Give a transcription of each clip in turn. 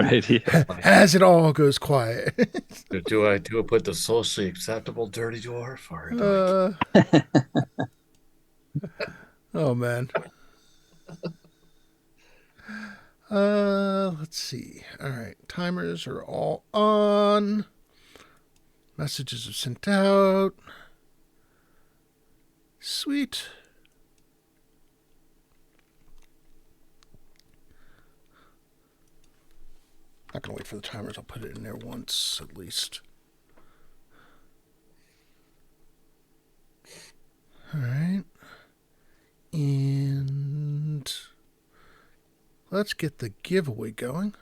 Right? Yeah. Like, as it all goes quiet. do I put the socially acceptable dirty dwarf, or do I? uh, oh man. Let's see. All right, timers are all on. Messages are sent out. Sweet. Not gonna wait for the timers. I'll put it in there once at least. All right. And let's get the giveaway going.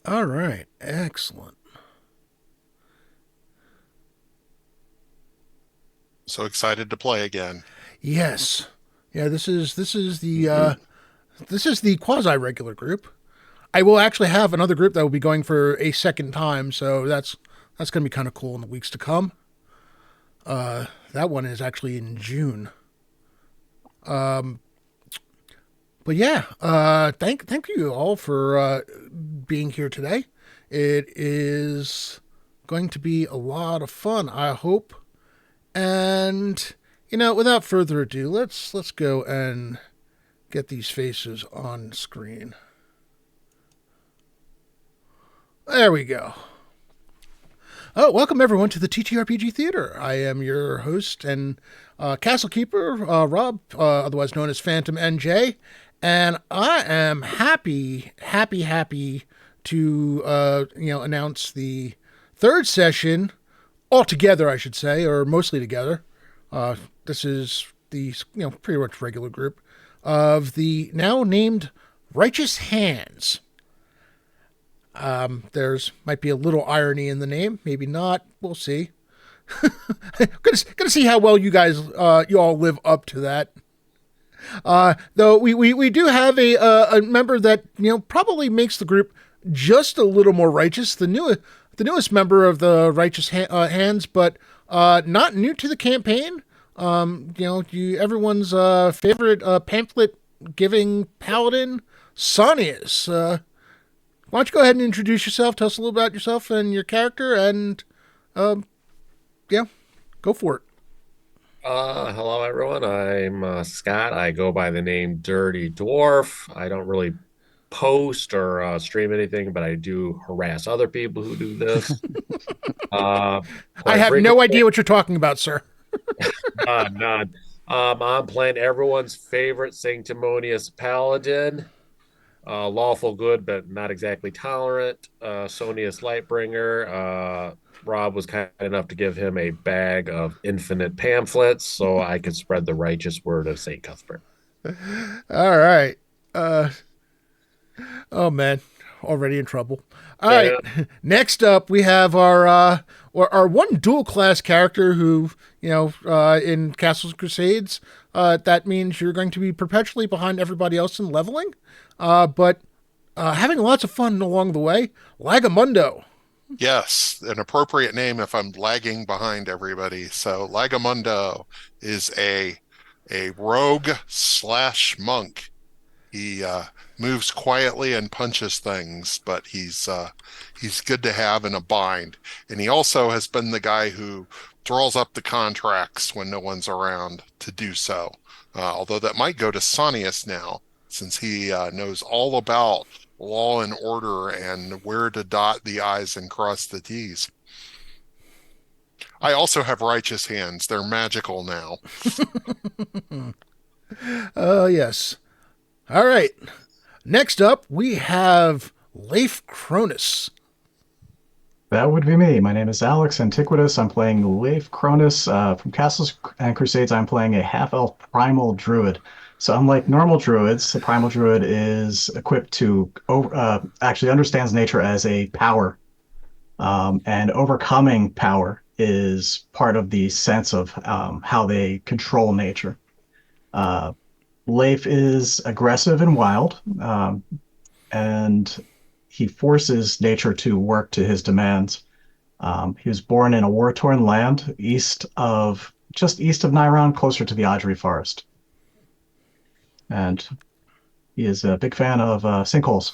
All right. Excellent. So excited to play again. Yes. Yeah, this is the quasi regular group. I will actually have another group that will be going for a second time, so that's going to be kind of cool in the weeks to come. That one is actually in June. But yeah, thank you all for being here today. It is going to be a lot of fun, I hope. And without further ado, let's go and get these faces on screen. There we go. Oh, welcome everyone to the TTRPG Theater. I am your host and Castle Keeper, Rob, otherwise known as Phantom NJ, and I am happy to announce the third session all together, I should say, or mostly together. This is the pretty much regular group of the now named Righteous Hands. There's might be a little irony in the name, maybe not. We'll see. Gonna see how well you all live up to that. Though we do have a member that probably makes the group just a little more righteous. The newest member of the Righteous Hands, but not new to the campaign. Everyone's favorite pamphlet giving paladin, Sonius. Why don't you go ahead and introduce yourself? Tell us a little about yourself and your character, and yeah, go for it. Hello everyone. I'm Scott. I go by the name Dirty Dwarf. I don't really post or stream anything, but I do harass other people who do this. Uh, I quite have no frequently. idea what you're talking about, sir. None. I'm playing everyone's favorite sanctimonious paladin. Lawful good, but not exactly tolerant. Sonius Lightbringer. Rob was kind enough to give him a bag of infinite pamphlets so I could spread the righteous word of St. Cuthbert. All right. Uh, oh man, already in trouble. All right. Yeah. Next up, we have our one dual class character who in Castles and Crusades. That means you're going to be perpetually behind everybody else in leveling, but having lots of fun along the way. Lagamundo. Yes, an appropriate name if I'm lagging behind everybody. So Lagamundo is a rogue slash monk. He moves quietly and punches things, but he's good to have in a bind. And he also has been the guy who draws up the contracts when no one's around to do so. Although that might go to Sonius now, since he knows all about law and order and where to dot the I's and cross the T's. I also have righteous hands. They're magical now. Yes. All right. Next up, we have Leif Cronus. That would be me. My name is Alex Antiquitas. I'm playing Leif Cronus from Castles and Crusades. I'm playing a half-elf primal druid. So unlike normal druids, the primal druid is equipped to actually understands nature as a power, and overcoming power is part of the sense of how they control nature. Uh, Leif is aggressive and wild, and he forces nature to work to his demands. He was born in a war-torn land just east of Nairon, closer to the Audrey Forest. And he is a big fan of sinkholes.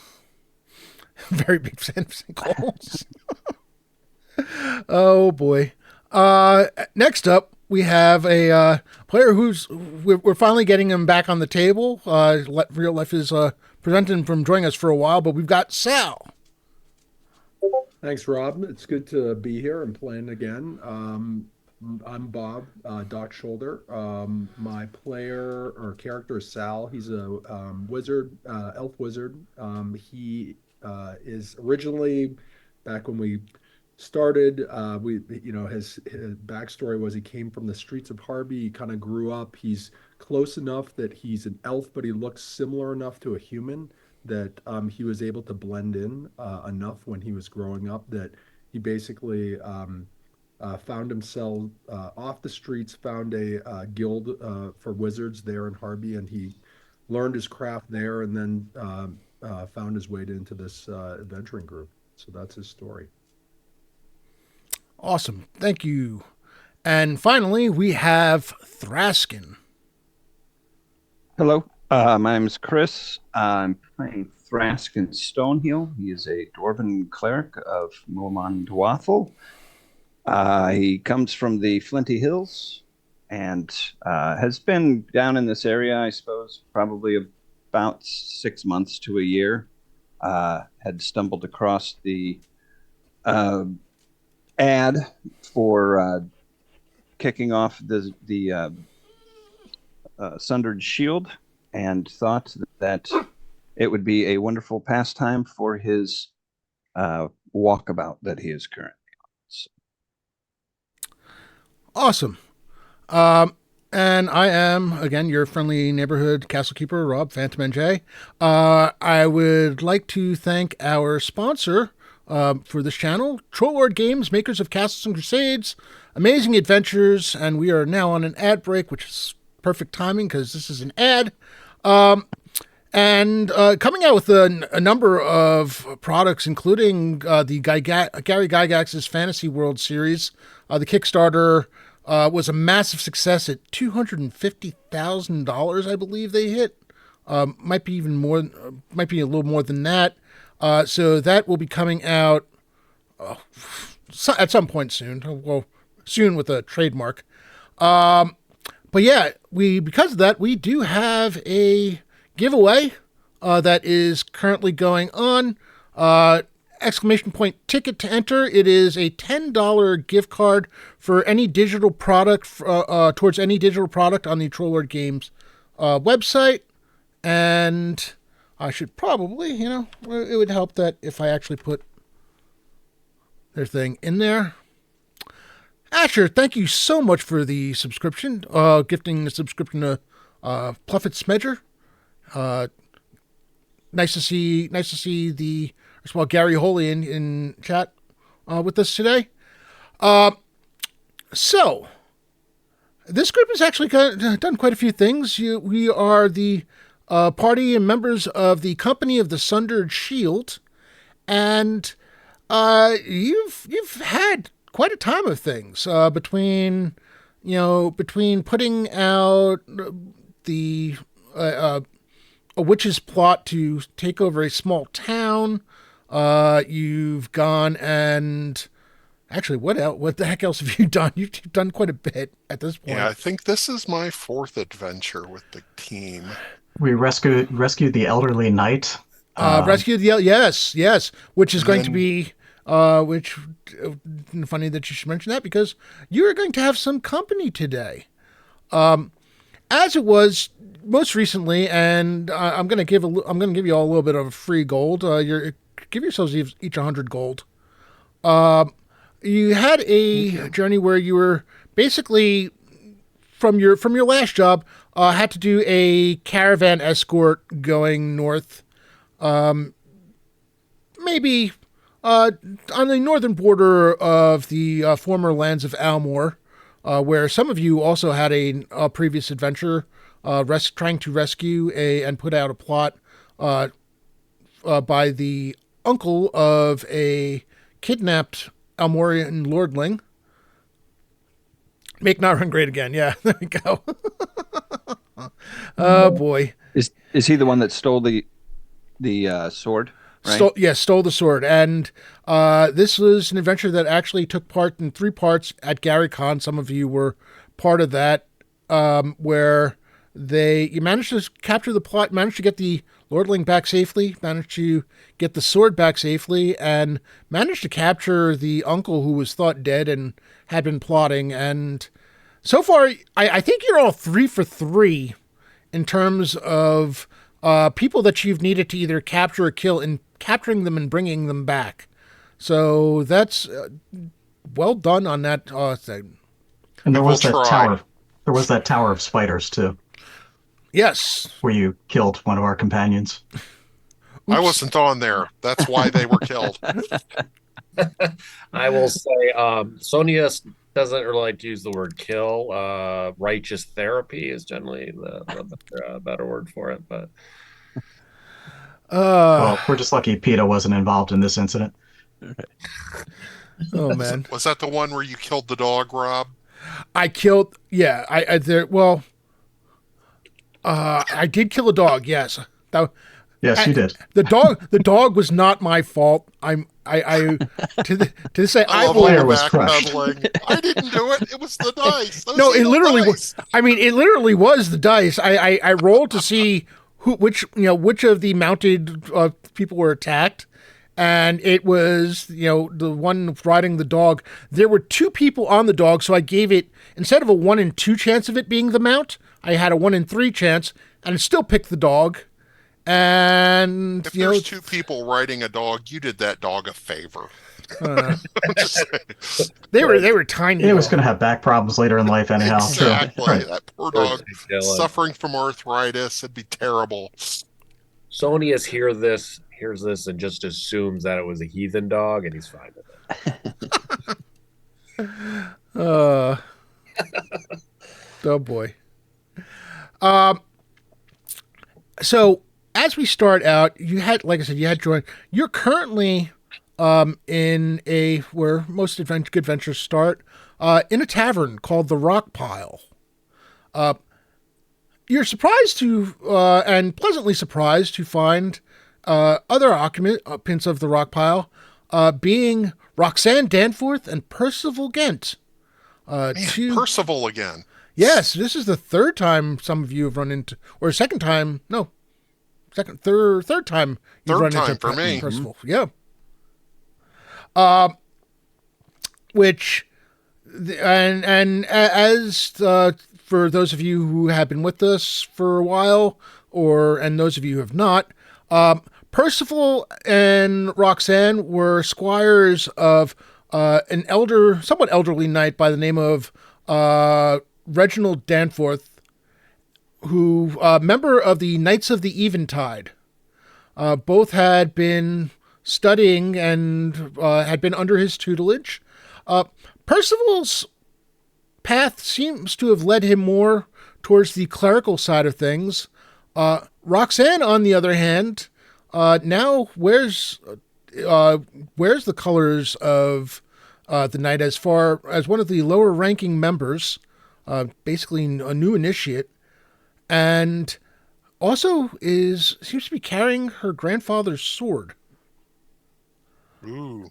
Very big fan of sinkholes. Oh boy. Next up, we have a player we're finally getting him back on the table. Real Life is preventing him from joining us for a while, but we've got Sal. Thanks, Rob. It's good to be here and playing again. I'm Bob, Doc Shoulder. My player or character is Sal. He's a wizard, elf wizard. He is originally, back when we started, his backstory was he came from the streets of Harby. He kind of grew up. He's close enough that he's an elf, but he looks similar enough to a human that he was able to blend in enough when he was growing up that he basically found himself off the streets, found a guild for wizards there in Harby, and he learned his craft there, and then found his way into this adventuring group. So that's his story. Awesome. Thank you. And finally, we have Thraskin. Hello, my name is Chris. I'm playing Thraskin Stonehill. He is a Dwarven cleric of Moman Dwathel. He comes from the Flinty Hills and has been down in this area, I suppose, probably about 6 months to a year. Had stumbled across the ad for kicking off the Sundered Shield, and thought that it would be a wonderful pastime for his walkabout that he is currently on. So. Awesome. And I am, again, your friendly neighborhood castle keeper, Rob, Phantom NJ. I would like to thank our sponsor for this channel, Trollord Games, makers of Castles and Crusades, amazing adventures, and we are now on an ad break, which is perfect timing because this is an ad. And coming out with a number of products, including the Gary Gygax's Fantasy World series. The Kickstarter was a massive success at $250,000, I believe they hit. Might be even more, might be a little more than that. So that will be coming out at some point soon. Well, soon with a trademark. But yeah, because of that, we do have a giveaway that is currently going on. Exclamation point ticket to enter. It is a $10 gift card for any digital product towards any digital product on the Trollord Games website. And I should probably, it would help that if I actually put their thing in there. Asher, thank you so much for the subscription, gifting the subscription to Pluffett Smedger. Nice to see the Gary Holy in chat with us today. So this group has actually done quite a few things. We are the party and members of the Company of the Sundered Shield, and you've had quite a time of things between putting out the a witch's plot to take over a small town. You've gone and actually, what the heck else have you done? You've done quite a bit at this point. Yeah, I think this is my fourth adventure with the team. We rescued the elderly knight. Rescued the yes, which is going to be funny that you should mention that because you are going to have some company today. As it was most recently, and I'm going to give you all a little bit of free gold. Give yourselves each 100 gold. You had a journey where you were basically from your last job had to do a caravan escort going north, maybe on the northern border of the former lands of Almor, where some of you also had a previous adventure trying to rescue and put out a plot by the uncle of a kidnapped Almorian lordling. Make not run great again. Yeah, there we go. Oh boy. Is he the one that stole the sword? Right. Stole the sword. And this was an adventure that actually took part in 3 parts at GaryCon. Some of you were part of that, where you managed to capture the plot, managed to get the lordling back safely, managed to get the sword back safely, and managed to capture the uncle who was thought dead and had been plotting. And so far, I think you're all 3 for 3 in terms of people that you've needed to either capture or kill, and capturing them and bringing them back. So that's well done on that thing. And there We will was that try. tower. There was that tower of spiders too, Yes. where you killed one of our companions. I wasn't on there. That's why they were killed. I will say, Sonia doesn't really like to use the word kill. Righteous therapy is generally the better word for it. But Well, we're just lucky PETA wasn't involved in this incident. Oh man. Was that the one where you killed the dog, Rob? I killed. Yeah. I there. Well. I did kill a dog. Yes. Yes, you did. The dog was not my fault. To say I love will. all the player was crushed. backpedaling. I didn't do it. It was the dice. Those No, it little literally dice. was. I mean, it literally was the dice. I rolled to see which of the mounted people were attacked, and it was the one riding the dog. There were 2 people on the dog, so I gave it, instead of a 1 in 2 chance of it being the mount, I had a 1 in 3 chance, and it still picked the dog. And If there's 2 people riding a dog, you did that dog a favor. they were tiny. It was going to have back problems later in life anyhow. Exactly. Right. That poor dog Dylan. suffering from arthritis. It'd be terrible. Sonius hears this and just assumes that it was a heathen dog, and he's fine with it. Oh boy. So as we start out, you had joined. You're currently in where most good ventures start, in a tavern called the Rock Pile. You're surprised to and pleasantly surprised to find other occupants of the Rock Pile being Roxanne Danforth and Percival Gent. Man, Percival again. Yes, this is the 3rd time some of you have run into, or third time you've run into for me. Percival. Yeah. And as for those of you who have been with us for a while, and those of you who have not, Percival and Roxanne were squires of an somewhat elderly knight by the name of Reginald Danforth, who member of the Knights of the Eventide. Both had been studying and had been under his tutelage. Percival's path seems to have led him more towards the clerical side of things. Roxanne, on the other hand, now wears the colors of the knight as far as one of the lower ranking members, basically a new initiate, and also seems to be carrying her grandfather's sword. Ooh.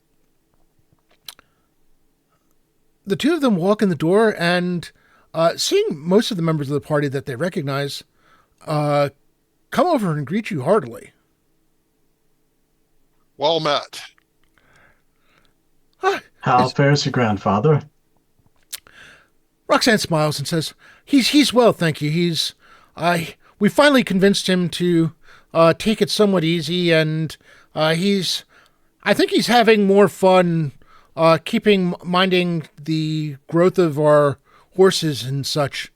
The 2 of them walk in the door, and seeing most of the members of the party that they recognize come over and greet you heartily. Well met. How fares your grandfather? Roxanne smiles and says, "He's well, thank you. We finally convinced him to take it somewhat easy, and I think he's having more fun minding the growth of our horses and such.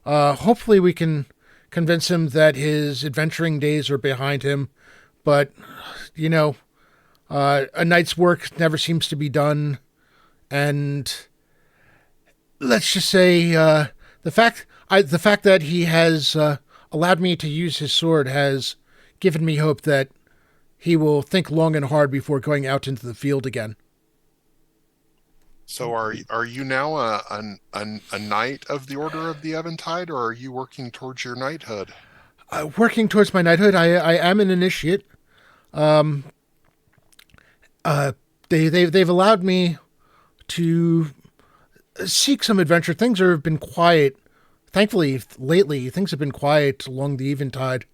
Hopefully we can convince him that his adventuring days are behind him, but a night's work never seems to be done, and let's just say the fact that he has allowed me to use his sword has given me hope that he will think long and hard before going out into the field again. So are you now a knight of the Order of the Eventide, or are you working towards your knighthood? Working towards my knighthood, I am an initiate. Uh, they've allowed me to seek some adventure. Things have been quiet. Thankfully, lately, things have been quiet along the Eventide.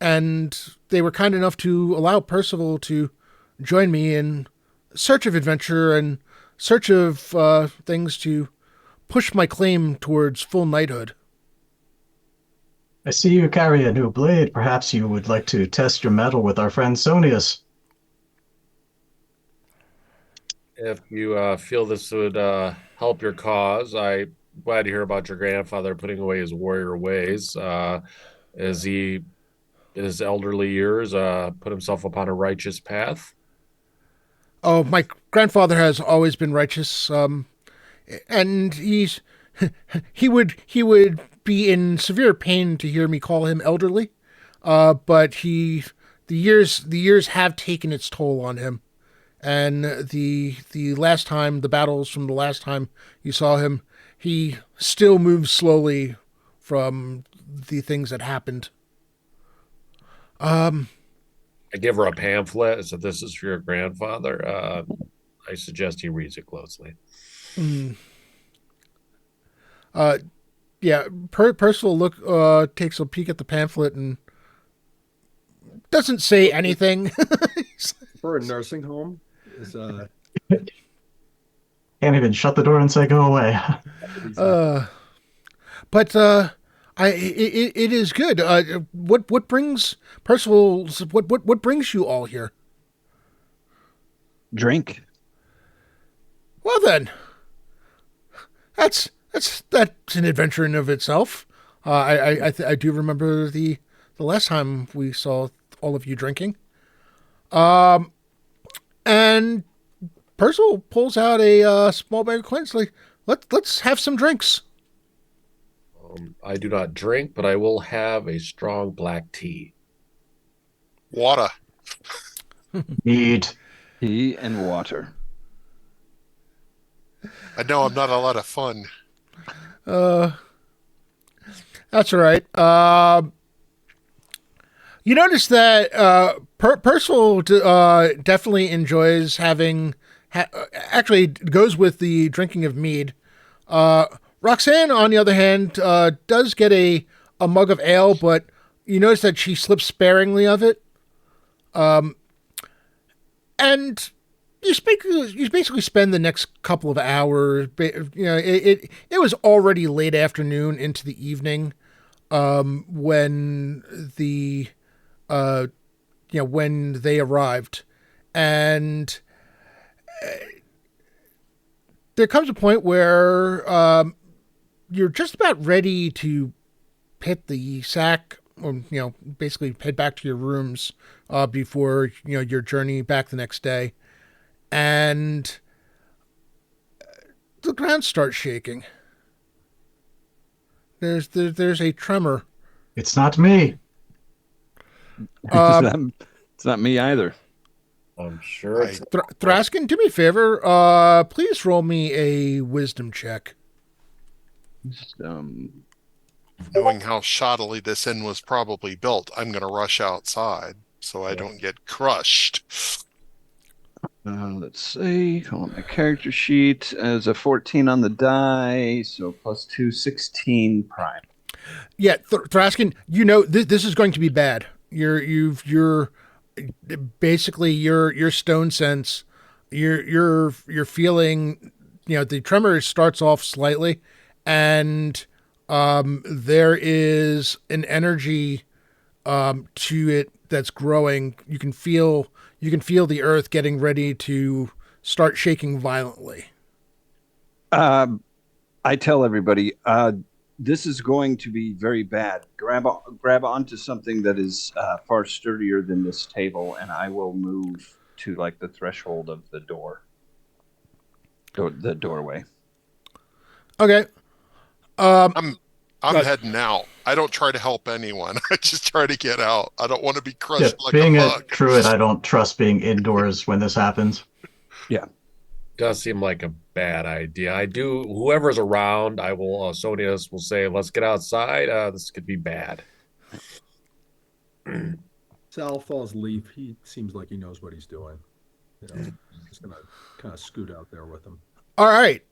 And they were kind enough to allow Percival to join me in search of adventure and search of things to push my claim towards full knighthood. I see you carry a new blade. Perhaps you would like to test your mettle with our friend Sonius. If you feel this would help your cause, I'm glad to hear about your grandfather putting away his warrior ways. As he, in his elderly years, put himself upon a righteous path. Oh, my grandfather has always been righteous, and he would be in severe pain to hear me call him elderly. But the years have taken its toll on him, and the battles from the last time you saw him, he still moves slowly from the things that happened. I give her a pamphlet. So this is for your grandfather. I suggest he reads it closely. Mm, uh, yeah, Percival takes a peek at the pamphlet and doesn't say anything. For a nursing home is Can't even shut the door and say go away. exactly. But it is good. What brings Percival's what brings you all here? Drink. Well then, that's an adventure in of itself. I do remember the last time we saw all of you drinking. And Percival pulls out a small bag of coins. Like, let's have some drinks. I do not drink, but I will have a strong black tea. Water. Need. Tea and water. I know I'm not a lot of fun. Uh, that's all right. You notice that Percival definitely enjoys having. Actually, goes with the drinking of mead. Roxanne, on the other hand, does get a mug of ale, but you notice that she slips sparingly of it. And you basically spend the next couple of hours. It was already late afternoon into the evening when when they arrived, and there comes a point where you're just about ready to hit the sack, or basically head back to your rooms before your journey back the next day, and the ground starts shaking. There's a tremor. It's not me. It's not me either. I'm sure it's Thraskin, do me a favor. Please roll me a wisdom check. Knowing how shoddily this inn was probably built, I'm going to rush outside so I don't get crushed. Let's see. Call up my character sheet as a 14 on the die, so plus 2, 16 prime. Yeah, Thraskin, this is going to be bad. You're basically your stone sense. You're feeling. The tremor starts off slightly, and there is an energy to it that's growing. You can feel the earth getting ready to start shaking violently. I tell everybody, this is going to be very bad. Grab onto something that is far sturdier than this table, and I will move to the threshold of the the doorway. Okay. I'm I'm heading out. I don't try to help anyone. I just try to get out. I don't want to be Yeah, crushed like a being a bug. druid, I don't trust being indoors when this happens. Yeah. Does seem like a bad idea. I do. Whoever's around, I will. Sonius will say, "Let's get outside. This could be bad." Sal falls leaf. He seems like he knows what he's doing. Just gonna kind of scoot out there with him. All right.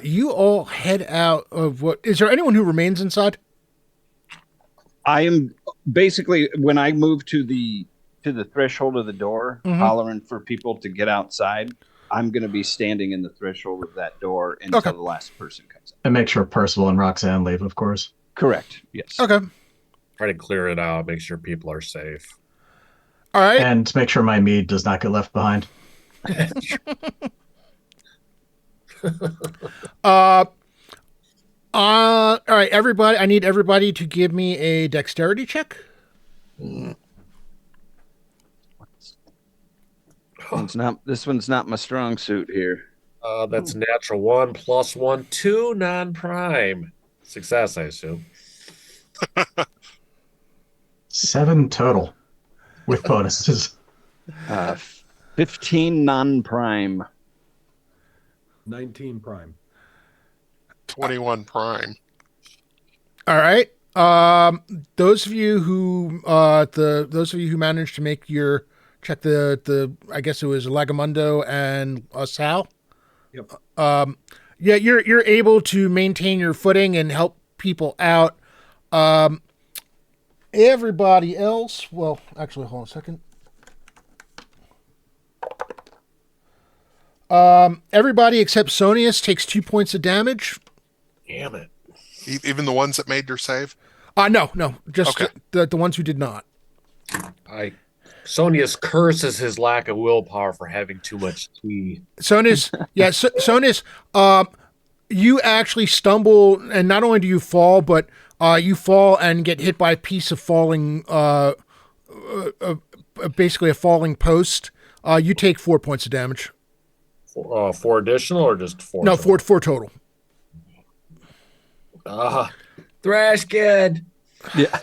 You all head out of what? Is there anyone who remains inside? I am basically when I move to the threshold of the door, hollering for people to get outside. I'm going to be standing in the threshold of that door until the last person comes out. And make sure Percival and Roxanne leave, of course. Correct. Yes. Okay. Try to clear it out. Make sure people are safe. All right. And make sure my mead does not get left behind. All right, everybody. I need everybody to give me a dexterity check. This one's not my strong suit here. That's natural 1 + 1, 2 non-prime. Success, I assume. 7 total with bonuses. 15 non-prime. 19 prime. 21 prime. All right. Those of you who managed to make your check the I guess it was Lagamundo and Sal. Yep. Yeah, you're able to maintain your footing and help people out. Everybody else, well, actually, hold on a second. Everybody except Sonius takes 2 points of damage. Damn it. Even the ones that made your save? No, just Okay. the ones who did not. Sonius curses his lack of willpower for having too much tea. Sonus, yeah, Sonus, you actually stumble, and not only do you fall, but you fall and get hit by a piece of falling, basically a falling post. You take 4 points of damage. 4 additional or just 4? No, four total. Thrash Kid. Yeah.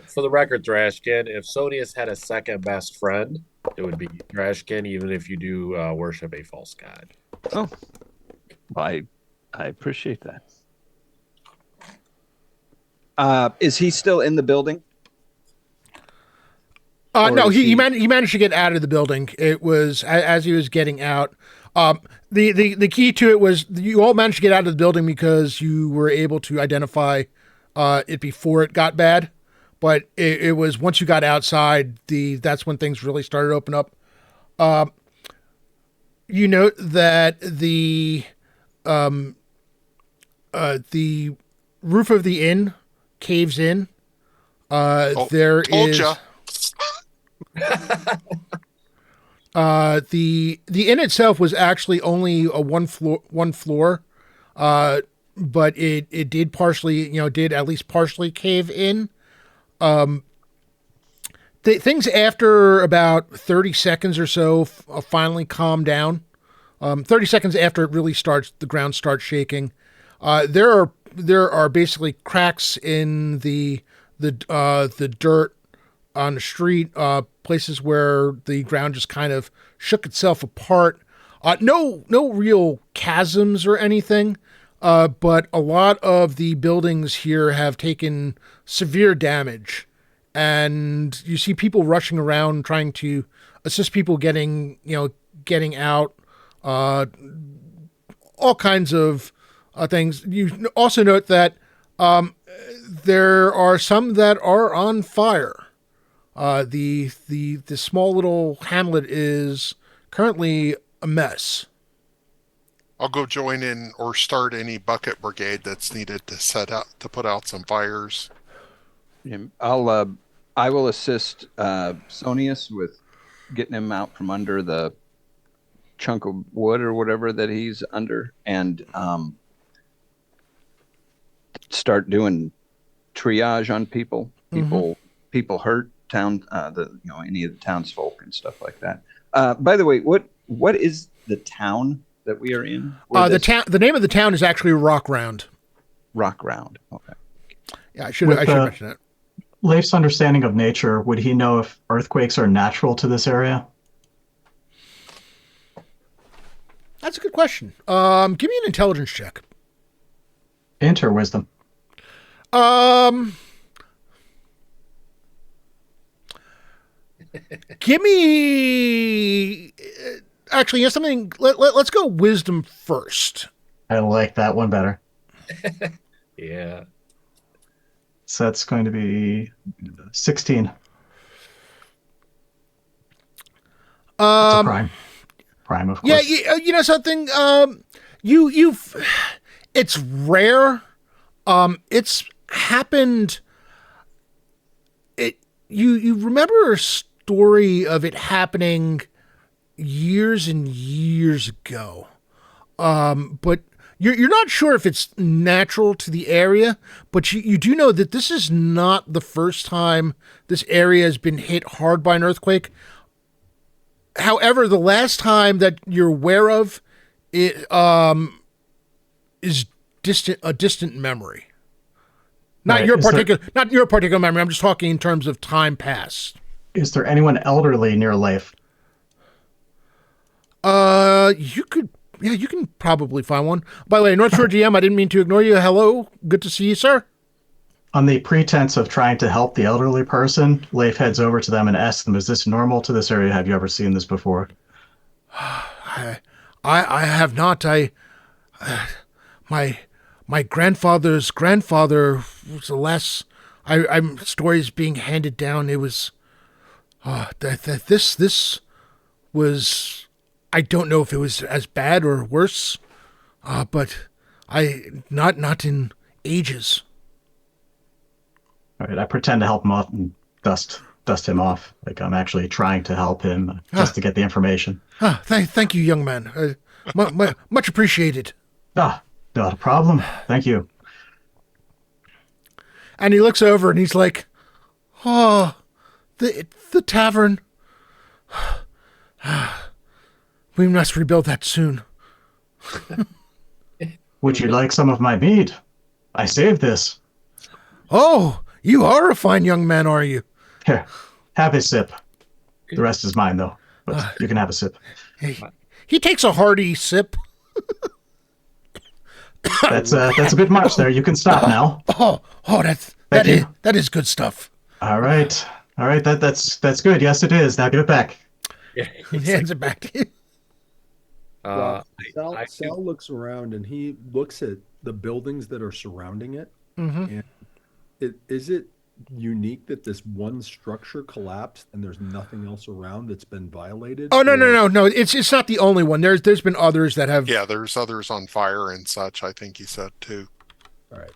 For the record, Thrashkin, if Sonius had a second best friend, it would be Thrashkin, even if you do worship a false god. Oh, I appreciate that. Is he still in the building? No, he managed to get out of the building. It was as he was getting out. The key to it was you all managed to get out of the building because you were able to identify it before it got bad. But it was once you got outside, that's when things really started to open up. You note that the roof of the inn caves in. There told is ya. the inn itself was actually only a one floor, but it did partially, did at least partially cave in. Things after about 30 seconds or so finally calm down. 30 seconds after it really starts, the ground starts shaking. There are basically cracks in the dirt on the street, places where the ground just kind of shook itself apart. No real chasms or anything, but a lot of the buildings here have taken severe damage, and you see people rushing around trying to assist people getting out. All kinds of things. You also note that there are some that are on fire. The small little hamlet is currently a mess. I'll go join in or start any bucket brigade that's needed to put out some fires. I will assist Sonius with getting him out from under the chunk of wood or whatever that he's under, and start doing triage on people hurt, any of the townsfolk and stuff like that. By the way, what is the town that we are in? The name of the town is actually Rock Round. rock ground. Okay. Yeah, I should With mention that. Leif's understanding of nature, would he know if earthquakes are natural to this area? That's a good question. Give me an intelligence check. Enter wisdom. Um, give me. Actually, you know something. Let's go wisdom first. I like that one better. Yeah. So that's going to be 16. It's a prime. Prime, of Yeah, course. you know something. You've. It's rare. It's happened. You remember a story of it happening years and years ago, but you're not sure if it's natural to the area, but you do know that this is not the first time this area has been hit hard by an earthquake. However, the last time that you're aware of it is a distant memory. Not Right. your particular memory. I'm just talking in terms of time past. Is there anyone elderly near Leif? You can probably find one. By the way, North Shore GM, I didn't mean to ignore you. Hello, good to see you, sir. On the pretense of trying to help the elderly person, Leif heads over to them and asks them, "Is this normal to this area? Have you ever seen this before?" I have not. My grandfather's grandfather was the last. I'm stories being handed down. It was this was. I don't know if it was as bad or worse, but I not in ages. All right, I pretend to help him off and dust him off. Like I'm actually trying to help him just to get the information. Thank you, young man. Much appreciated. Not a problem. Thank you. And he looks over and he's like, "Oh, the tavern. We must rebuild that soon." Would you like some of my mead? I saved this. Oh, you are a fine young man, are you? Here, have a sip. The rest is mine, though. But you can have a sip. He takes a hearty sip. That's a bit much there. You can stop now. That is good stuff. All right. That's good. Yes, it is. Now give it back. He hands it back to you. Sal looks around and he looks at the buildings that are surrounding it. Mm-hmm. And is it unique that this one structure collapsed and there's nothing else around that's been violated? Oh no! It's not the only one. There's been others that have. Yeah, there's others on fire and such, I think he said too. All right.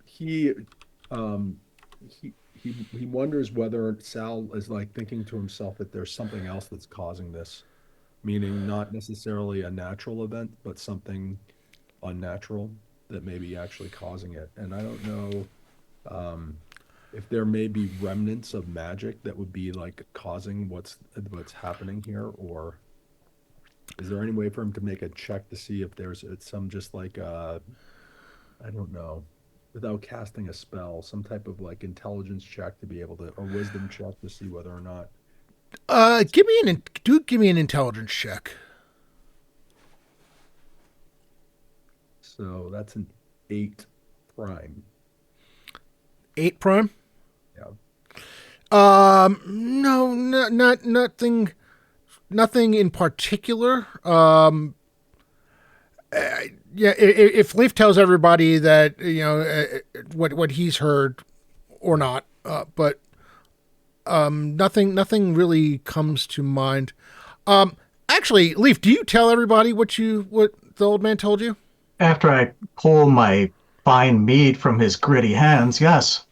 He wonders whether Sal is like thinking to himself that there's something else that's causing this, meaning not necessarily a natural event, but something unnatural that may be actually causing it. And I don't know if there may be remnants of magic that would be like causing what's happening here, or is there any way for him to make a check to see if there's some just like I don't know, without casting a spell, some type of like intelligence check to be able to, or wisdom check to see whether or not. Give me an intelligence check. So that's an 8 prime. 8 prime. Yeah. No, nothing in particular. Yeah, if Leaf tells everybody that what he's heard or not, but nothing really comes to mind. Actually, Leaf, do you tell everybody what the old man told you? After I pull my fine mead from his gritty hands, yes.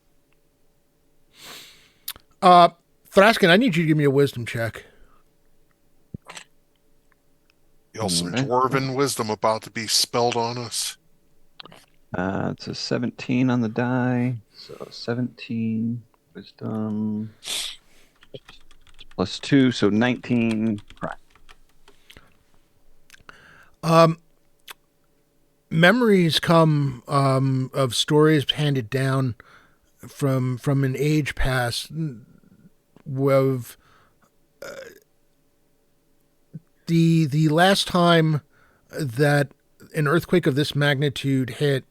Thraskin, I need you to give me a wisdom check. Some dwarven wisdom about to be spelled on us. It's a 17 on the die. So 17 wisdom plus 2, so 19 prime. memories come of stories handed down from an age past of the last time that an earthquake of this magnitude hit.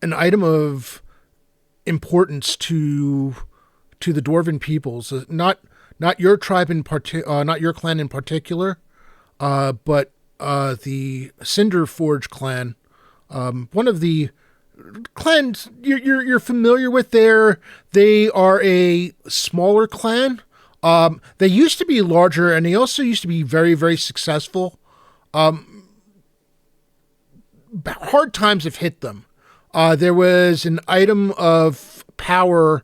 An item of importance to the Dwarven peoples, not your tribe not your clan in particular, but the Cinder Forge clan, one of the clans you're familiar with. They are a smaller clan. They used to be larger, and they also used to be very, very successful. Hard times have hit them. There was an item of power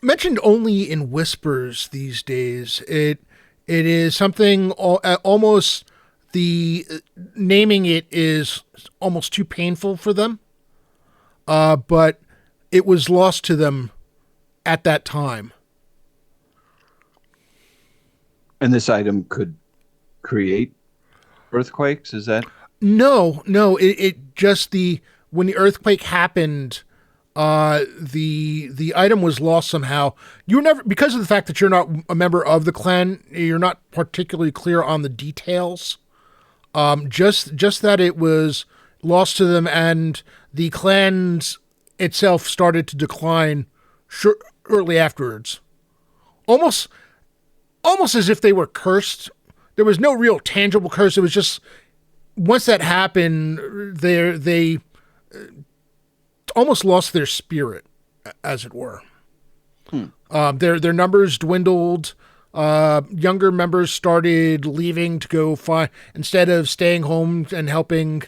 mentioned only in whispers these days. It is something almost, the naming it is almost too painful for them. But it was lost to them at that time. And this item could create earthquakes, is that? No. It just, when the earthquake happened, the item was lost somehow. You were never, because of the fact that you're not a member of the clan, you're not particularly clear on the details. Just that it was lost to them, and the clans itself started to decline shortly afterwards. Almost as if they were cursed. There was no real tangible curse. It was just, once that happened, they almost lost their spirit, as it were. Their numbers dwindled. Younger members started leaving to go find, instead of staying home and helping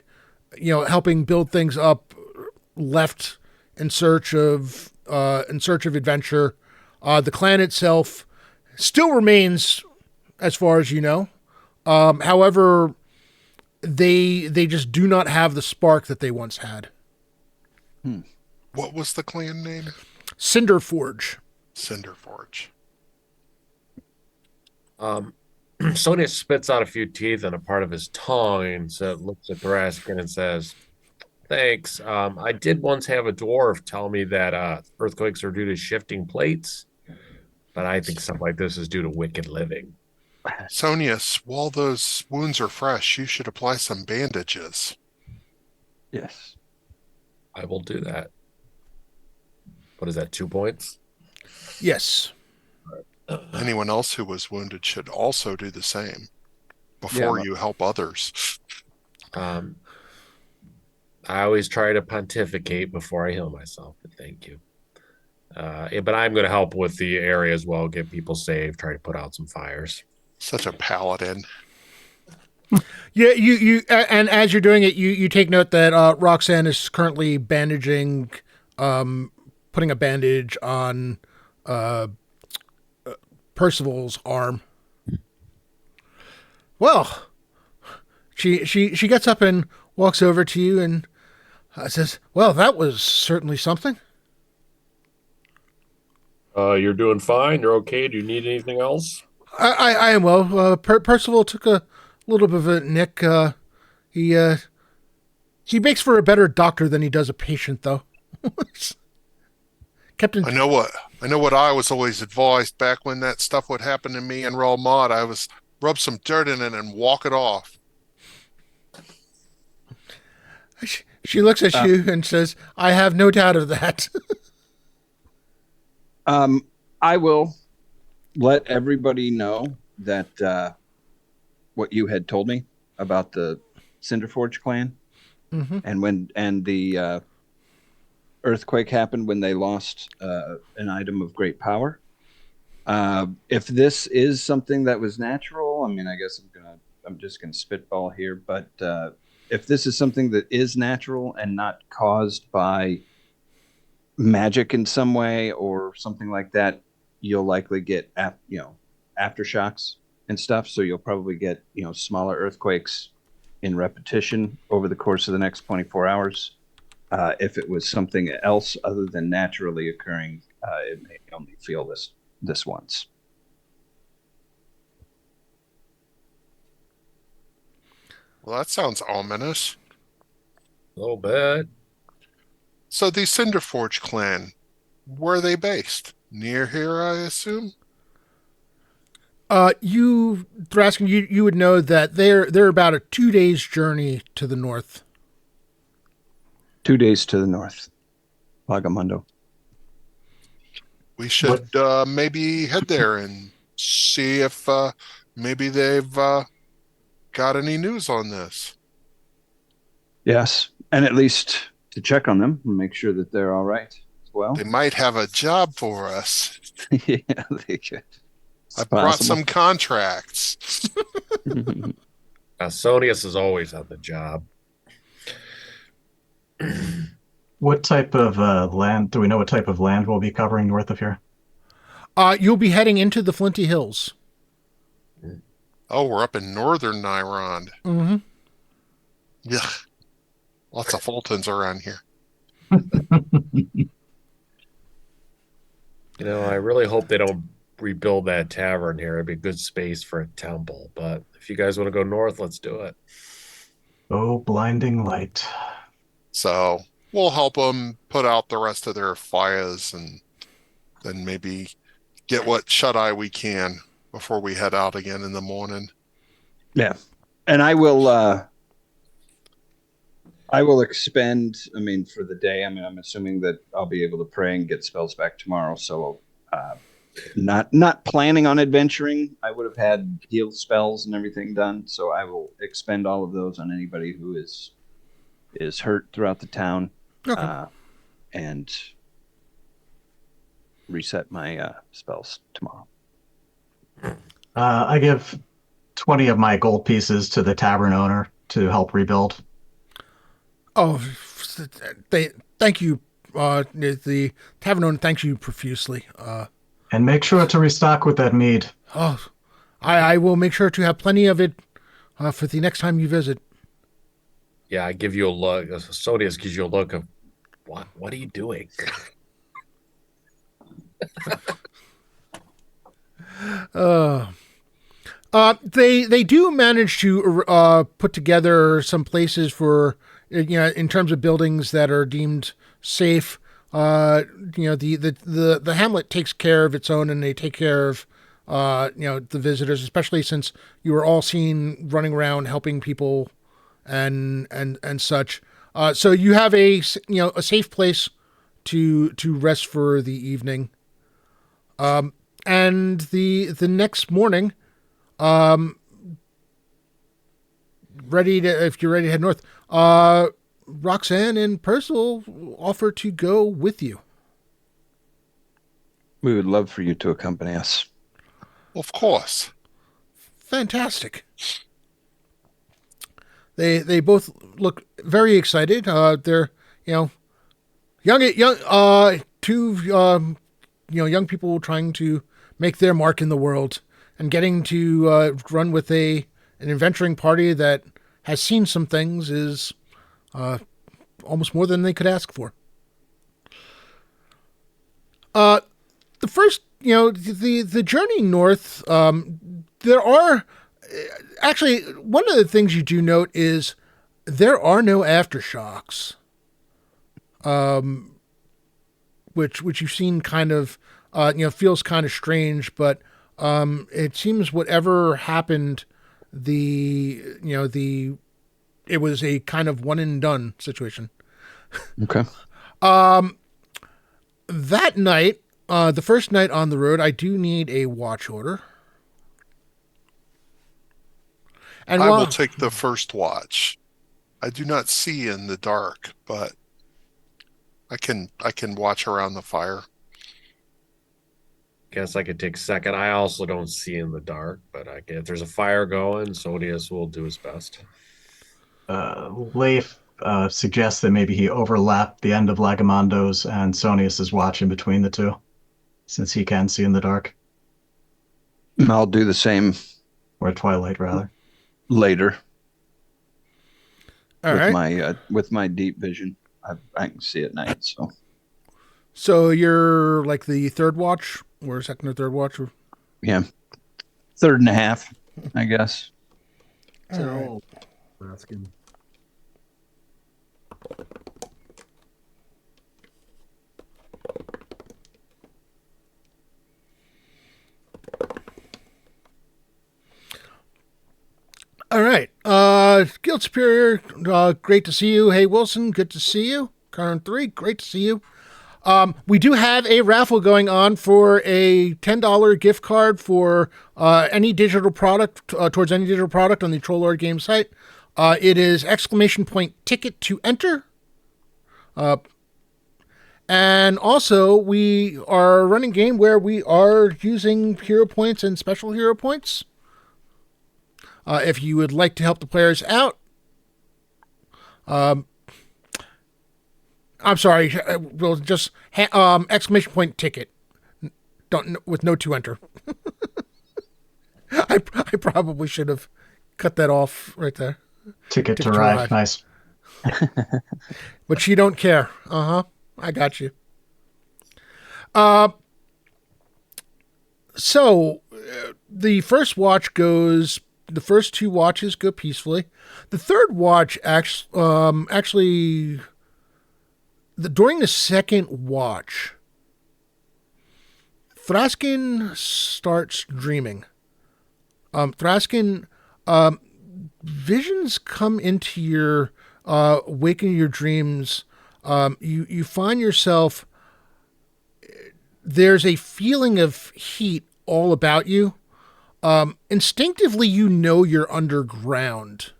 build things up, left in search of adventure. The clan itself still remains, as far as you know. However, they just do not have the spark that they once had. What was the clan name? Cinder Forge. Cinder Forge. Sonia spits out a few teeth and a part of his tongue, and so looks at Thraskin and says, "Thanks. I did once have a dwarf tell me that earthquakes are due to shifting plates, but I think something like this is due to wicked living." Sonia, while those wounds are fresh, you should apply some bandages. Yes. I will do that. What is that, 2 points? Yes. Anyone else who was wounded should also do the same before you help others. I always try to pontificate before I heal myself, but thank you. But I'm going to help with the area as well, get people saved, try to put out some fires. Such a paladin. Yeah, you and as you're doing it, you take note that Roxanne is currently bandaging, putting a bandage on Percival's arm. Well, she gets up and walks over to you and says, "Well, that was certainly something." You're doing fine. You're okay. Do you need anything else? I am well. Percival took a little bit of a nick. He makes for a better doctor than he does a patient, though. Captain, I know what I was always advised back when that stuff would happen to me in Real Mod. I was rub some dirt in it and walk it off. She looks at you and says, "I have no doubt of that." I will let everybody know that what you had told me about the Cinderforge clan, and the earthquake happened when they lost an item of great power. If this is something that was natural, I mean, I guess I'm just gonna spitball here, but if this is something that is natural and not caused by magic in some way or something like that, you'll likely get aftershocks and stuff. So you'll probably get smaller earthquakes in repetition over the course of the next 24 hours. If it was something else other than naturally occurring, it may only feel this once. Well, that sounds ominous. A little bit. So the Cinderforge clan, where are they based? Near here, I assume? You, Thraskin, you would know that they're about a 2 days journey to the north. 2 days to the north, Lagamundo. We What? should maybe head there and see if maybe they've got any news on this. Yes, and at least to check on them and make sure that they're all right as well. They might have a job for us. Yeah, they could. It's I've brought possible. some contracts. Sonius is always on the job. What type of land? Do we know what type of land we'll be covering north of here? You'll be heading into the Flinty Hills. Oh, we're up in northern Nyrond. Mm-hmm. Yeah, lots of Fultons around here. You know, I really hope they don't rebuild that tavern here. It'd be a good space for a temple. But if you guys want to go north, let's do it. Oh, blinding light. So we'll help them put out the rest of their fires and then maybe get what shut-eye we can before we head out again in the morning. Yeah, and I will expend. I mean, for the day. I mean, I'm assuming that I'll be able to pray and get spells back tomorrow. So, not planning on adventuring. I would have had heal spells and everything done. So I will expend all of those on anybody who is hurt throughout the town, Okay. and reset my spells tomorrow. I give 20 of my gold pieces to the tavern owner to help rebuild. Oh, thank you. The tavern owner thanks you profusely. And make sure to restock with that mead. Oh, I will make sure to have plenty of it for the next time you visit. Yeah, I give you a look. Sonius gives you a look of, what are you doing? They do manage to put together some places for in terms of buildings that are deemed safe. The hamlet takes care of its own, and they take care of the visitors, especially since you were all seen running around helping people and such. So you have a safe place to rest for the evening. And the next morning, if you're ready to head north, Roxanne and Percival offer to go with you. We would love for you to accompany us. Of course. Fantastic. They both look very excited. They're young two young people trying to make their mark in the world and getting to run with an adventuring party that has seen some things is almost more than they could ask for. The first, the journey north, there are actually one of the things you do note is there are no aftershocks, which you've seen kind of, feels kind of strange, but it seems whatever happened, it was a kind of one and done situation. Okay. That night, the first night on the road, I do need a watch order. And I will take the first watch. I do not see in the dark, but I can watch around the fire. Guess I could take second. I also don't see in the dark, but if there's a fire going, Sonius will do his best. Leif suggests that maybe he overlapped the end of Lagamondo's and Sonius's watch in between the two, since he can see in the dark. I'll do the same. Or twilight, rather. Later. All right. With my deep vision, I can see at night. So you're like the third watch, or second or third watch? Yeah, third and a half, I guess. So Raskin. All right. Guild Superior, great to see you. Hey, Wilson, good to see you. Current 3, great to see you. We do have a raffle going on for a $10 gift card for any digital product, towards any digital product on the Trollord game site. It is !ticket to enter. And also, we are running a game where we are using hero points and special hero points. If you would like to help the players out, I'm sorry, we'll just !ticket. Don't with no to enter. I probably should have cut that off right there. Ticket to ride. Nice. But you don't care. I got you. So the first watch goes. The first 2 watches go peacefully. The third watch actually, during the second watch, Thraskin starts dreaming. Thraskin, visions come into your, waking your dreams. You find yourself, there's a feeling of heat all about you. Instinctively, you know you're underground.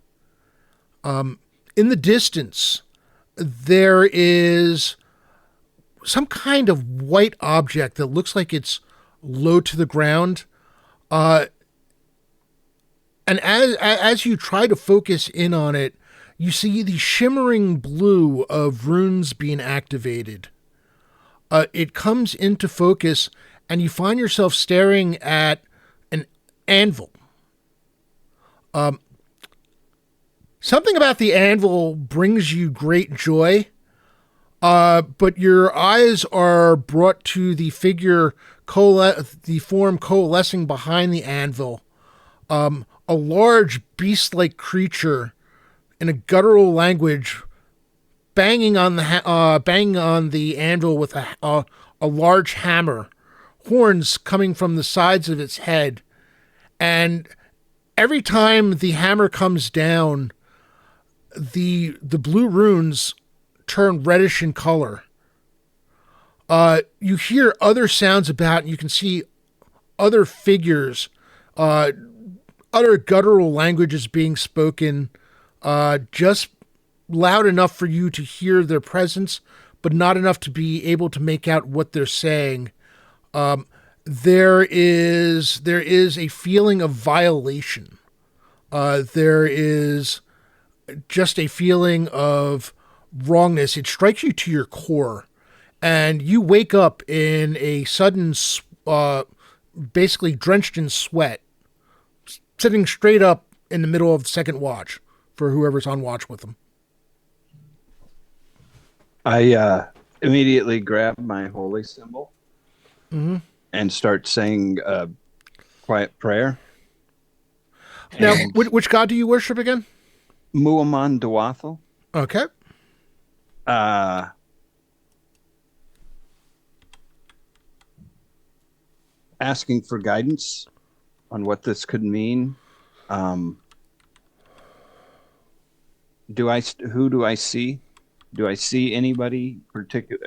In the distance, there is some kind of white object that looks like it's low to the ground. And as you try to focus in on it, you see the shimmering blue of runes being activated. It comes into focus, and you find yourself staring at anvil. Something about the anvil brings you great joy, but your eyes are brought to the figure, the form coalescing behind the anvil. A large beast-like creature in a guttural language, banging on the anvil with a large hammer, horns coming from the sides of its head. And every time the hammer comes down, the blue runes turn reddish in color. You hear other sounds about, and you can see other figures, other guttural languages being spoken, just loud enough for you to hear their presence, but not enough to be able to make out what they're saying. There is a feeling of violation. There is just a feeling of wrongness. It strikes you to your core, and you wake up in a sudden, basically drenched in sweat, sitting straight up in the middle of the second watch for whoever's on watch with them. I immediately grab my holy symbol. Mm-hmm. And start saying a quiet prayer. Now, which god do you worship again? Muaman Dwathel. Okay. Asking for guidance on what this could mean. Who do I see? Do I see anybody particular,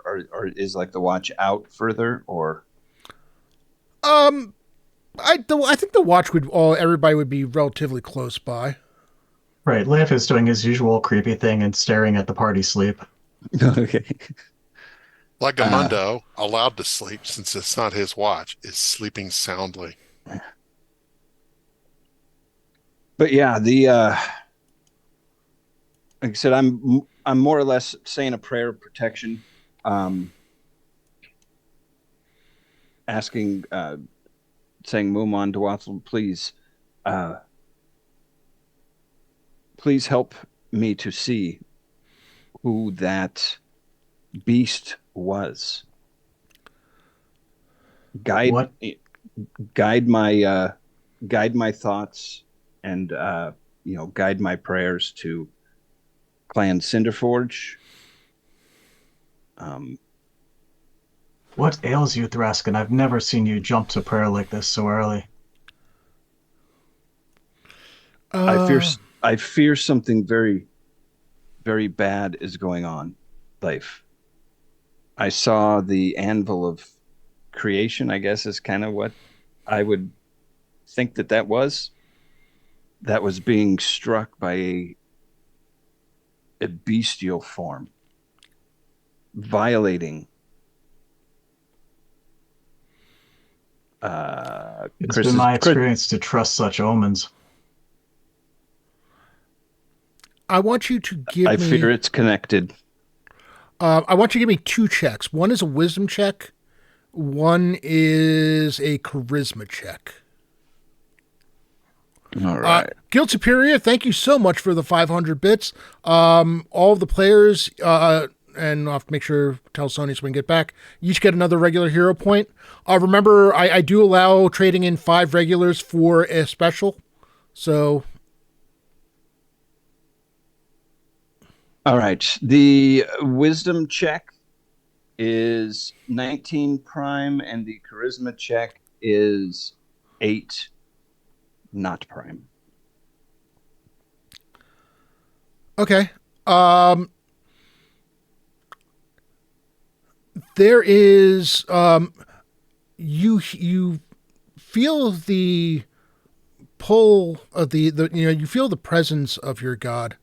or is like the watch out further, or? I think the watch everybody would be relatively close by. Right, Leif is doing his usual creepy thing and staring at the party sleep. Okay. Lagamundo, allowed to sleep since it's not his watch, is sleeping soundly. But yeah, like I said, I'm more or less saying a prayer of protection, asking, saying, Muaman Dwathel, please help me to see who that beast was. Guide my thoughts and guide my prayers to Clan Cinderforge. What ails you, Thraskin? I've never seen you jump to prayer like this so early. I fear something very, very bad is going on, life. I saw the anvil of creation, I guess is kind of what I would think that was. That was being struck by a bestial form, violating It's been my experience to trust such omens. I want you to give I me. fear it's connected. I want you to give me 2 checks. One is a wisdom check. One is a charisma check. All right. Guild Superior, thank you so much for the 500 bits. All of the players, and I'll have to make sure tell Sony so we can get back. You each get another regular hero point. Remember, I do allow trading in 5 regulars for a special. So. All right. The wisdom check is 19 prime, and the charisma check is 8 not prime. Okay. There is you feel the pull of the you feel the presence of your god,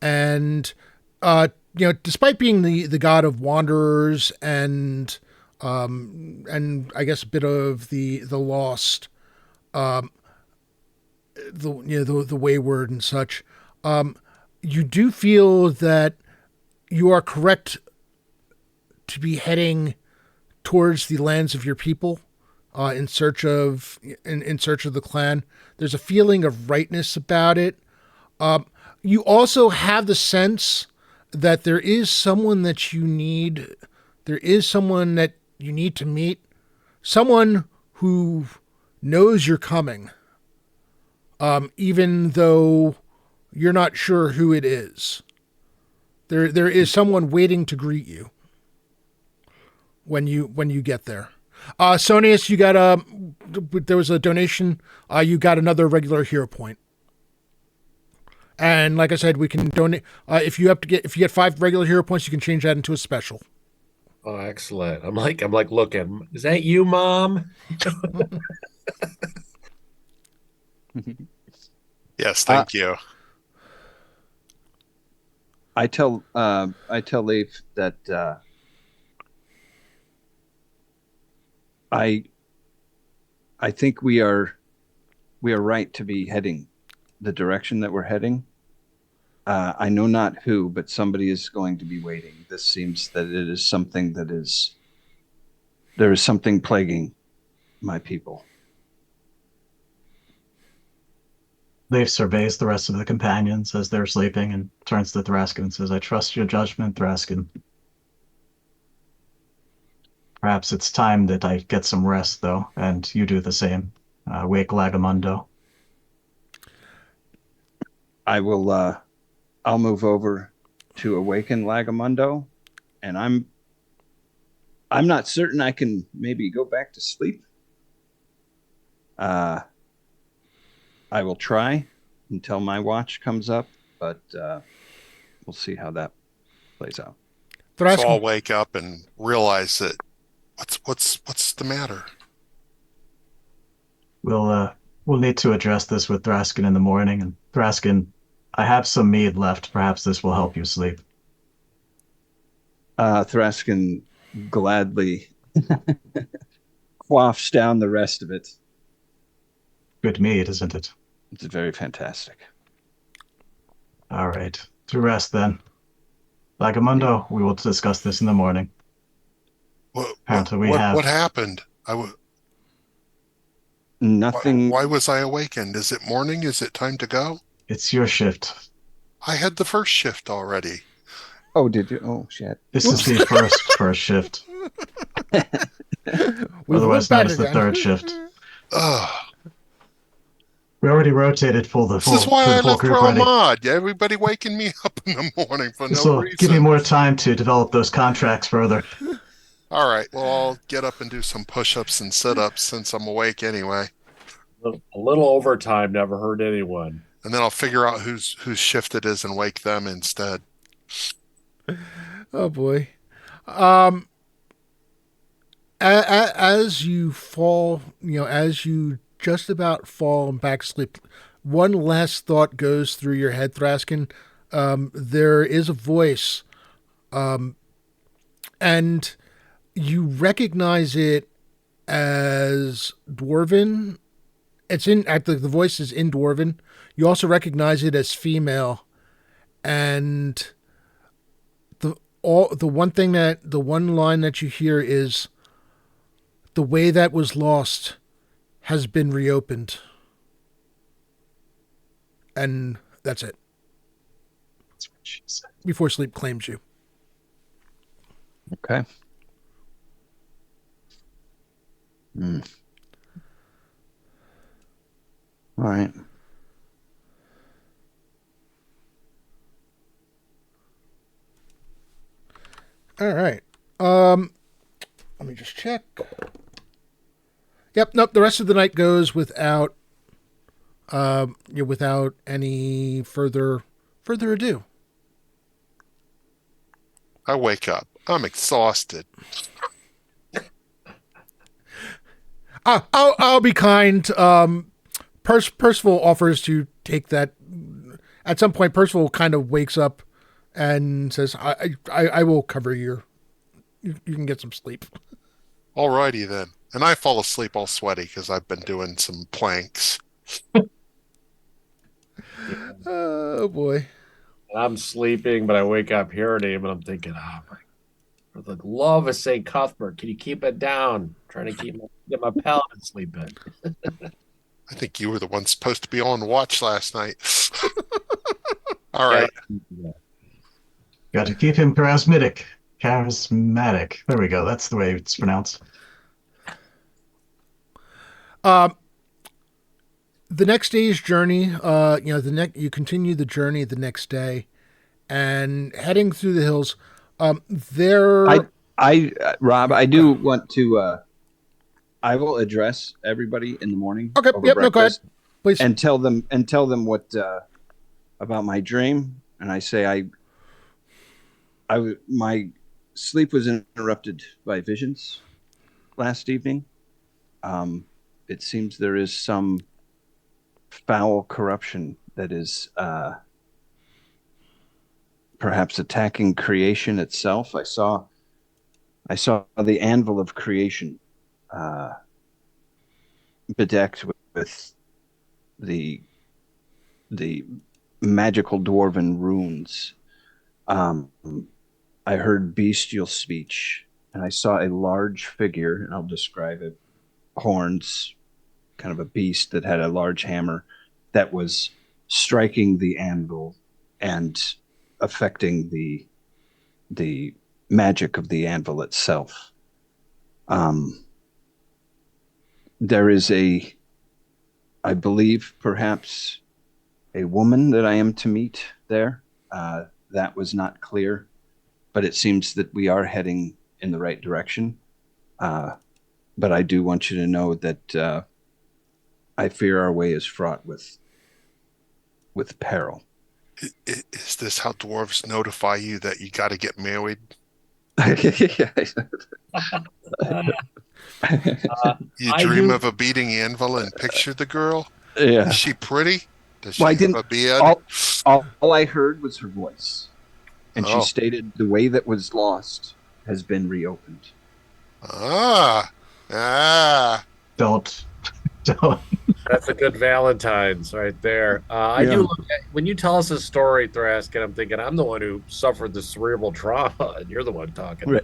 and despite being the god of wanderers and I guess a bit of the lost, the wayward and such, you do feel that you are correct to be heading towards the lands of your people, in search of the clan. There's a feeling of rightness about it. You also have the sense that there is someone that you need. There is someone that you need to meet. Someone who knows you're coming, even though you're not sure who it is. There is someone waiting to greet you when you get there. Sonius, you got there was a donation. You got another regular hero point. And like I said, we can donate. If you get 5 regular hero points, you can change that into a special. Oh, excellent. I'm like looking. Is that you, Mom? Yes, thank you. I tell Leif that I think we are right to be heading the direction that we're heading. I know not who, but somebody is going to be waiting. This seems that it is something there is something plaguing my people. Leif surveys the rest of the companions as they're sleeping and turns to Thraskin and says, I trust your judgment, Thraskin. Perhaps it's time that I get some rest, though, and you do the same. Wake Lagamundo. I will. I'll move over to awaken Lagamundo, and I'm not certain I can maybe go back to sleep. I will try until my watch comes up, but we'll see how that plays out. So I'll wake up and realize that what's the matter? We'll need to address this with Thraskin in the morning. And Thraskin, I have some mead left. Perhaps this will help you sleep. Thraskin gladly quaffs down the rest of it. Good mead, isn't it? It's very fantastic. All right. To rest then. Lagamundo, we will discuss this in the morning. What happened? Nothing. Why was I awakened? Is it morning? Is it time to go? It's your shift. I had the first shift already. Oh, did you? Oh, shit. This is the first shift. Otherwise known as the third shift. Ugh. We already rotated This is why for the I full left group Pro ready. Mod. Everybody waking me up in the morning for This no will give you reason. more time to develop those contracts further. All right, well, I'll get up and do some push-ups and sit-ups since I'm awake anyway. A little overtime never hurt anyone. And then I'll figure out whose shift it is and wake them instead. Oh boy. Um, as you fall, as you just about fall back asleep, one last thought goes through your head, Thraskin. There is a voice, and you recognize it as Dwarven. It's in the voice is in Dwarven. You also recognize it as female, and the one line that you hear is, "The way that was lost has been reopened," and that's it. That's what she said. Before sleep claims you. Okay. Hmm. All right. All right. Let me just check. Yep. Nope. The rest of the night goes without, without any further ado. I wake up. I'm exhausted. I'll be kind. Percival offers to take that. At some point, Percival kind of wakes up and says, I will cover you can get some sleep." Alrighty then. And I fall asleep all sweaty because I've been doing some planks. Oh boy. I'm sleeping, but I wake up hearing him, and I'm thinking, for the love of St. Cuthbert, can you keep it down? Trying to get my paladin sleeping. I think you were the one supposed to be on watch last night. All right. Yeah. Got to keep him charismatic. Charismatic. There we go. That's the way it's pronounced. The next day's journey, you continue the journey the next day, and heading through the hills. There. Rob, I do want to. I will address everybody in the morning. Okay. Over Yep. No, go ahead, breakfast please. and tell them what about my dream. And I say my sleep was interrupted by visions last evening. It seems there is some foul corruption that is perhaps attacking creation itself. I saw the anvil of creation bedecked with the magical dwarven runes. I heard bestial speech, and I saw a large figure, and I'll describe it: horns, kind of a beast that had a large hammer that was striking the anvil and affecting the magic of the anvil itself. There is I believe, perhaps a woman that I am to meet there. That was not clear, but it seems that we are heading in the right direction. But I do want you to know that I fear our way is fraught with peril. Is this how dwarves notify you that you got to get married? You dream of a beating anvil and picture the girl? Yeah. Is she pretty? Does she Well, have a beard? All I heard was her voice. And she Oh. stated the way that was lost has been reopened. Ah. Don't. That's a good Valentine's right there. I do look at, when you tell us a story, Thrask, and I'm thinking I'm the one who suffered the cerebral trauma, and you're the one talking. Right.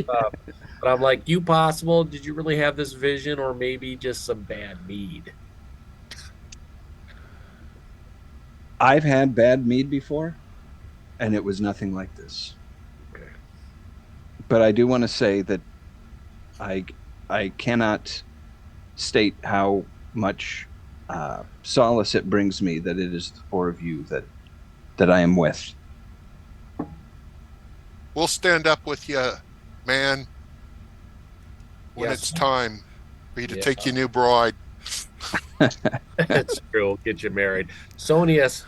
But I'm like, you possible? Did you really have this vision, or maybe just some bad mead? I've had bad mead before, and it was nothing like this. Okay. But I do want to say that I cannot state how much solace it brings me that it is the four of you that I am with. We'll stand up with you, man, when Yes. it's time for you to Yeah. take your new bride. It's true. Get you married. Sonius,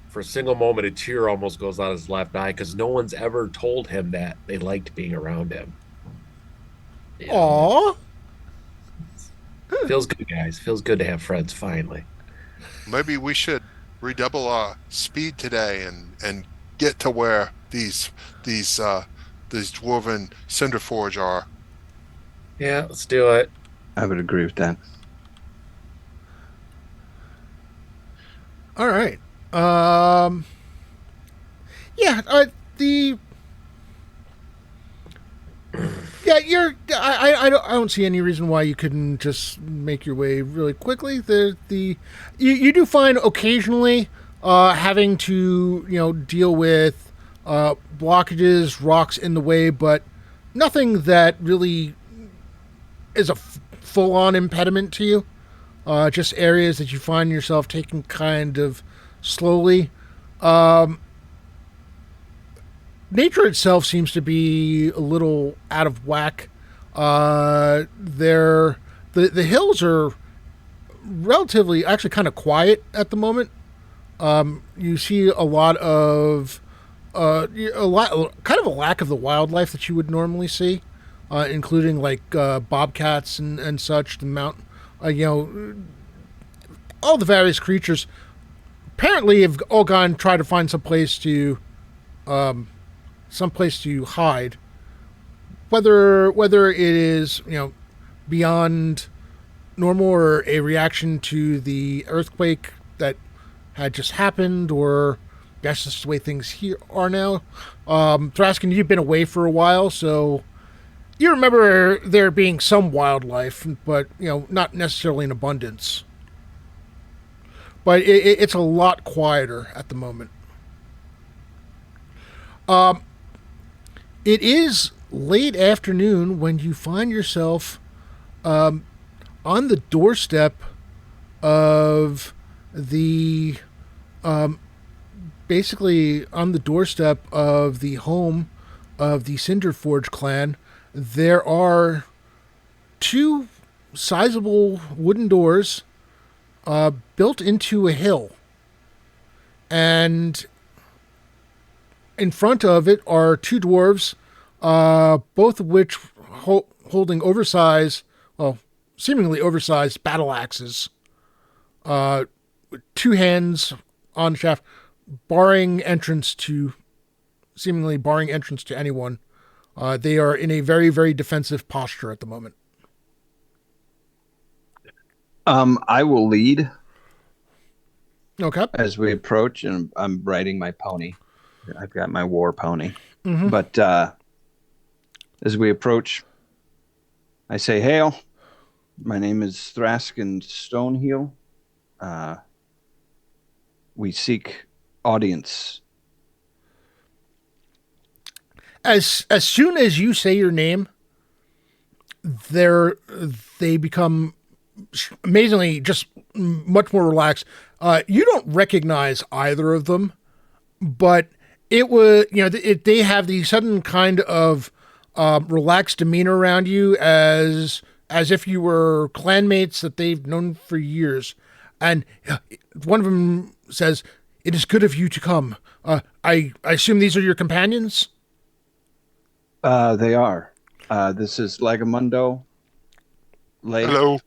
for a single moment, a tear almost goes out his left eye because no one's ever told him that they liked being around him. You know, Aw. feels good, guys. Feels good to have friends finally. Maybe we should redouble our speed today and get to where these dwarven cinderforge are. Yeah, let's do it. I would agree with that. All right. Yeah. The Yeah, I don't see any reason why you couldn't just make your way really quickly. You do find occasionally having to deal with blockages, rocks in the way, but nothing that really is a full on impediment to you. Just areas that you find yourself taking kind of slowly. Nature itself seems to be a little out of whack. The hills are relatively actually kind of quiet at the moment. You see a lot of kind of a lack of the wildlife that you would normally see, including like bobcats and such. The mountain, all the various creatures apparently have all gone try to find someplace to hide. Whether it is beyond normal or a reaction to the earthquake that had just happened, or that's just the way things here are now. Thraskin, you've been away for a while, so you remember there being some wildlife, but not necessarily in abundance. But it's a lot quieter at the moment. It is late afternoon when you find yourself on the doorstep of the basically on the doorstep of the home of the Cinderforge clan. There are two sizable wooden doors built into a hill, and in front of it are two dwarves, both of which holding seemingly oversized battle axes, with two hands on the shaft, seemingly barring entrance to anyone. They are in a very, very defensive posture at the moment. I will lead Okay. as we approach, and I'm riding my pony. I've got my war pony. Mm-hmm. But as we approach, I say, "Hail! My name is Thraskin Stoneheel. We seek audience." As soon as you say your name, they become amazingly just much more relaxed. You don't recognize either of them, but it was they have the sudden kind of relaxed demeanor around you, as if you were clanmates that they've known for years. And one of them says, "It is good of you to come. I assume these are your companions?" They are. This is Lagamundo, Leif, Hello.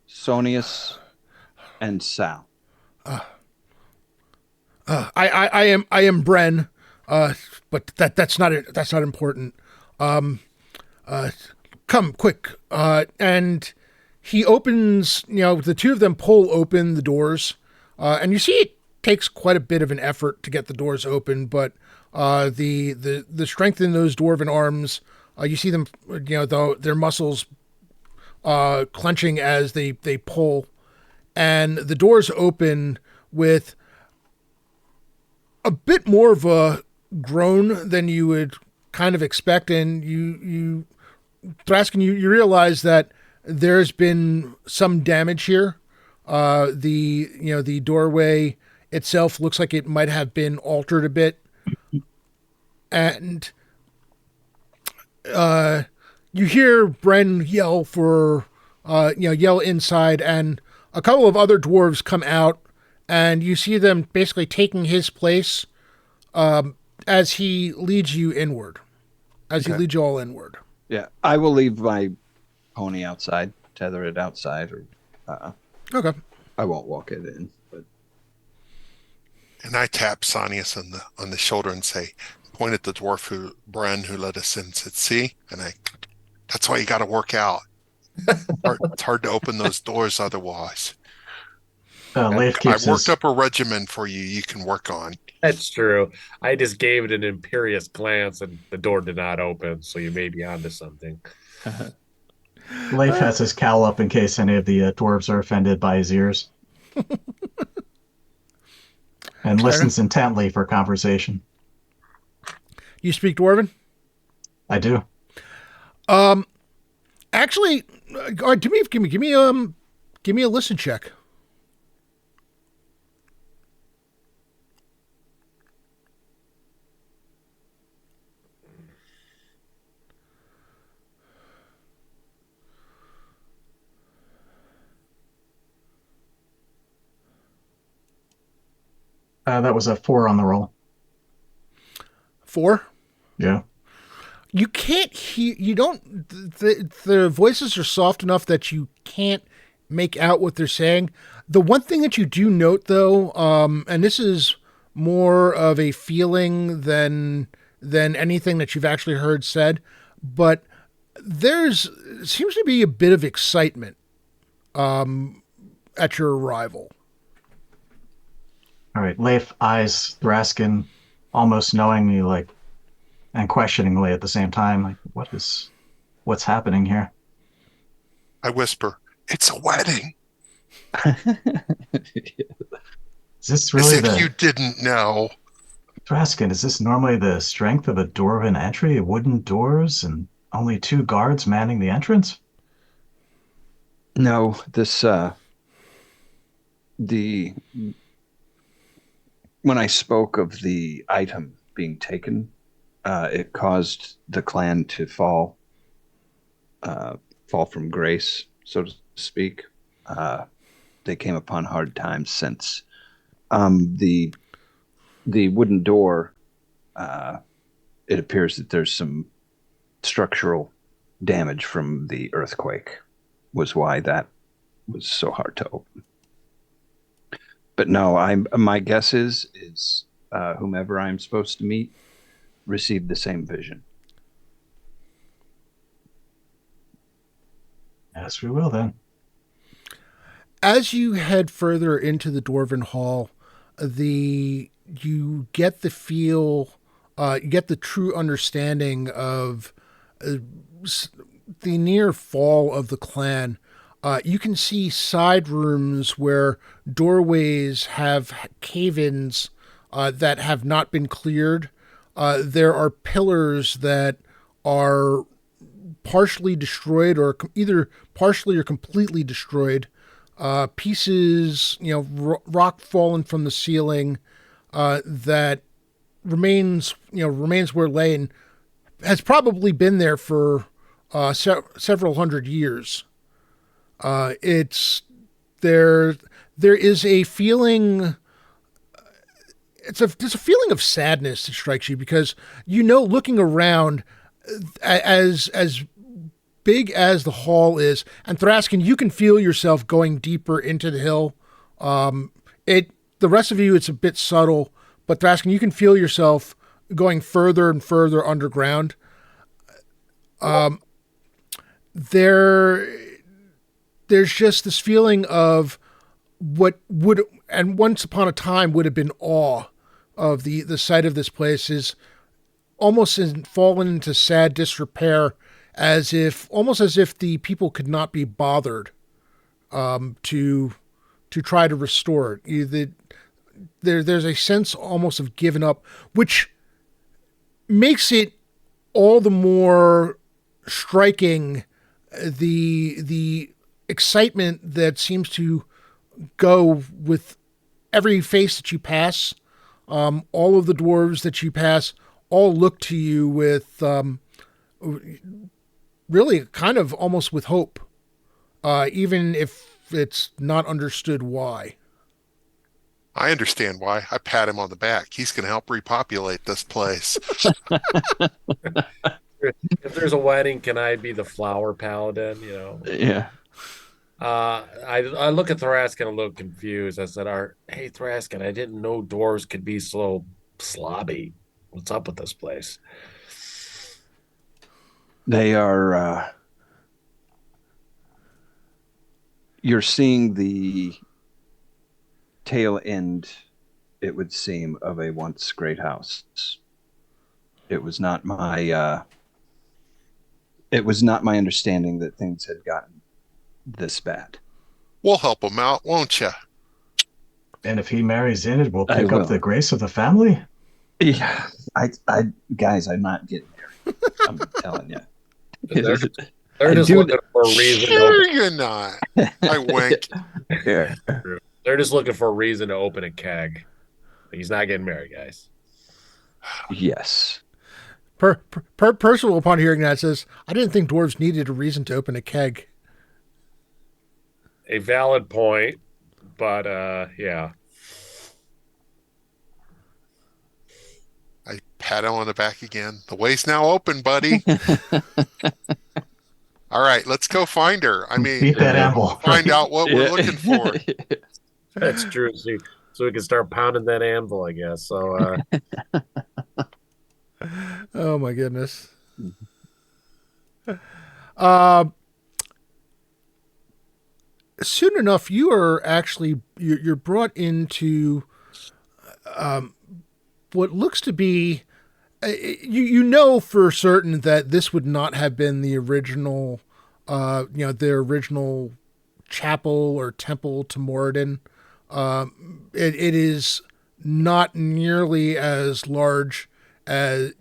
Sonius, and Sal. I am Bren, but that's not important. Come quick, and he opens. The two of them pull open the doors, and you see it takes quite a bit of an effort to get the doors open, but the strength in those dwarven arms, you see them, their muscles clenching as they pull, and the doors open with a bit more of a groan than you would kind of expect, and you Thraskin, you realize that there's been some damage here. The doorway itself looks like it might have been altered a bit, and you hear Bren yell yell inside, and a couple of other dwarves come out, and you see them basically taking his place as he leads you inward, as he Okay. leads you all inward. Yeah, I will leave my pony outside, tether it outside, or Okay. I won't walk it in. But And I tap Sonius on the shoulder and say, point at the dwarf Bren who let us in, said, see? And that's why you got to work out. It's hard to open those doors otherwise. Leif I keeps worked his up a regimen for you can work on. That's true. I just gave it an imperious glance and the door did not open, so you may be onto something. Leif has his cowl up in case any of the dwarves are offended by his ears, and listens intently for conversation. You speak Dwarven? I do. Actually, give me a listen check. That was a 4 on the roll. 4. Yeah. You can't hear. You don't. The voices are soft enough that you can't make out what they're saying. The one thing that you do note, though, and this is more of a feeling than anything that you've actually heard said, but seems to be a bit of excitement at your arrival. All right. Leif eyes Thraskin almost knowingly, like, and questioningly at the same time, like, what's happening here? I whisper, it's a wedding. Is this As really if you didn't know. Thraskin, is this normally the strength of a dwarven entry? Wooden doors and only 2 guards manning the entrance? no, this the when I spoke of the item being taken, it caused the clan to fall from grace, so to speak. They came upon hard times since the wooden door. It appears that there's some structural damage from the earthquake, was why that was so hard to open. But no, my guess is whomever I'm supposed to meet received the same vision. Yes, we will then. As you head further into the Dwarven Hall, you get the feel, you get the true understanding of the near fall of the clan. You can see side rooms where doorways have cave-ins that have not been cleared. There are pillars that are partially destroyed, or either partially or completely destroyed. Pieces, rock fallen from the ceiling that remains where it lay and has probably been there for several hundred years. It's there. There is a feeling. There's a feeling of sadness that strikes you because looking around, as big as the hall is, and Thraskin, you can feel yourself going deeper into the hill. The rest of you, it's a bit subtle, but Thraskin, you can feel yourself going further and further underground. There's just this feeling of what would, and once upon a time would have been awe of the sight of this place, is almost fallen into sad disrepair, almost as if the people could not be bothered to try to restore it. There's a sense almost of giving up, which makes it all the more striking, the excitement that seems to go with every face that you pass. All of the dwarves that you pass all look to you with really kind of almost with hope, even if it's not understood why. I understand why. I pat him on the back. He's going to help repopulate this place. If there's a wedding, can I be the flower paladin? Yeah. I look at Thraskin a little confused. I said, "Hey Thraskin, I didn't know dwarves could be so slobby. What's up with this place?" They are. You're seeing the tail end, it would seem, of a once great house. It was not my. It was not my understanding that things had gotten this bad. We'll help him out, won't you? And if he marries in, it will I pick up will. the grace of the family. Yeah, guys, I'm not getting married. I'm telling you. They're just looking for a reason. Sure you're not. I wink. Yeah. They're just looking for a reason to open a keg. He's not getting married, guys. Yes. Percival, upon hearing that, says, "I didn't think dwarves needed a reason to open a keg." A valid point, but yeah. I pat him on the back again. The way's now open, buddy. All right, let's go find her. I mean, Beat that amble. find out what we're looking for. That's true. So we can start pounding that anvil, I guess. So Oh my goodness. Uh, soon enough, you are actually you're brought into what looks to be. You know for certain that this would not have been the original, the original chapel or temple to Moradin. It is not nearly as large as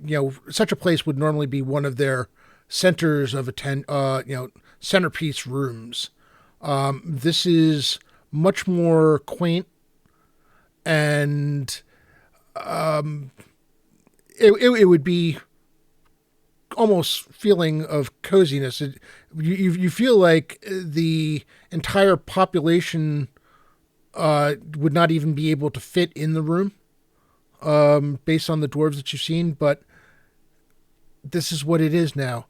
such a place would normally be one of their centers of centerpiece rooms. This is much more quaint, and it would be almost feeling of coziness. You feel like the entire population would not even be able to fit in the room, based on the dwarves that you've seen, but this is what it is now.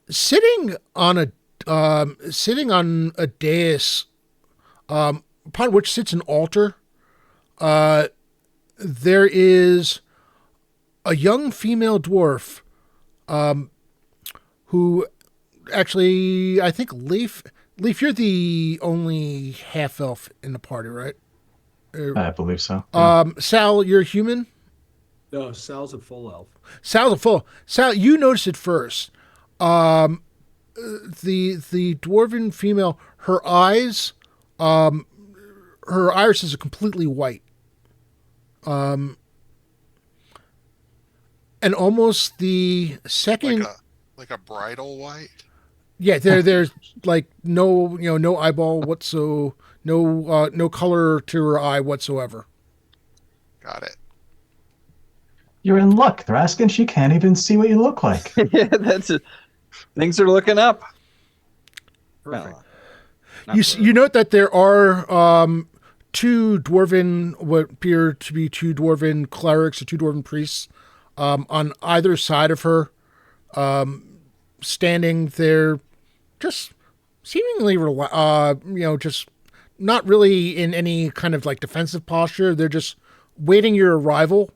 Sitting on a dais, upon which sits an altar, there is a young female dwarf, who actually, I think Leaf, you're the only half elf in the party, right? I believe so. Sal, you're a human. No, Sal's a full elf. Sal, you notice it first. The dwarven female, her eyes, her irises are completely white. And almost the second, like a bridal white. yeah, there's like no eyeball whatsoever, no color to her eye whatsoever. Got it. You're in luck, Thraskin. She can't even see what you look like. Yeah, things are looking up. Perfect. You note that there are two dwarven, what appear to be two dwarven clerics or two dwarven priests, on either side of her, standing there, just seemingly, just not really in any kind of like defensive posture. They're just waiting your arrival.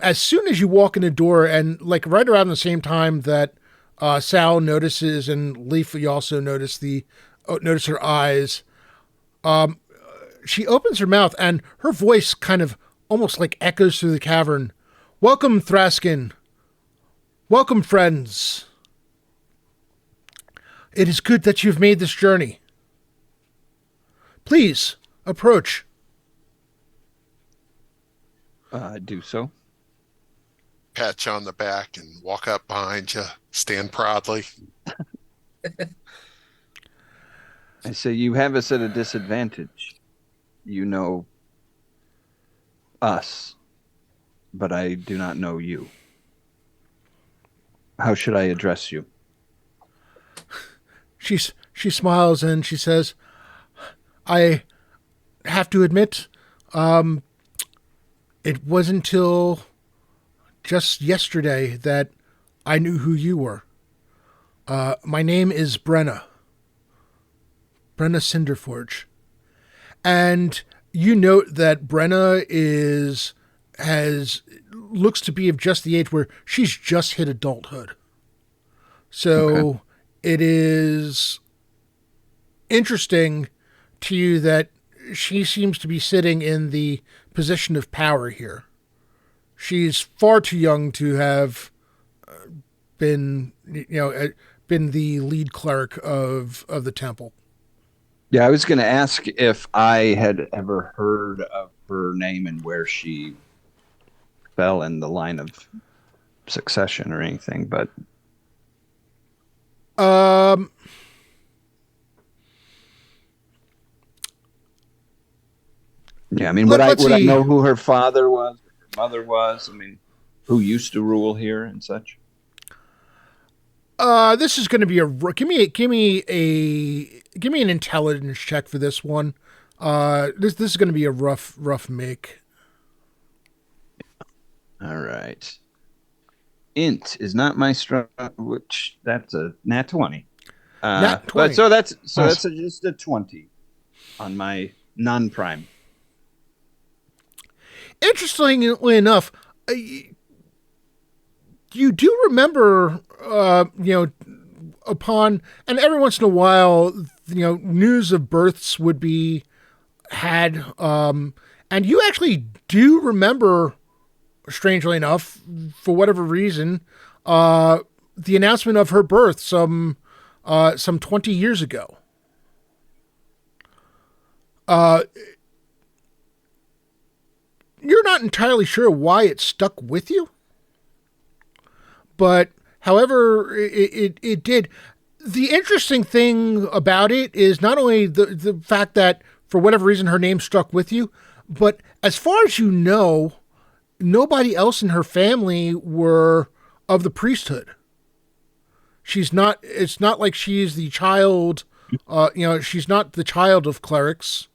As soon as you walk in the door, and like right around the same time that Sal notices, and Leaf, you also notice notice her eyes. She opens her mouth, and her voice kind of almost like echoes through the cavern. "Welcome, Thraskin. Welcome, friends. It is good that you've made this journey. Please, approach." Do so. Pat you on the back and walk up behind you. Stand proudly. I say, you have us at a disadvantage. You know us, but I do not know you. How should I address you? She smiles and she says, "I have to admit, it wasn't until just yesterday that I knew who you were. My name is Brenna Cinderforge, and you note that Brenna has looks to be of just the age where she's just hit adulthood. Okay. So it is interesting to you that she seems to be sitting in the position of power here. She's far too young to have been the lead cleric of the temple. Yeah, I was going to ask if I had ever heard of her name and where she fell in the line of succession or anything, but Um, yeah, I mean, let's would I see. know who her father was, her mother was? I mean, who used to rule here and such? This is going to be a give me an intelligence check for this one. This is going to be a rough make. All right. Int is not my strong, which that's a nat 20. Nat But 20. so that's Nice. just a 20 on my non-prime. Interestingly enough, you do remember, upon and every once in a while, news of births would be had, and you actually do remember, strangely enough, for whatever reason, the announcement of her birth some 20 years ago. You're not entirely sure why it stuck with you, but however it did. The interesting thing about it is not only the fact that for whatever reason her name struck with you, but as far as you know, nobody else in her family were of the priesthood. She's not. It's not like she's the child. She's not the child of clerics.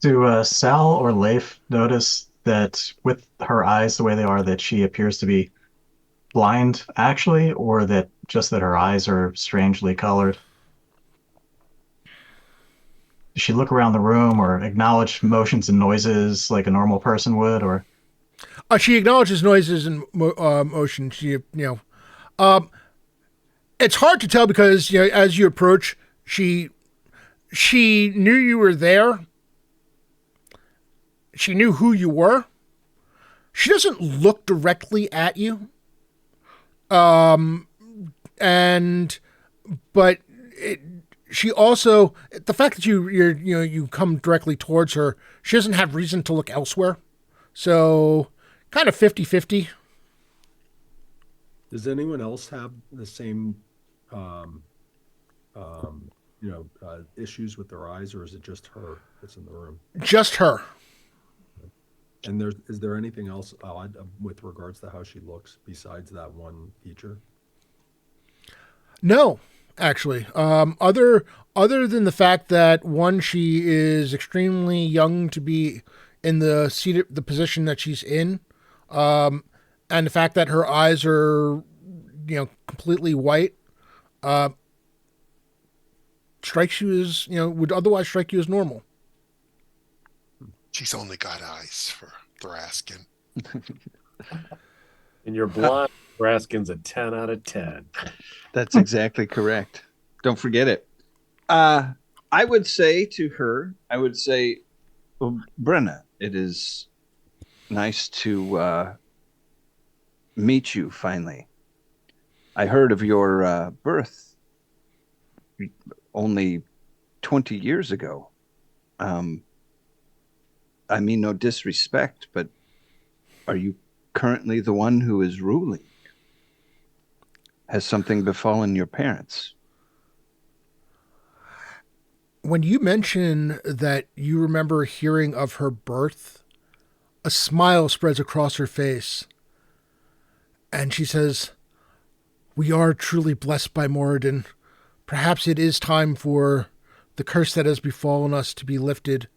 Do Sal or Leif notice that with her eyes the way they are, that she appears to be blind actually, or that just that her eyes are strangely colored? Does she look around the room or acknowledge motions and noises like a normal person would, or She acknowledges noises and motion. It's hard to tell because as you approach, she knew you were there. She knew who you were. She doesn't look directly at you. And but she also, the fact that you come directly towards her, she doesn't have reason to look elsewhere. So kind of 50-50. Does anyone else have the same, issues with their eyes, or is it just her that's in the room? Just her. And is there anything else odd with regards to how she looks besides that one feature? No, actually. Other than the fact that one, she is extremely young to be in the position that she's in, and the fact that her eyes are, completely white, strikes you as would otherwise strike you as normal. She's only got eyes for Thraskin. And you're blind. Raskin's a 10 out of 10. That's exactly correct. Don't forget it. I would say to her, well, Brenna, it is nice to meet you finally. I heard of your birth only 20 years ago. I mean, no disrespect, but are you currently the one who is ruling? Has something befallen your parents? When you mention that you remember hearing of her birth, a smile spreads across her face, and she says, "We are truly blessed by Moradin. Perhaps it is time for the curse that has befallen us to be lifted.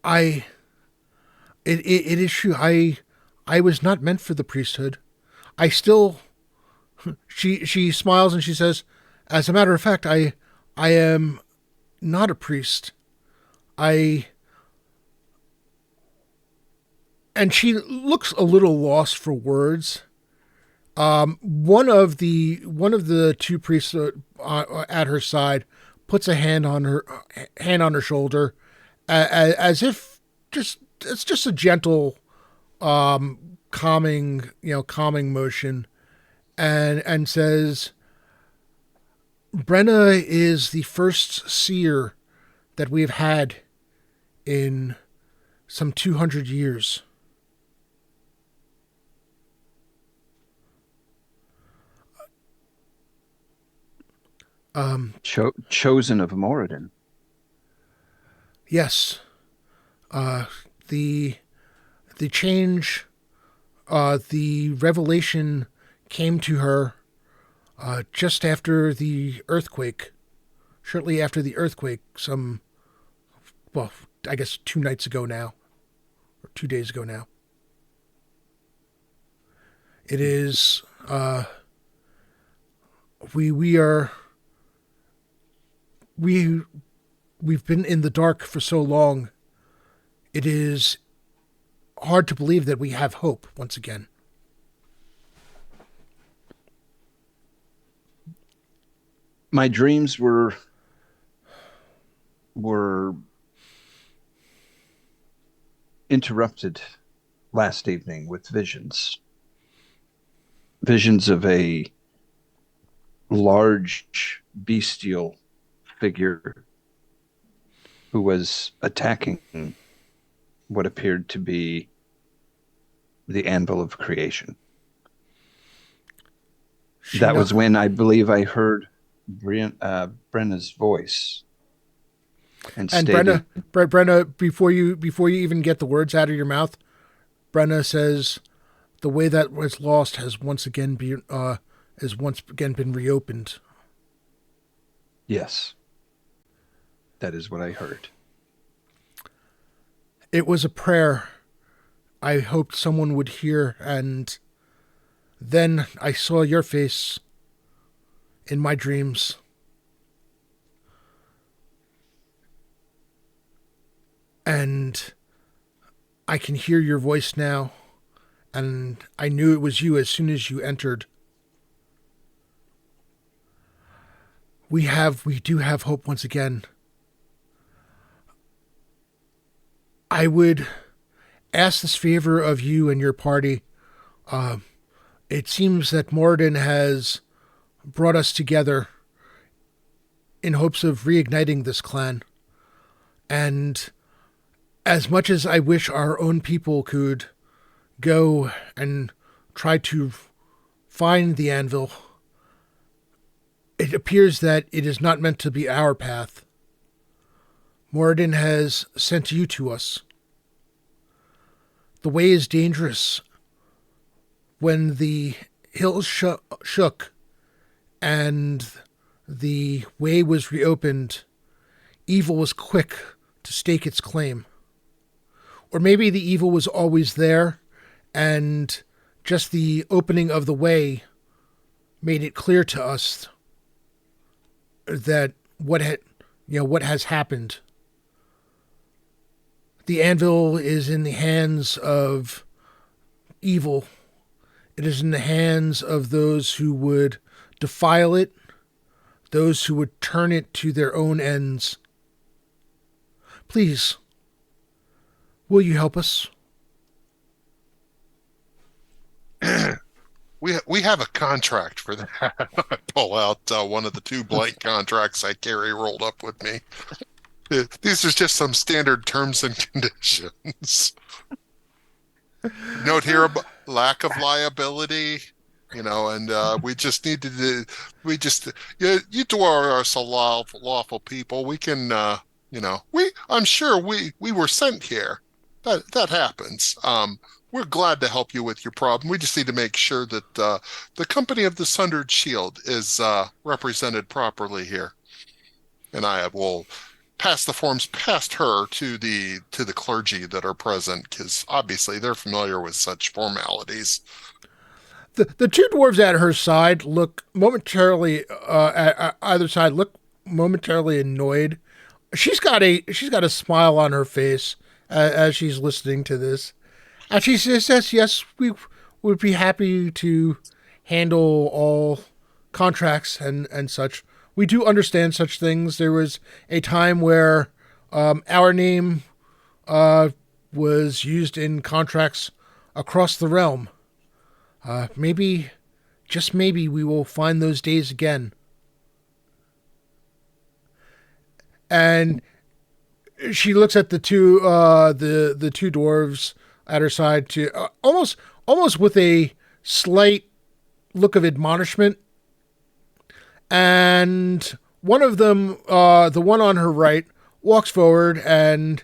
I it is true. I was not meant for the priesthood. I still she smiles and she says, as a matter of fact, I am not a priest. I and she looks a little lost for words. One of the two priests at her side puts a hand on her shoulder, as if just it's just a gentle, calming motion, and says, "Brenna is the first seer that we have had in some 200 years." Chosen of Moradin. Yes, the the change, the revelation came to her just after the earthquake, shortly after the earthquake. Well, I guess 2 nights ago now, or 2 days ago now. It is. We are. We've been in the dark for so long. It is hard to believe that we have hope once again. My dreams were interrupted last evening with visions of a large bestial figure who was attacking what appeared to be the anvil of creation. That was when I believe I heard Brenna's voice. And Brenna, before you even get the words out of your mouth, Brenna says, "The way that was lost has once again been reopened." Yes, that is what I heard. It was a prayer I hoped someone would hear, and then I saw your face in my dreams. And I can hear your voice now, and I knew it was you as soon as you entered. We do have hope once again. I would ask this favor of you and your party. It seems that Moradin has brought us together in hopes of reigniting this clan. And as much as I wish our own people could go and try to find the anvil, it appears that it is not meant to be our path. Moradin has sent you to us. The way is dangerous. When the hills shook and the way was reopened, evil was quick to stake its claim. Or maybe the evil was always there, and just the opening of the way made it clear to us that what has happened. The anvil is in the hands of evil. It is in the hands of those who would defile it, those who would turn it to their own ends. Please, will you help us? We have a contract for that. I pull out one of the two blank contracts I carry rolled up with me. These are just some standard terms and conditions. Note here, lack of liability, and we just need to, we just, you dwarves are so lawful people. We can, I'm sure we were sent here. That happens. We're glad to help you with your problem. We just need to make sure that the company of the Sundered Shield is represented properly here. And I will pass the forms past her to the clergy that are present, because obviously they're familiar with such formalities. The two dwarves at her side look momentarily at either side look momentarily annoyed. She's got a smile on her face as she's listening to this, and she says, "Yes, we would be happy to handle all contracts and such. We do understand such things. There was a time where our name was used in contracts across the realm. Maybe, just maybe, we will find those days again." And she looks at the two dwarves at her side to almost with a slight look of admonishment. And one of them, the one on her right, walks forward and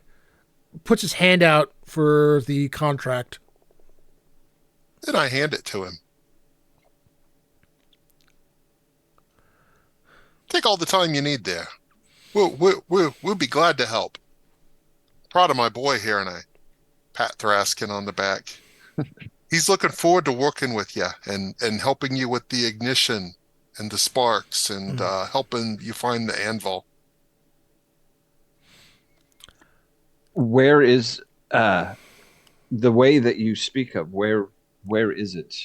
puts his hand out for the contract. Then I hand it to him. Take all the time you need there. We'll be glad to help. Proud of my boy here, and I pat Thraskin on the back. He's looking forward to working with you and helping you with the ignition and the sparks and helping you find the anvil. Where is the way that you speak of? Where is it?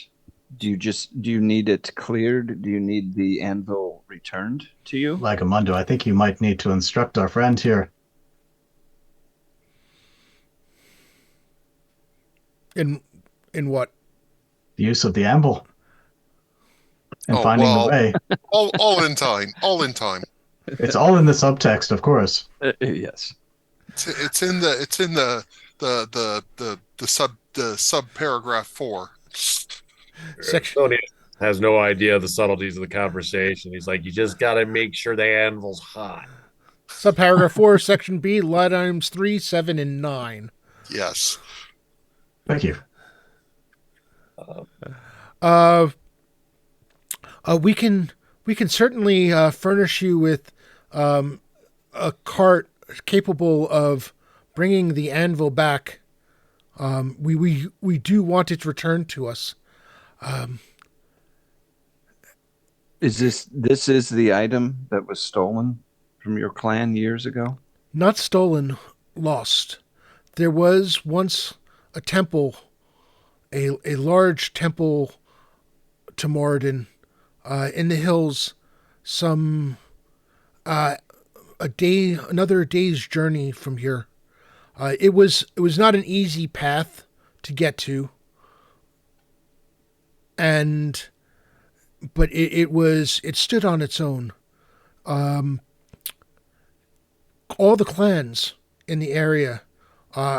Do you need it cleared? Do you need the anvil returned to you? Lagamundo, I think you might need to instruct our friend here. In what? The use of the anvil. And finding the way. All in time. All in time. It's all in the subtext, of course. Yes. It's in the sub paragraph 4. Tony has no idea the subtleties of the conversation. He's like, you just got to make sure the anvil's hot. Subparagraph 4, Section B, line items 3, 7, and 9. Yes. Thank you. We can certainly furnish you with a cart capable of bringing the anvil back. We do want it returned to us. Is this is the item that was stolen from your clan years ago? Not stolen, lost. There was once a temple, a large temple to Moradin in the hills, another day's journey from here. It was not an easy path to get to, but it stood on its own. All the clans in the area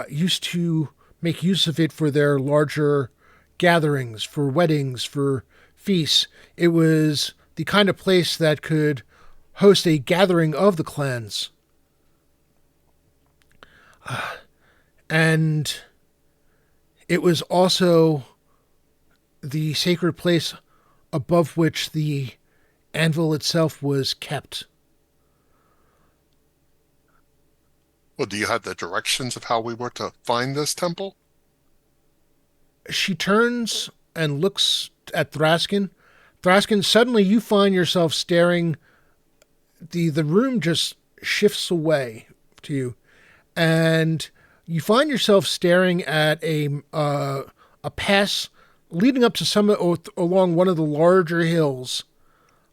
used to make use of it for their larger gatherings, for weddings, for feasts. It was the kind of place that could host a gathering of the clans. And it was also the sacred place above which the anvil itself was kept. Well, do you have the directions of how we were to find this temple? She turns and looks at Thraskin. Thraskin, suddenly you find yourself staring. The room just shifts away to you, and you find yourself staring at a pass leading up to along one of the larger hills,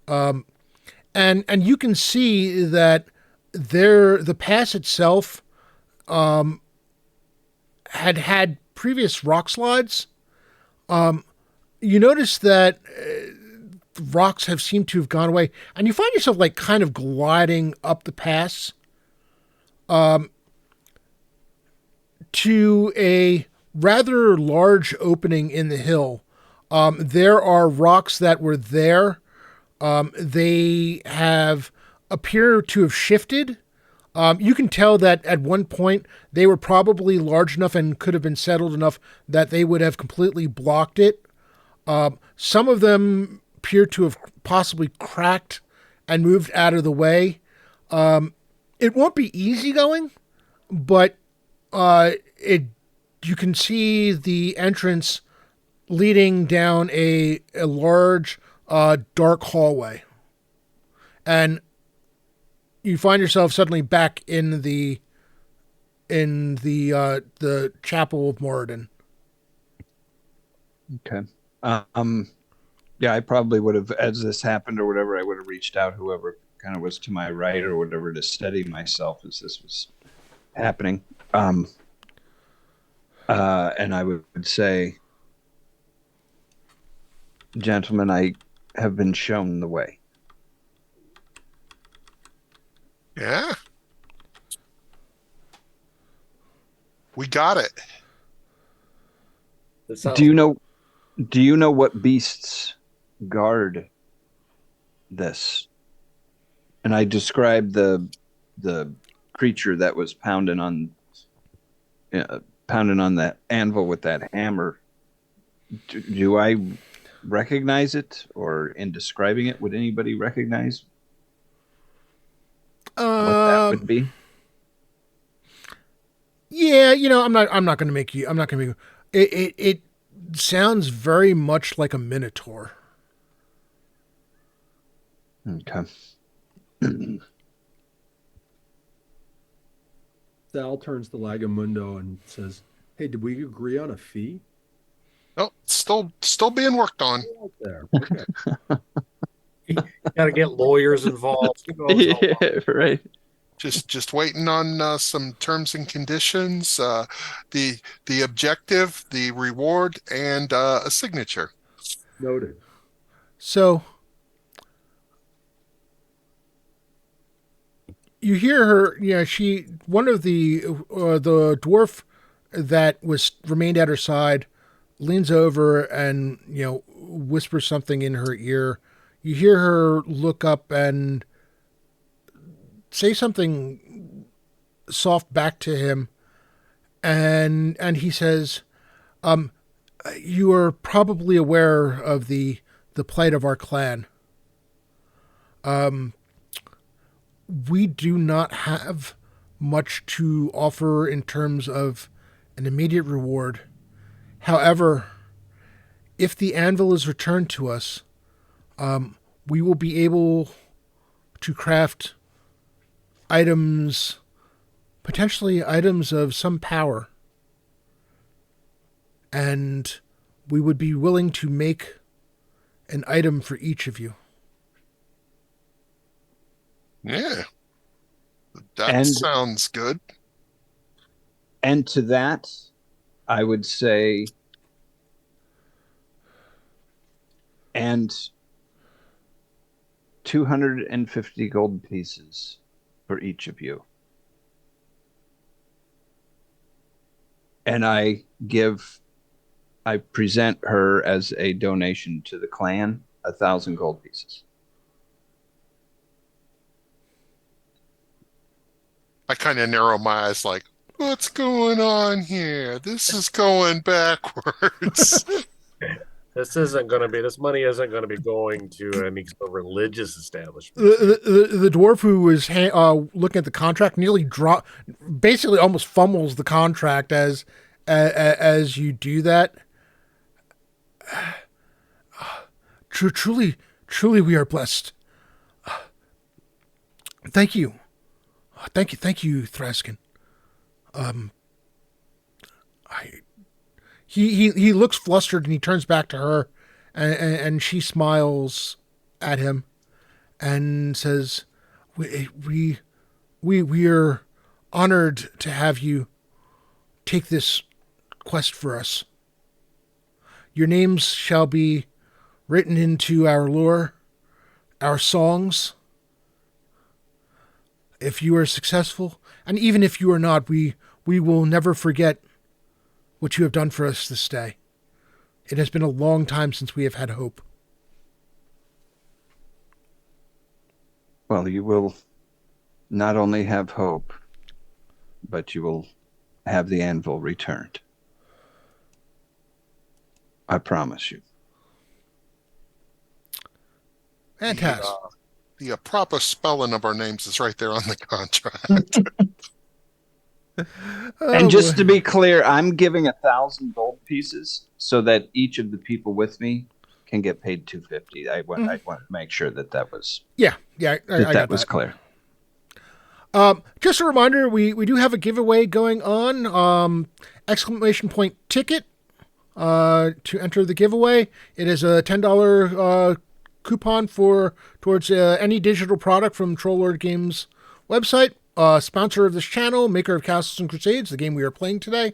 and you can see that the pass itself had previous rock slides. You notice that rocks have seemed to have gone away, and you find yourself like kind of gliding up the pass to a rather large opening in the hill. There are rocks that were there. They have appear to have shifted. You can tell that at one point they were probably large enough and could have been settled enough that they would have completely blocked it. Some of them appear to have possibly cracked and moved out of the way. It won't be easy going, but it you can see the entrance leading down a large dark hallway, and you find yourself suddenly back in the chapel of Moradin. Okay. Yeah, I probably would have, as this happened or whatever, I would have reached out whoever kind of was to my right or whatever to steady myself as this was happening. And I would say, gentlemen, I have been shown the way. Yeah. We got it. Do you know what beasts guard this? And I described the creature that was pounding on that anvil with that hammer. Do I recognize it, or in describing it, would anybody recognize what that would be? Yeah, I'm not going to make you. I'm not going to make you. It sounds very much like a minotaur. Okay. Sal turns to Lagamundo and says, "Hey, did we agree on a fee?" Oh, still being worked on. There. Okay. Got to get lawyers involved. Yeah, right. Just waiting on some terms and conditions, the objective, the reward, and a signature. Noted. So you hear her. Yeah, one of the dwarf that remained at her side leans over and whispers something in her ear. You hear her look up and say something soft back to him, and he says, "You are probably aware of the plight of our clan. We do not have much to offer in terms of an immediate reward. However, if the anvil is returned to us, we will be able to craft items, potentially items of some power. And we would be willing to make an item for each of you." Yeah, that sounds good. And to that, I would say, and 250 gold pieces for each of you. And I present her as a donation to the clan, 1,000 gold pieces. I kind of narrow my eyes like, what's going on here? This is going backwards. This money isn't going to be going to any sort of religious establishment. The dwarf who was looking at the contract nearly basically almost fumbles the contract as you do that. Truly, we are blessed. Thank you, Thraskin. He looks flustered and he turns back to her, and she smiles at him, and says, "We are honored to have you take this quest for us. Your names shall be written into our lore, our songs. If you are successful, and even if you are not, we will never forget what you have done for us this day. It has been a long time since we have had hope. Well, you will not only have hope, but you will have the anvil returned. I promise you. Fantastic. The proper spelling of our names is right there on the contract. And just boy. to be clear, I'm giving 1,000 gold pieces so that each of the people with me can get paid 250. I want to make sure that was Yeah, I got was that. clear. Just a reminder, we do have a giveaway going on. Exclamation point ticket to enter the giveaway. It is a $10 coupon towards any digital product from Trollord Games website. Sponsor of this channel, maker of Castles and Crusades, the game we are playing today.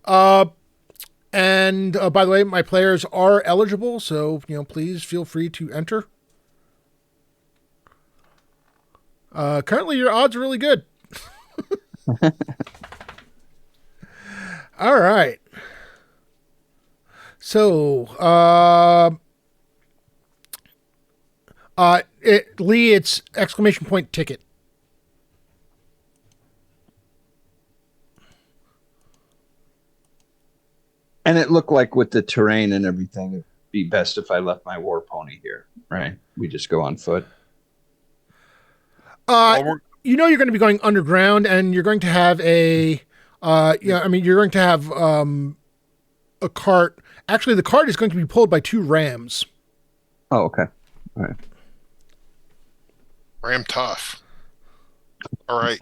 And by the way, my players are eligible, so please feel free to enter. Currently, your odds are really good. All right. So, Lee, it's exclamation point ticket. And it looked like with the terrain and everything, it'd be best if I left my war pony here, right? We just go on foot. You're going to be going underground, and you're going to have you're going to have a cart. Actually, the cart is going to be pulled by 2 rams. Oh, okay. All right. Ram tough. All right.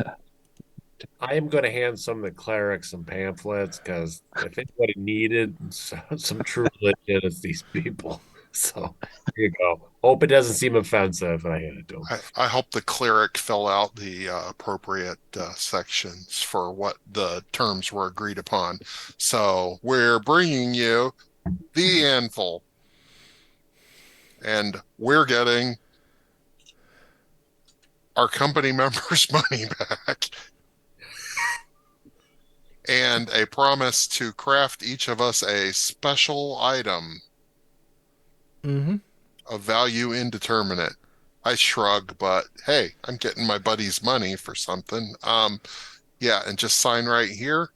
I am going to hand some of the clerics some pamphlets because if anybody needed some true religion, it's these people. So here you go. Hope it doesn't seem offensive. I hand it to them. I hope the cleric fill out the appropriate sections for what the terms were agreed upon. So we're bringing you the anvil, and we're getting our company members' money back, and a promise to craft each of us a special item of value indeterminate. I shrug, but hey, I'm getting my buddy's money for something. Yeah, and just sign right here.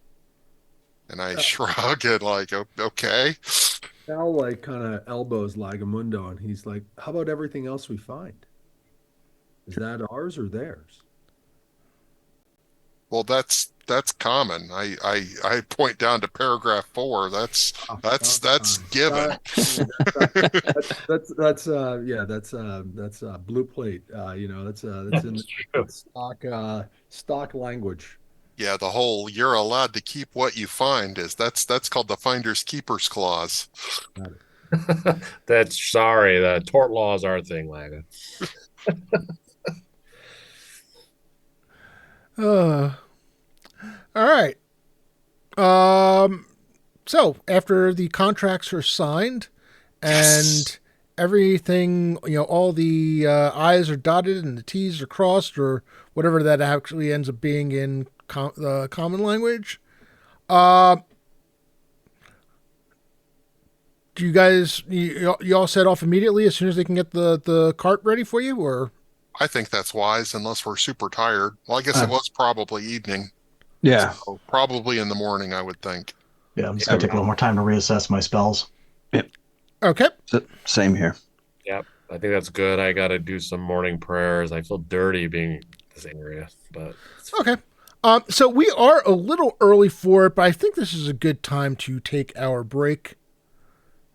And I shrug and like, okay. Sal like kind of elbows Lagamundo, and he's like, "How about everything else we find? Is that ours or theirs?" Well, that's common. I point down to paragraph 4. That's given. That's blue plate. That's in stock language. Yeah, the whole "you're allowed to keep what you find" that's called the finder's keeper's clause. That's sorry. The tort law is our thing, Laga. All right. So after the contracts are signed and everything, all the I's are dotted and the T's are crossed, or whatever that actually ends up being in the common language. Do you guys, you all set off immediately as soon as they can get the cart ready for you, or? I think that's wise, unless we're super tired. Well, I guess it was probably evening. Yeah. So probably in the morning, I would think. Yeah, I'm just going to take a little more time to reassess my spells. Yep. Okay. Same here. Yep. I think that's good. I got to do some morning prayers. I feel dirty being in this area, but okay. So we are a little early for it, but I think this is a good time to take our break.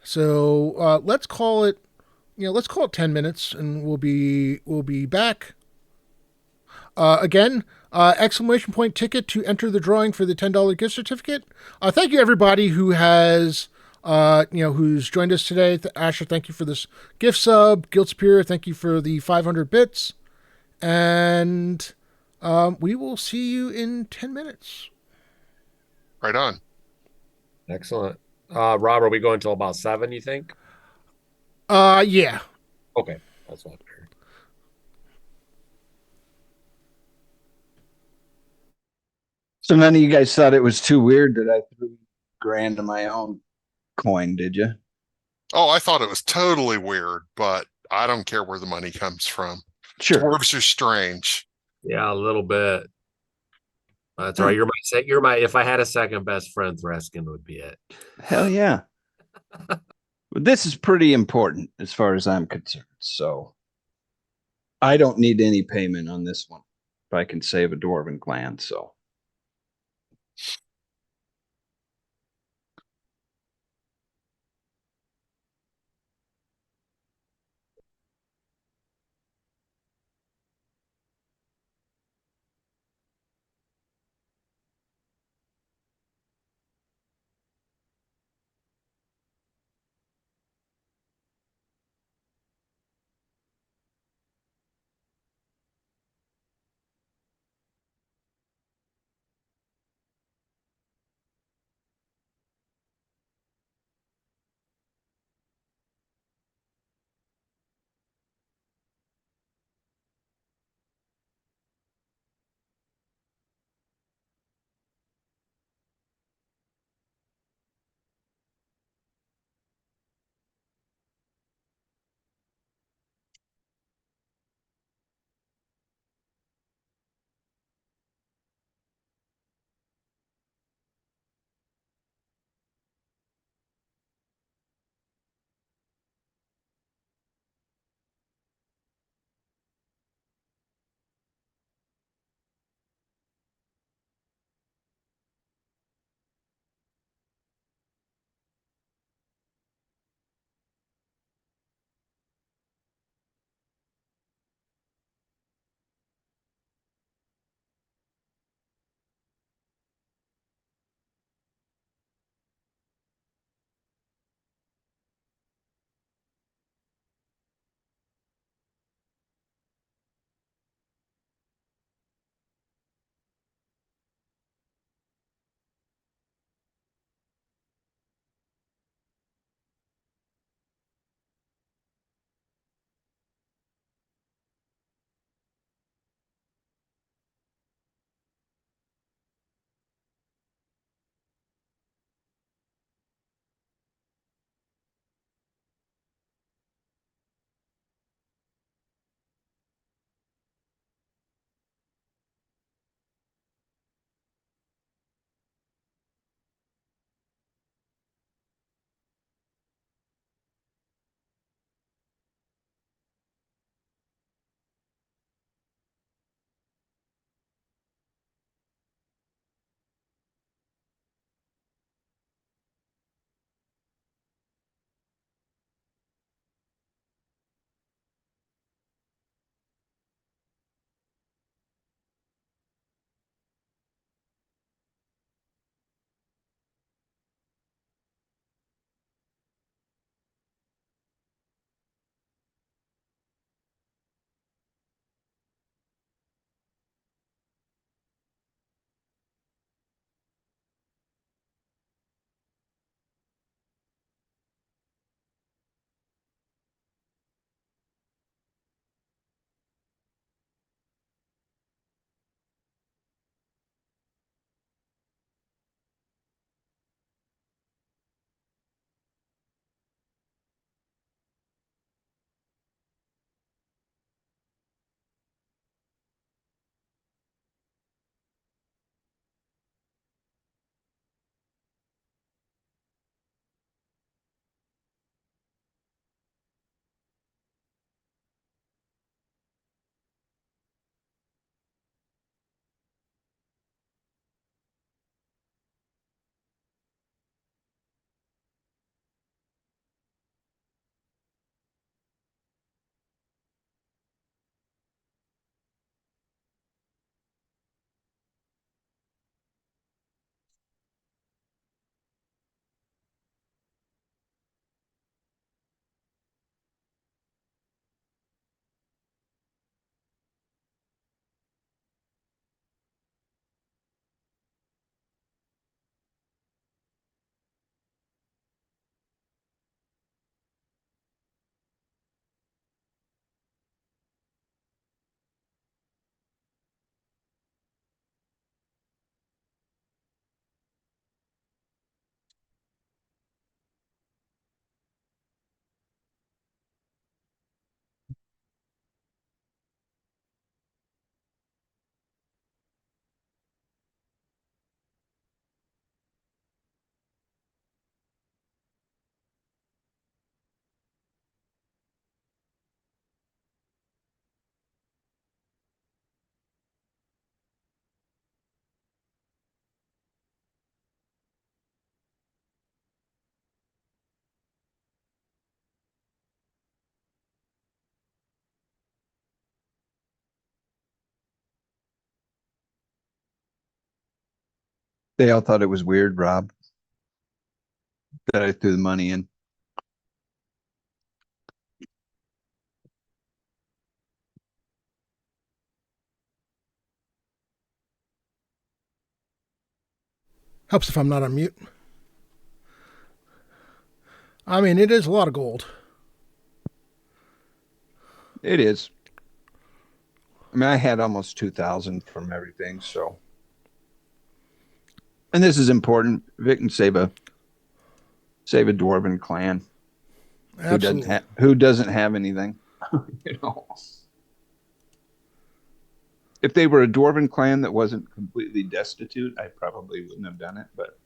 So let's call it, let's call it 10 minutes, and we'll be back. Again, exclamation point ticket to enter the drawing for the $10 gift certificate. Thank you everybody who has, who's joined us today. Asher, thank you for this gift sub. Guild Superior, thank you for the 500 bits. And we will see you in 10 minutes. Right on. excellent. Rob, are we going till about 7, you think? Yeah. Okay. That's what I figured. So none of you guys thought it was too weird that I threw grand of my own coin, did you? Oh, I thought it was totally weird, but I don't care where the money comes from. Sure. Dwarves are strange. Yeah, a little bit. That's right. You're my. If I had a second best friend, Threskin would be it. Hell yeah. But this is pretty important as far as I'm concerned. So I don't need any payment on this one if I can save a dwarven clan. So They all thought it was weird, Rob, that I threw the money in. Helps if I'm not on mute. I mean, it is a lot of gold. It is. I mean, I had almost 2,000 from everything, so. And this is important. Vic can save a dwarven clan Absolutely. who doesn't have anything. You know. If they were a dwarven clan that wasn't completely destitute, I probably wouldn't have done it, but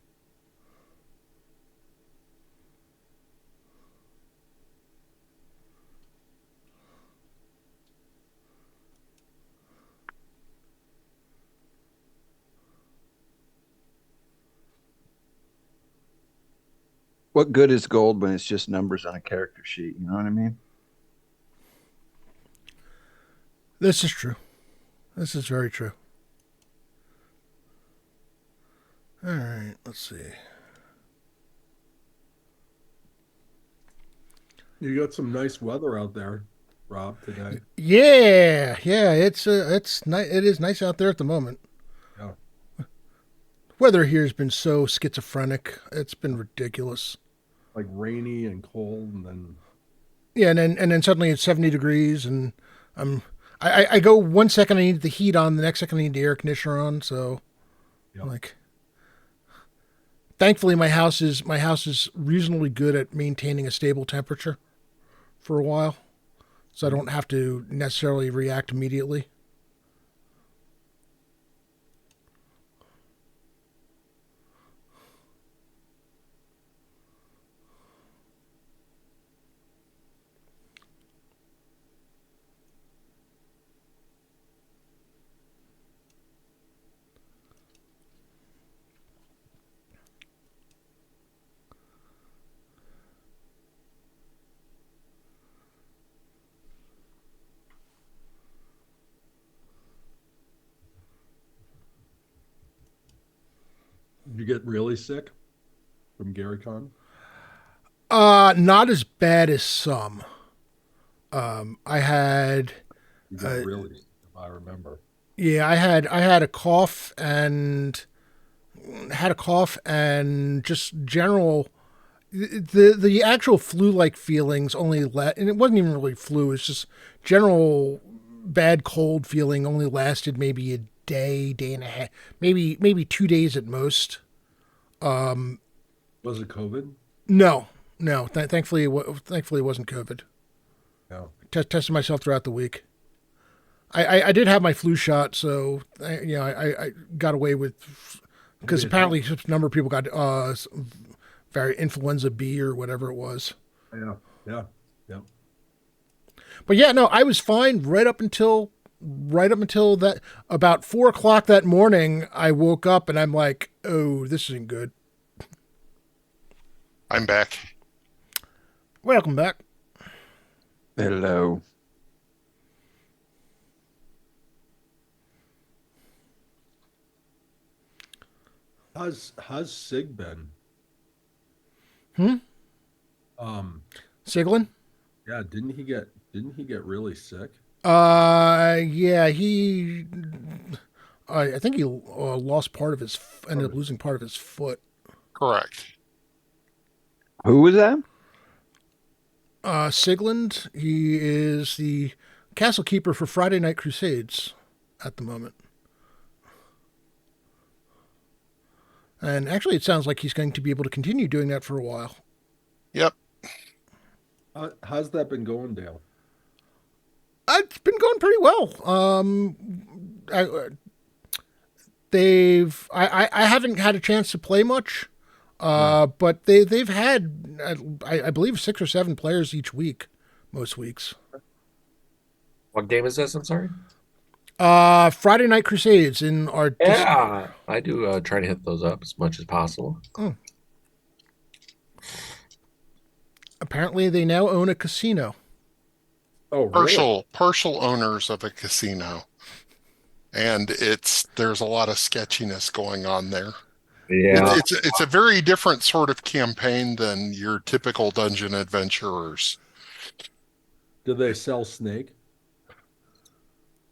what good is gold when it's just numbers on a character sheet? You know what I mean? This is true. This is very true. All right, let's see. You got some nice weather out there, Rob, today. Yeah, it's nice. It is nice out there at the moment. Yeah. Weather here has been so schizophrenic. It's been ridiculous. Like rainy and cold, and then Yeah, and then suddenly it's 70 degrees, and I'm I go 1 second I need the heat on, the next second I need the air conditioner on. So, yeah. like, thankfully my house is reasonably good at maintaining a stable temperature for a while, so I don't have to necessarily react immediately. Did you get really sick from Gary Con? Not as bad as some. I had You got uh, really sick, if I remember. yeah, I had a cough and just general the actual flu-like feelings and it wasn't even really flu. It's just general bad cold feeling only lasted maybe a day and a half, maybe 2 days at most. Was it COVID? No, no. Thankfully it wasn't COVID. No. Tested myself throughout the week. I did have my flu shot, so I got away with, because Did it help? apparently a number of people got very influenza B or whatever it was. Yeah. Yeah. Yeah. But yeah, no, I was fine right up until that about 4 o'clock that morning. I woke up and I'm like, oh, this isn't good. I'm back. Welcome back. Hello. How's Sig been? Hmm. Um, Siglin. yeah, didn't he get really sick? Yeah, I think he lost part of ended up Probably. losing part of his foot. Correct. Who was that? Sigland, he is the castle keeper for Friday Night Crusades at the moment. And actually, it sounds like he's going to be able to continue doing that for a while. Yep. How's that been going, Dale? It's been going pretty well. I, I haven't had a chance to play much, Yeah. but they've had I believe 6 or 7 players each week, most weeks. What game is this? I'm sorry. Friday Night Crusades in our Yeah, I do try to hit those up as much as possible. apparently they now own a casino. Oh, really? Partial owners of a casino. And there's a lot of sketchiness going on there. Yeah, It's a very different sort of campaign than your typical dungeon adventurers. Do they sell snake?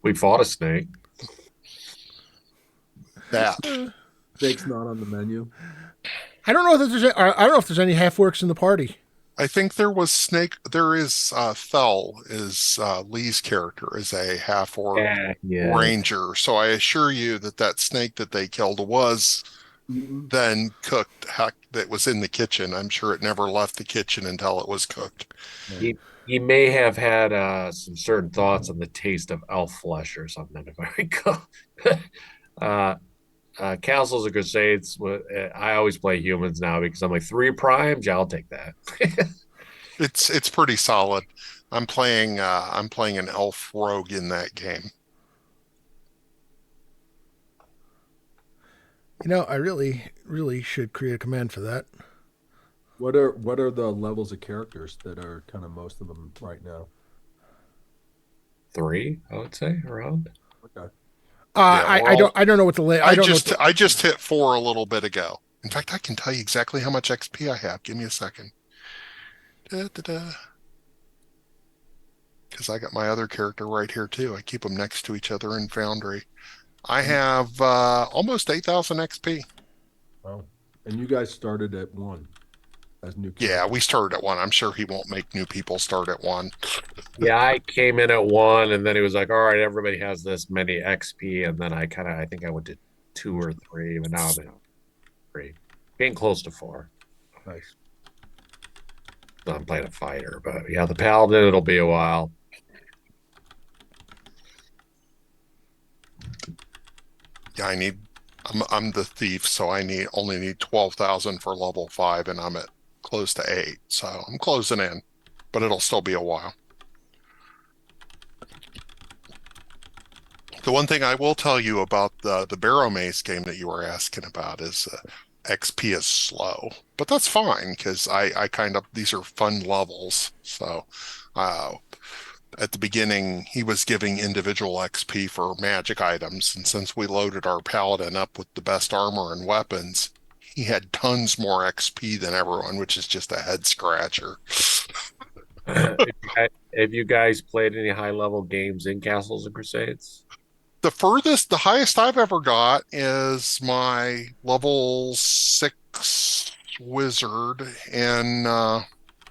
we fought a snake. That Snake's not on the menu. I don't know if there's I don't know if there's any half orcs in the party. I think there was Snake. There is Thel is Lee's character is a half orc Yeah. ranger. So I assure you that that snake that they killed was Eaten? then cooked. Heck, that was in the kitchen. I'm sure it never left the kitchen until it was cooked. He he may have had some certain thoughts on the taste of elf flesh or something, if I recall. uh, Castles and Crusades. I always play humans now because I'm like 3 primes. Yeah, I'll take that. It's pretty solid. I'm playing an elf rogue in that game. I really should create a command for that. What are the levels of characters that are kind of most of them right now? 3, I would say, around. Okay. Yeah, I don't know what the I don't know. I just hit 4 a little bit ago. In fact, I can tell you exactly how much XP I have. Give me a second. Because I got my other character right here too. I keep them next to each other in Foundry. I have almost 8,000 XP. Oh, and you guys started at 1 as new Yeah, characters. we started at 1. I'm sure he won't make new people start at 1. Yeah, I came in at 1, and then he was like, "All right, everybody has this many XP," and then I think I went to 2 or 3, but now I'm at 3, getting close to 4. Nice. So I'm playing a fighter, but yeah, the paladin, it'll be a while. Yeah, I'm the thief, so I only need 12,000 for level 5, and I'm at close to 8. So I'm closing in, but it'll still be a while. The one thing I will tell you about the Barrow Mace game that you were asking about is XP is slow, but that's fine because I kind of these are fun levels. So at the beginning, he was giving individual XP for magic items, and since we loaded our paladin up with the best armor and weapons, he had tons more XP than everyone, which is just a head scratcher. Have you guys played any high level games in Castles and Crusades? The highest I've ever got is my level 6 wizard in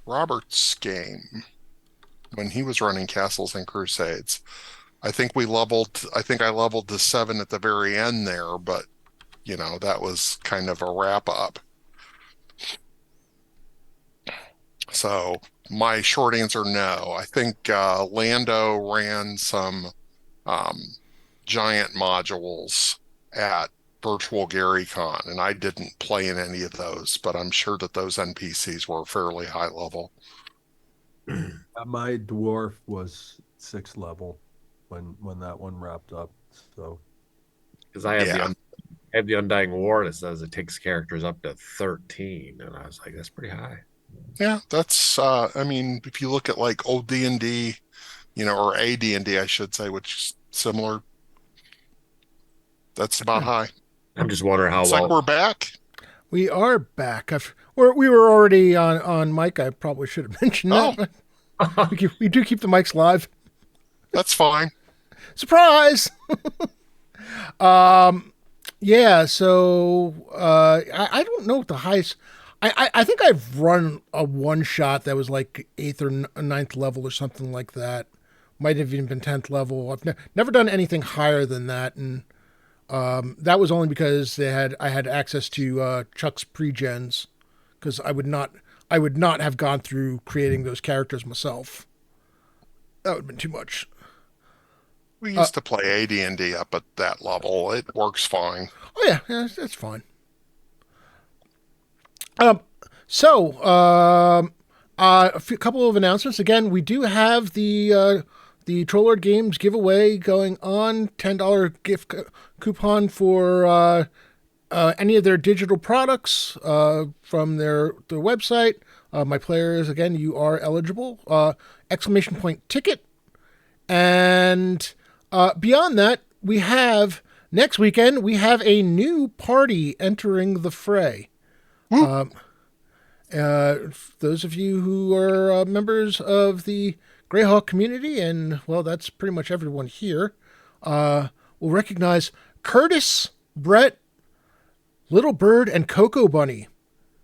Robert's game when he was running Castles and Crusades. I think I leveled to 7 at the very end there, but that was kind of a wrap up. So my short answer, no. I think Lando ran some giant modules at Virtual GaryCon, and I didn't play in any of those, but I'm sure that those NPCs were fairly high level. My dwarf was 6th level when that one wrapped up. So Because I have Yeah. I have the Undying War that says it takes characters up to 13, and I was like, that's pretty high. Yeah, that's I mean, if you look at like old D&D, or AD&D, I should say, which is similar, that's about high. I'm just wondering how It's like well. we're back. We are back. We were already on mic. I probably should have mentioned Oh. that. But we do keep the mics live. That's fine. Surprise! Yeah. So I don't know what the highest. I think I've run a one shot that was like 8th or 9th level or something like that. Might have even been 10th level. I've never done anything higher than that, and that was only because I had access to Chuck's pre-gens, because I would not have gone through creating those characters myself. That would have been too much. We used to play AD&D up at that level. It works fine. Oh yeah, that's fine. A couple of announcements. Again, we do have the Trollord Games giveaway going on. $10 gift coupon for any of their digital products from their website. My players, again, you are eligible. !ticket. And beyond that, we have next weekend we have a new party entering the fray. Woo. Those of you who are members of the Greyhawk community, and well, that's pretty much everyone here, will recognize Curtis, Brett, Little Bird, and Cocoa Bunny.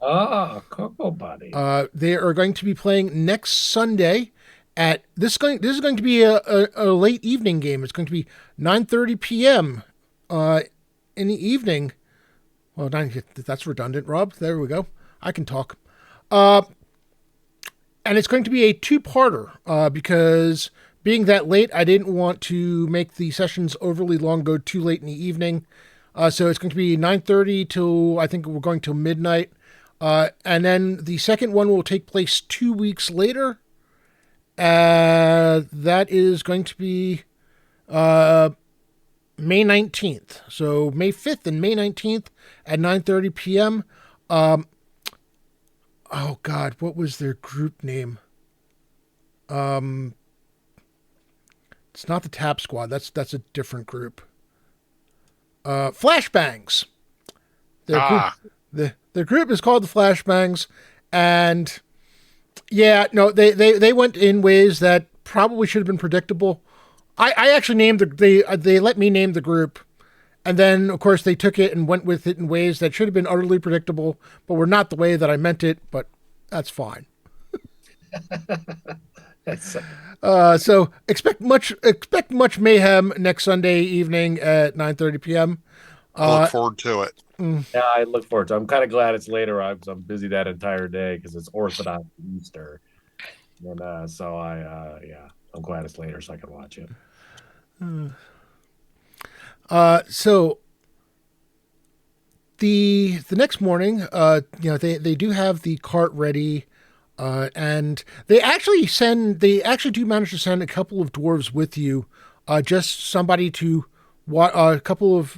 Ah, Cocoa Bunny. They are going to be playing next Sunday at this is going to be a late evening game. It's going to be 9:30 p.m. In the evening. Well, that's redundant, Rob. There we go. I can talk. And it's going to be a two-parter because being that late, I didn't want to make the sessions overly long, go too late in the evening. So it's going to be 9:30 till, I think we're going till midnight. And then the second one will take place 2 weeks later. That is going to be May 19th. So May 5th and May 19th at 9:30 p.m. Oh God, what was their group name? It's not the Tap Squad. That's a different group. Flashbangs. Their group is called the Flashbangs, and yeah, no, they went in ways that probably should have been predictable. I actually named they let me name the group, and then of course they took it and went with it in ways that should have been utterly predictable, but were not the way that I meant it. But that's fine. So expect much mayhem next Sunday evening at 9:30 p.m. I look forward to it. Yeah, I look forward to it. I'm kind of glad it's later because I'm busy that entire day because it's Orthodox Easter. And so I'm glad it's later so I can watch it. So the next morning, they do have the cart ready, and they actually do manage to send a couple of dwarves with you, just somebody to a couple of.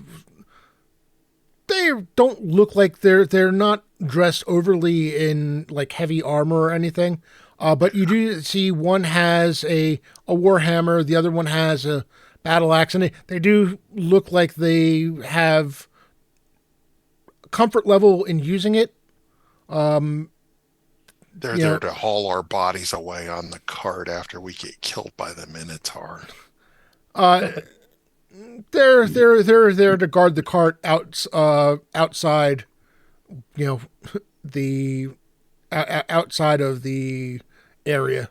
They don't look like they're not dressed overly in like heavy armor or anything, but you do see one has a warhammer, the other one has a battle axe, and they do look like they have comfort level in using it. They're there to haul our bodies away on the cart after we get killed by the Minotaur. They're there to guard the cart outside, the outside of the area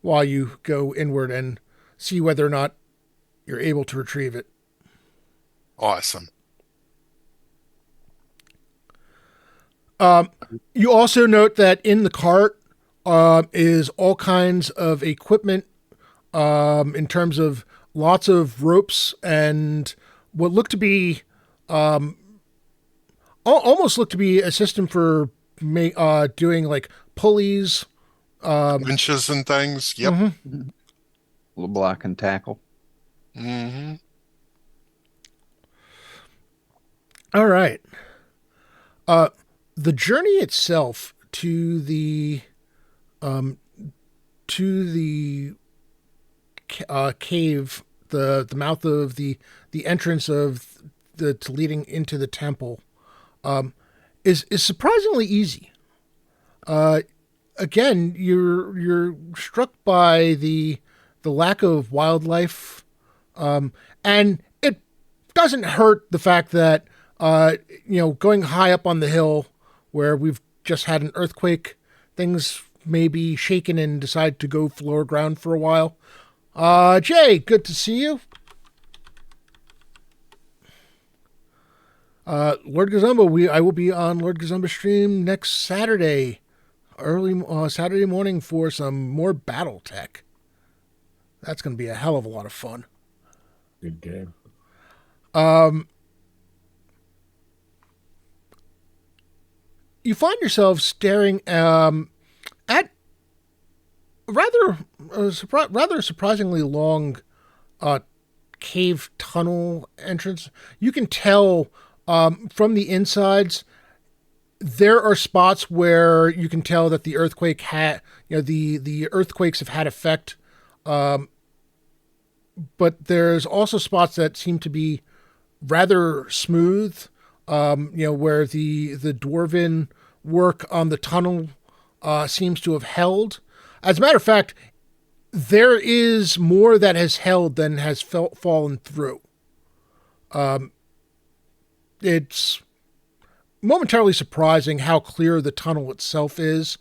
while you go inward and see whether or not you're able to retrieve it. Awesome. You also note that in the cart is all kinds of equipment in terms of lots of ropes and what look to be almost look to be a system for doing like pulleys, winches and things. Yep. Mm-hmm. Little block and tackle. Mm-hmm. All right. The journey itself to the cave, the mouth of the entrance of to leading into the temple, is surprisingly easy. Again, you're struck by the lack of wildlife, and it doesn't hurt the fact that going high up on the hill where we've just had an earthquake, things may be shaken and decide to go floor ground for a while. Jay, good to see you. Lord Gazumba, I will be on Lord Gazumba's stream next Saturday, early Saturday morning for some more battle tech. That's going to be a hell of a lot of fun. Good game. You find yourself staring at rather surprisingly long cave tunnel entrance. You can tell from the insides there are spots where you can tell that the earthquake the earthquakes have had effect, but there's also spots that seem to be rather smooth. Where the dwarven work on the tunnel seems to have held. As a matter of fact, there is more that has held than has fallen through. It's momentarily surprising how clear the tunnel itself is,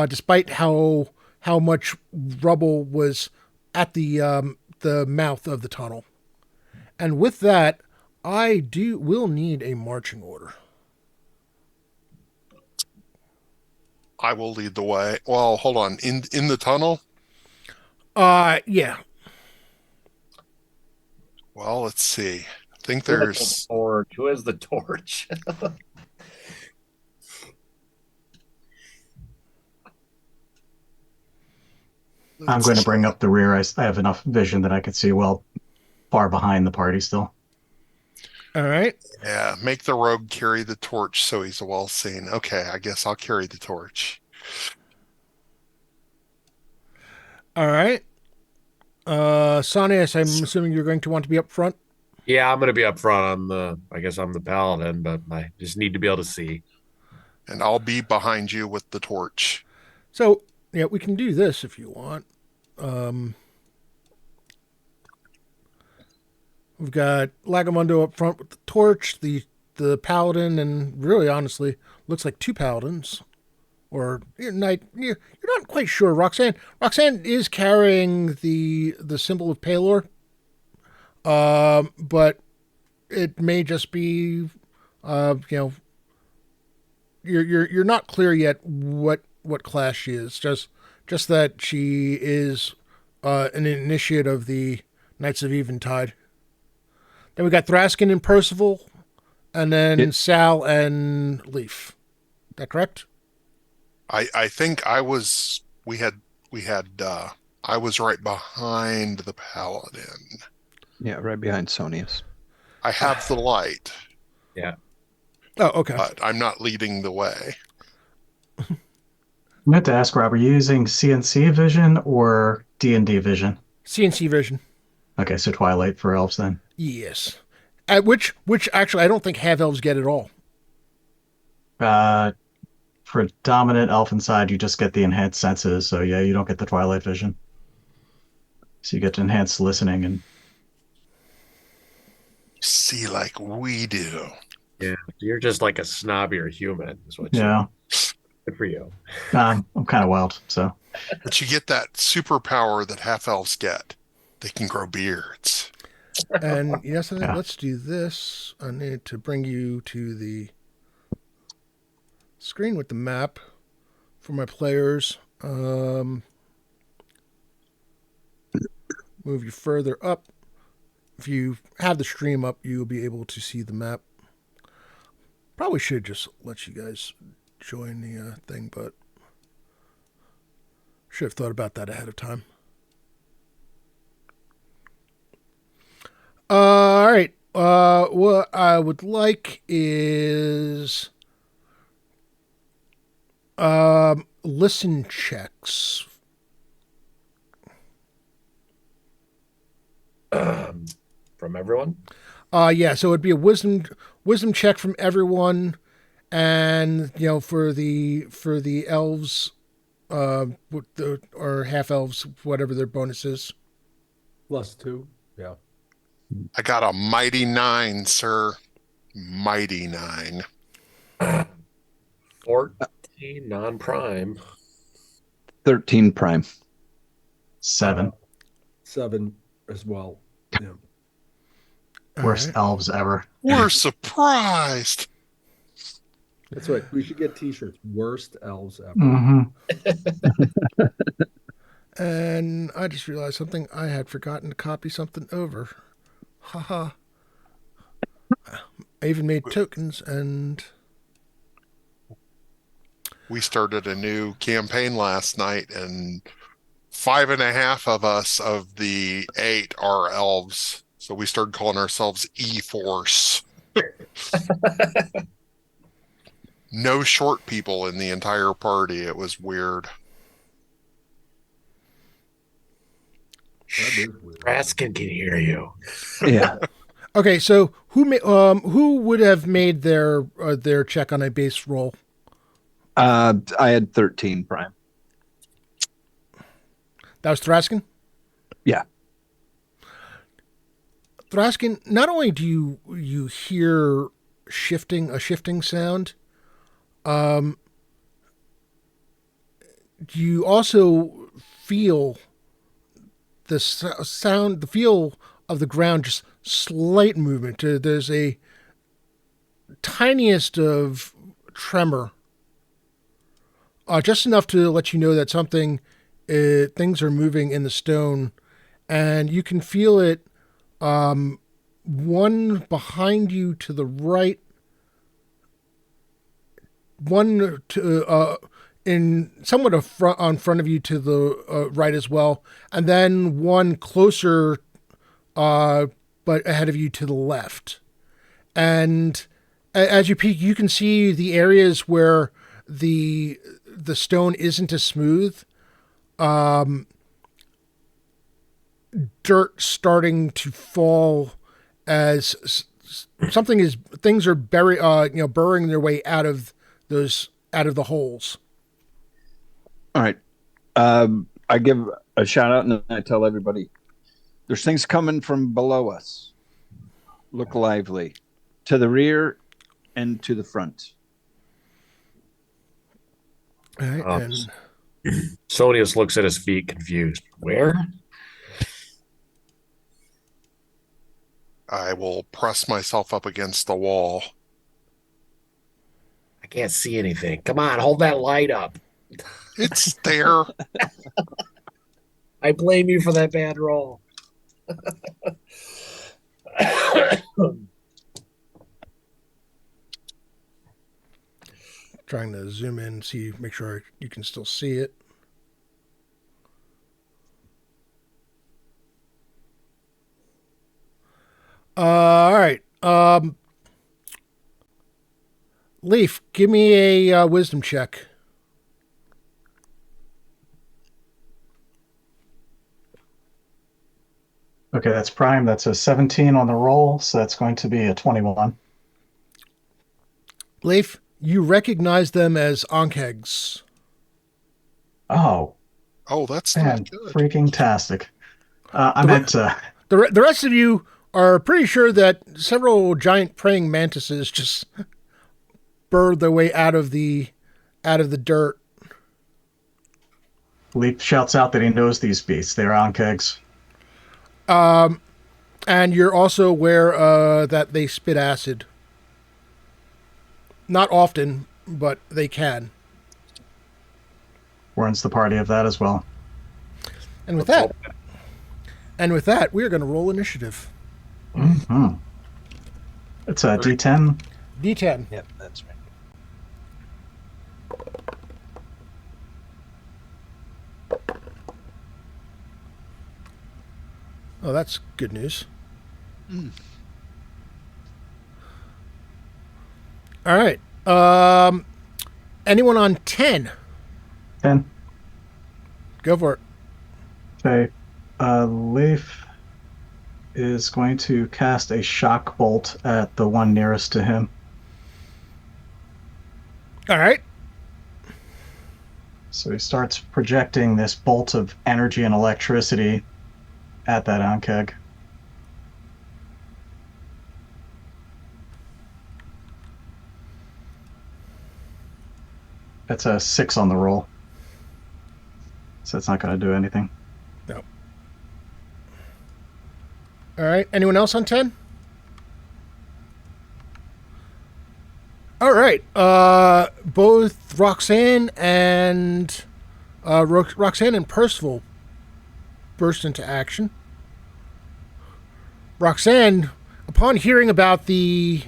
despite how much rubble was at the mouth of the tunnel. And with that, I will need a marching order. I will lead the way. Well, hold on. In the tunnel? Yeah. Well, let's see. I think Who has the there's torch? Who has the torch? I'm going to bring up the rear. I have enough vision that I could see well far behind the party still. All right. Yeah, make the rogue carry the torch so he's well seen. Okay, I guess I'll carry the torch. All right. Sanias, I'm assuming you're going to want to be up front. Yeah, I'm gonna be up front. I guess I'm the paladin, but I just need to be able to see. And I'll be behind you with the torch. So, yeah, we can do this if you want. We've got Lagamundo up front with the torch, the paladin, and really, honestly, looks like two paladins. Or knight. You're not quite sure. Roxanne is carrying the symbol of Palor, but it may just be, you're not clear yet what class she is. Just that she is an initiate of the Knights of Eventide. Then we got Thraskin and Percival, and then Sal and Leaf. Is that correct? I think I was I was right behind the paladin. Yeah, right behind Sonius. I have the light, Yeah. Oh, okay. but I'm not leading the way. I meant to ask Rob, are you using CNC vision or D&D vision? CNC vision. Okay, so Twilight for elves then. Yes. At which actually I don't think half elves get at all. For dominant elfin side, you just get the enhanced senses. So yeah, you don't get the Twilight vision. So you get enhanced listening and See like we do. Yeah. You're just like a snobbier human, is what yeah. good for you. I'm kind of wild, so But you get that superpower that half elves get. They can grow beards. And yes, Yeah. let's do this. I need to bring you to the screen with the map for my players. Move you further up. If you have the stream up, you'll be able to see the map. Probably should just let you guys join the thing, but should have thought about that ahead of time. All right. What I would like is listen checks. From everyone? Yeah, so it'd be a wisdom check from everyone, and for the elves, or half elves, whatever their bonus is. +2. Yeah. I got a mighty 9, sir. Mighty 9. 14 non-prime. 13 prime. 7. 7 as well. Yeah. Worst All right. elves ever. We're surprised. That's right. We should get T-shirts. Worst elves ever. Mm-hmm. And I just realized something. I had forgotten to copy something over. Haha. I even made tokens, and We started a new campaign last night, and 5.5 of us of the 8 are elves. So we started calling ourselves E-Force. No short people in the entire party. It was weird. That is weird. Raskin can hear you. Yeah. Okay, so who would have made their check on a base roll? I had 13 prime. That was Thraskin. Yeah. Thraskin, not only do you hear a shifting sound, you also feel the sound, the feel of the ground, just slight movement. There's a tiniest of tremor, just enough to let you know that things are moving in the stone, and you can feel it. One behind you to the right, one to in somewhat on front of you to the right as well, and then one closer, but ahead of you to the left. And as you peek, you can see the areas where the stone isn't as smooth. Dirt starting to fall as things are burrowing their way out of the holes. All right. I give a shout out and I tell everybody there's things coming from below us. Look lively. To the rear and to the front. All right, and Sonius looks at his feet confused. Where? I will press myself up against the wall. I can't see anything. Come on, hold that light up. It's there. I blame you for that bad roll. trying to zoom in, make sure you can still see it. All right. Leaf, give me a wisdom check. Okay, that's prime. That's a 17 on the roll, so that's going to be a 21. Leif, you recognize them as Ankhegs. Oh, Oh, that's man, not good. freaking tastic. I meant The rest of you are pretty sure that several giant praying mantises just burrowed their way out of the dirt. Leap shouts out that he knows these beasts. They're on kegs. And you're also aware that they spit acid. Not often, but they can. Warns the party of that as well. And with that, we're going to roll initiative. Mm-hmm. It's a D10. D10. Yep, that's right. Oh, that's good news. All right. Anyone on 10? 10. Go for it. Okay. Leif is going to cast a shock bolt at the one nearest to him. All right. So he starts projecting this bolt of energy and electricity at that Ankeg. That's a 6 on the roll. So it's not going to do anything. No. All right. Anyone else on 10? All right. Both Roxanne and Percival burst into action. Roxanne, upon hearing about the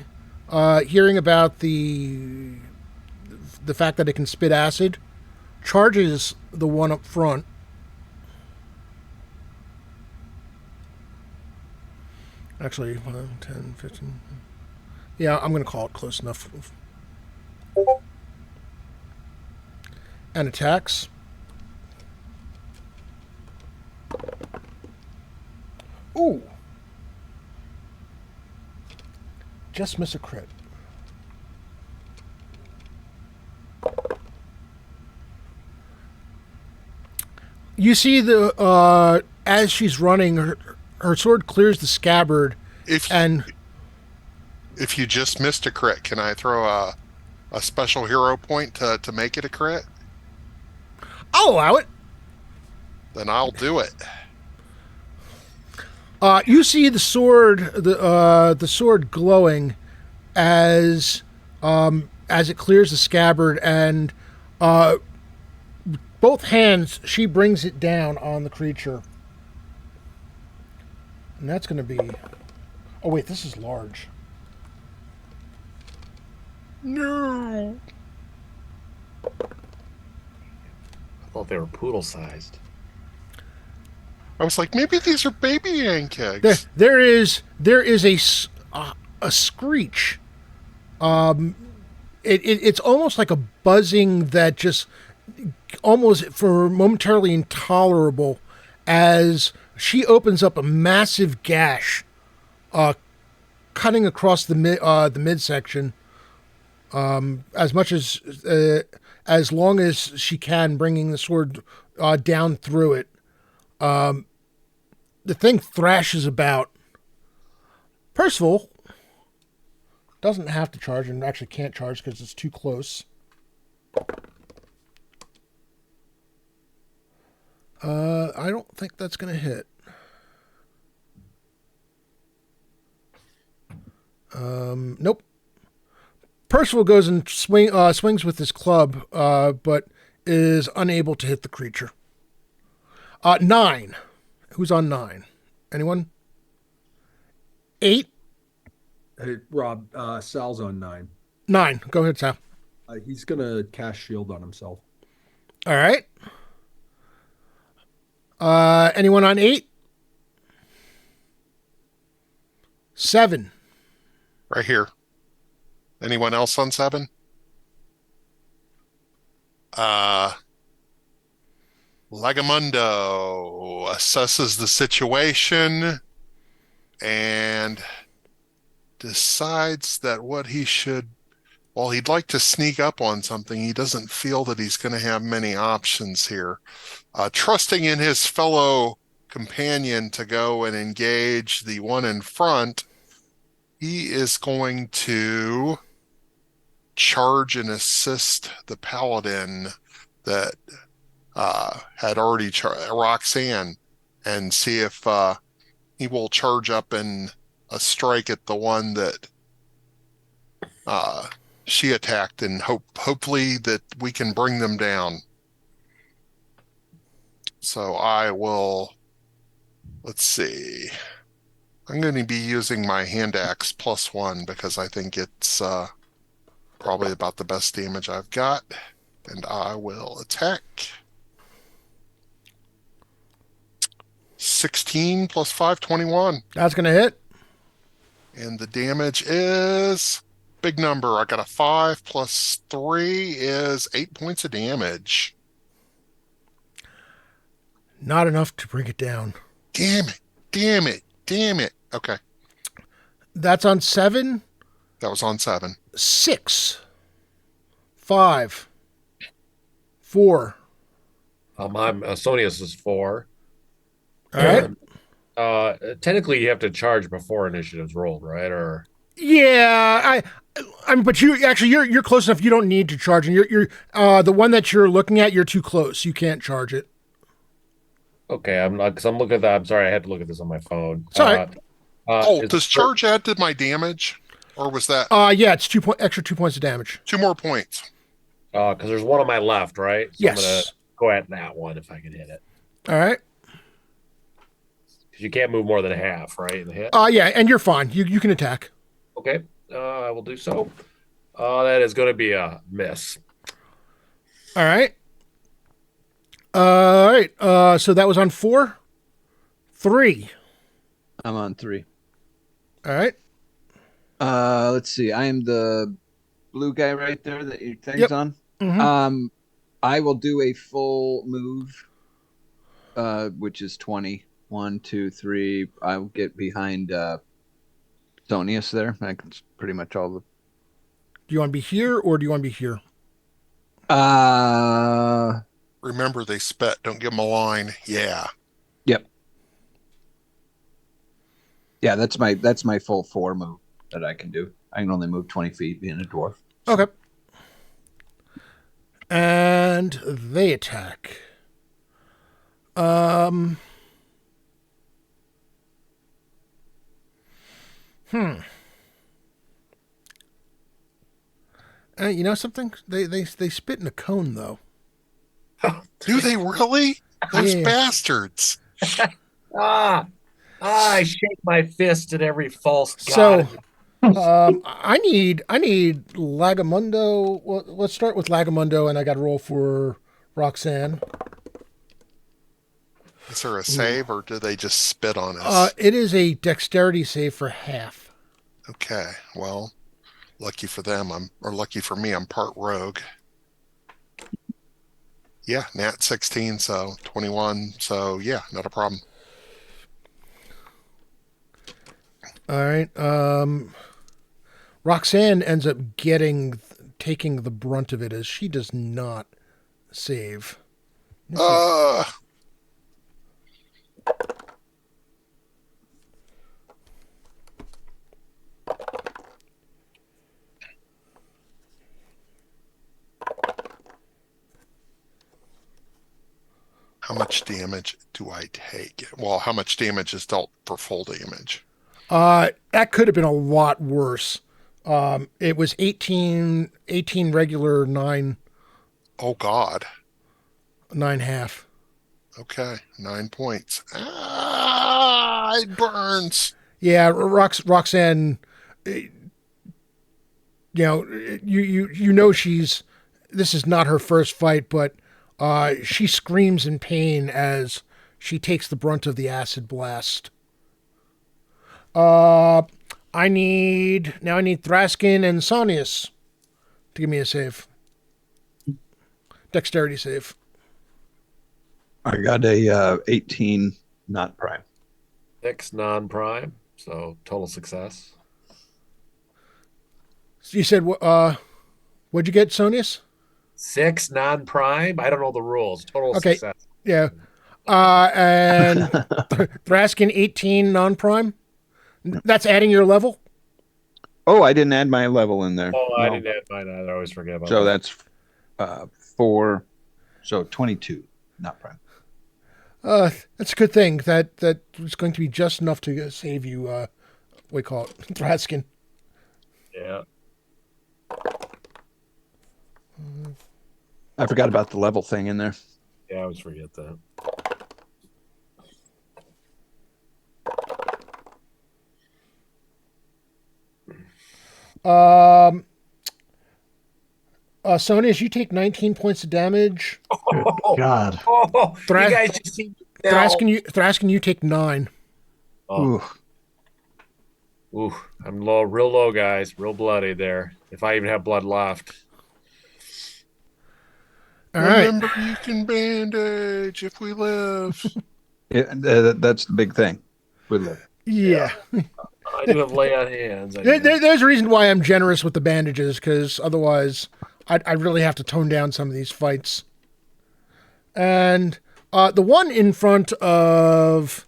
fact that it can spit acid, charges the one up front. Actually, 1, 10, 15. Yeah, I'm going to call it close enough. And attacks. Ooh. Just miss a crit. You see as she's running, her sword clears the scabbard, If and if you just missed a crit, can I throw a special hero point to make it a crit? I'll allow it. Then I'll do it. You see the sword glowing as it clears the scabbard, and both hands she brings it down on the creature, and that's going to be. Oh wait, this is large. No. I thought they were poodle sized. I was like, maybe these are baby yank eggs. There is a screech. It's almost like a buzzing that just almost for momentarily intolerable as she opens up a massive gash, cutting across the midsection, as long as she can, bringing the sword down through it. The thing thrashes about. Percival doesn't have to charge, and actually can't charge because it's too close. I don't think that's going to hit. Nope. Percival goes and swings with his club, but is unable to hit the creature. 9. Who's on 9? Anyone? 8? Hey, Rob, Sal's on 9. 9. Go ahead, Sal. He's gonna cast shield on himself. All right. Anyone on 8? 7. Right here. Anyone else on 7? Lagamundo assesses the situation and decides that while he'd like to sneak up on something, he doesn't feel that he's going to have many options here. Trusting in his fellow companion to go and engage the one in front, he is going to charge and assist the paladin that had already Roxanne, and see if he will charge up and strike at the one that she attacked, and hopefully that we can bring them down. So I will, let's see. I'm going to be using my hand axe +1 because I think it's probably about the best damage I've got, and I will attack. 16 + 5, 21. That's going to hit. And the damage is big number. I got a 5 + 3 is 8 points of damage. Not enough to bring it down. Damn it. Damn it. Damn it. Okay. That's on 7. That was on 7. 6. 5. 4. I'm Sonius is 4. All right. Technically, you have to charge before initiative's rolled, right? Or Yeah, I mean, but you're close enough. You don't need to charge, and you're the one that you're looking at. You're too close. You can't charge it. okay, I'm not because I'm looking at that. I'm sorry, I had to look at this on my phone. Sorry. Does charge add to my damage? Or was that Yeah, it's extra 2 points of damage. 2 more points? Because there's one on my left, right? So Yes. I'm gonna go at that one if I can hit it. All right. Because you can't move more than half, right? In the hit. Yeah, and you're fine. You can attack. Okay, I will do so. That is going to be a miss. All right. All right. So that was on 4. 3. I'm on 3. All right. Let's see. I am the blue guy right there that your thing's Yep. on. Mhm. I will do a full move, which is 20. 1, 2, 3. I'll get behind Sonius there. That's pretty much all the. Do you want to be here or do you want to be here? Uh, Remember, they spit. Don't give them a line. Yeah. yep. Yeah, that's my full 4 move that I can do. I can only move 20 feet being a dwarf. Okay. And they attack. You know something? They spit in a cone though. Do they really? Those Yeah. bastards. Ah, I shake my fist at every false So, god. I need Lagamundo. Well, let's start with Lagamundo, and I got to roll for Roxanne. Is there a save or do they just spit on us? It is a dexterity save for half. Okay. Well, lucky for them, or lucky for me, I'm part rogue. Yeah, nat 16, so 21. So yeah, not a problem. All right. Roxanne ends up taking the brunt of it as she does not save. Uh, how much damage do I take? Well, how much damage is dealt for full damage? That could have been a lot worse. It was 18 regular, 9 Oh God. 9 half. Okay, 9 points. Ah, it burns. Yeah, Roxanne. You know she's. This is not her first fight, but she screams in pain as she takes the brunt of the acid blast. I need Thraskin and Sonius to give me a save. Dexterity save. I got a 18 not prime. 6 non-prime, so total success. You said what'd you get, Sonius? 6 non-prime. I don't know the rules. Total Okay. success. Yeah. And Thraskin 18 non-prime. That's adding your level. Oh, I didn't add my level in there. Oh, I No. didn't add mine either. I always forget about So that. that's 4. So 22 not prime. That's a good thing. That was going to be just enough to save you. What do you call it, Thraskin. Yeah. I forgot about the level thing in there. Yeah, I always forget that. Sonius, you take 19 points of damage. Good God. Oh, Thra- you guys just see now. Thraskin, you take 9. Oh, Ooh. ooh, I'm low, real low, guys. Real bloody there. If I even have blood left. All right. Remember, you can bandage if we live. Yeah, that's the big thing. We live. Yeah. I do have lay on hands. There's a reason why I'm generous with the bandages, because otherwise I'd really have to tone down some of these fights. And the one in front of,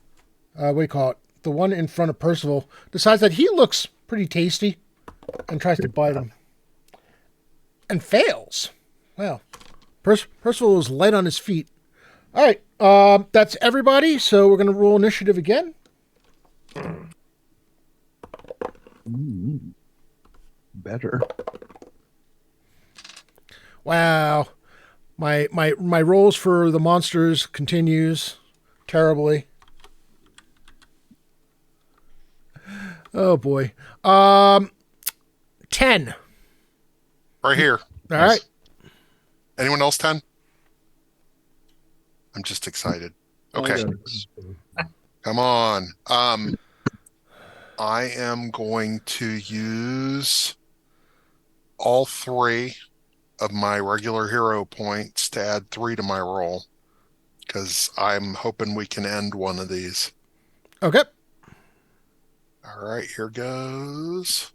what do you call it? The one in front of Percival decides that he looks pretty tasty and tries to bite him. And fails. Well, Percival is light on his feet. All right, that's everybody, so we're going to roll initiative again. Better. Wow. My rolls for the monsters continues terribly. Oh boy. 10. Right here. All right. Anyone else 10? I'm just excited. Okay. Come on. I am going to use all 3 of my regular hero points to add 3 to my roll because I'm hoping we can end one of these. Okay. All right, here goes.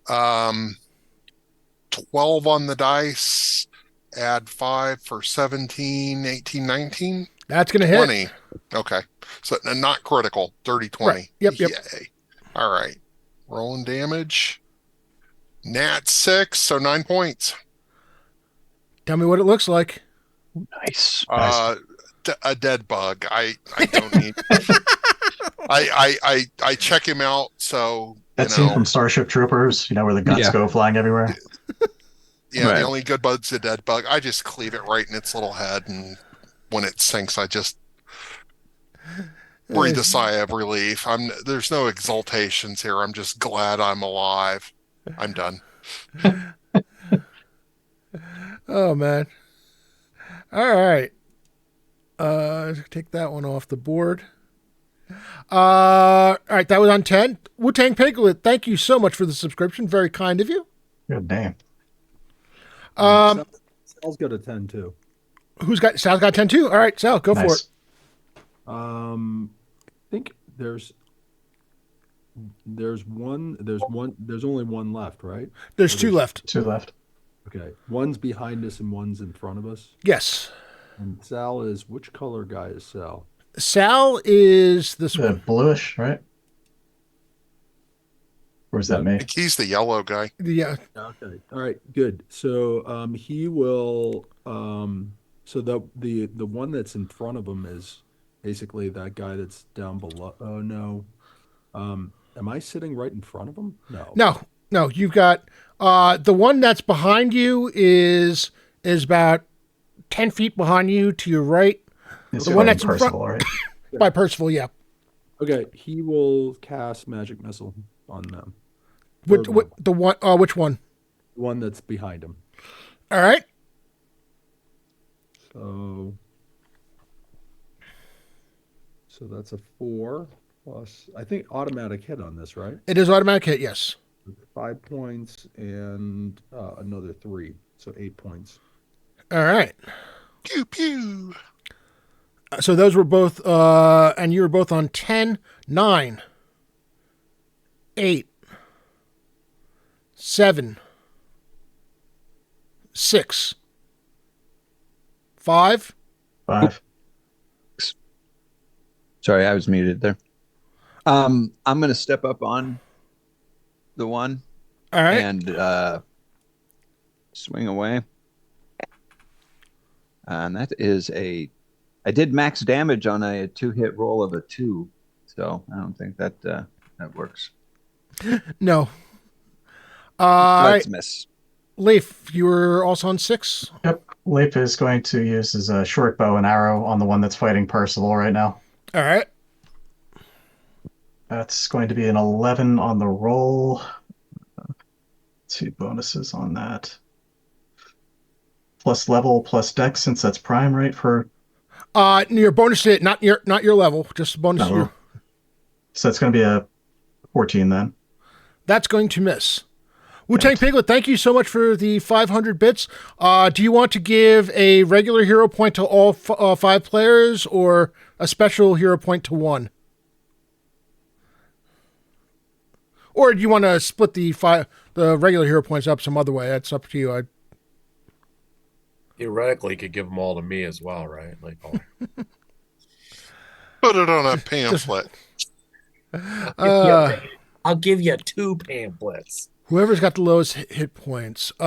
12 on the dice. Add 5 for 17, 18, 19, That's going to hit. 20. Okay. So not critical. Dirty Right. 20. Yep. Yay. All right. Rolling damage. Nat 6, so 9 points. Tell me what it looks like. Nice. A dead bug. I don't need. I check him out. So That scene from Starship Troopers, where the guts Yeah. go flying everywhere. yeah, Right. the only good bug's a dead bug. I just cleave it right in its little head, and when it sinks, I just breathe a sigh of relief. There's no exultations here. I'm just glad I'm alive. I'm done. Oh man. All right. Take that one off the board. All right, that was on 10. Wu-Tang Piglet, thank you so much for the subscription. Very kind of you. Good name. Sal's got a 10 too. Sal's got 10 too? All right, Sal, go for Nice. it. I think there's only one left, right? There's two left. 2 left. Okay. One's behind us and one's in front of us. Yes. And Sal is, which color guy is Sal? Sal is this one. Bluish, right? Or is that I me? think he's the yellow guy. Yeah. Okay. All right. Good. So he will so the one that's in front of him is basically that guy that's down below. Oh no. Am I sitting right in front of him? No. No, you've got the one that's behind you is about 10 feet behind you to your right. It's The one that's in Percival, front right? by Percival, yeah. Okay. He will cast magic missile on them. Which Third one. which one? The one that's behind him. All right. So that's a 4 plus, I think, automatic hit on this, right? It is automatic hit, yes. 5 points and another 3, so 8 points. All right. Pew pew. So those were both and you were both on 10, 9, 8, 7, 6, 5. 5. Sorry, I was muted there. I'm going to step up on the one All right. and swing away. And that is I did max damage on a 2-hit roll of a 2, so I don't think that works. No. All Let's right. miss. Leif, you were also on 6. Yep. Leif is going to use his short bow and arrow on the one that's fighting Percival right now. All right. That's going to be an 11 on the roll. 2 bonuses on that. Plus level, plus dex, since that's prime, right? For Your bonus hit, not your level, just bonus. No. So it's going to be a 14 then. That's going to miss. Wu-Tang Piglet, thank you so much for the 500 bits. Do you want to give a regular hero point to all 5 players or a special hero point to one? Or do you want to split the regular hero points up some other way? That's up to you. Theoretically, could give them all to me as well, right? Like, Put it on a pamphlet. I'll give you 2 pamphlets. Whoever's got the lowest hit points. It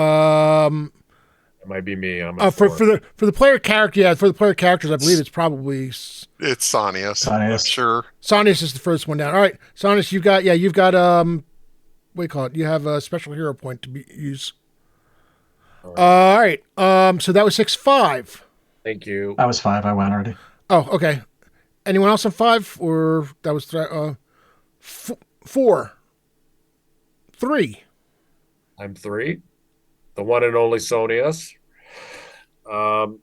might be me. I'm for the player character, yeah. For the player characters, I believe it's probably It's Sanius. Sanius. Sure. Sanius is the first one down. All right, Sanius, you've got what do you call it? You have a special hero point to use. All right. So that was 6-5. Thank you. That was 5. I went already. Oh, okay. Anyone else on 5, or that was 4, 3. I'm 3. The one and only Sonius. All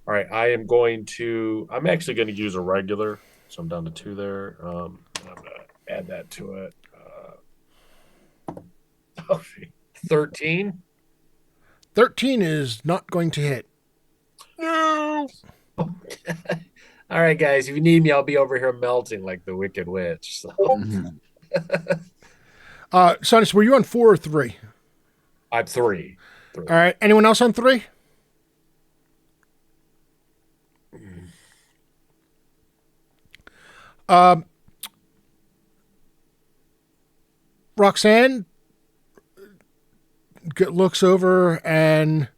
right. I'm actually going to use a regular. So I'm down to 2 there. I'm going to add that to it. 13. 13 is not going to hit. No. All right, guys. If you need me, I'll be over here melting like the Wicked Witch. So Mhm. Sonus, were you on 4 or 3? I'm three. Three. All right. Anyone else on 3? Roxanne looks over and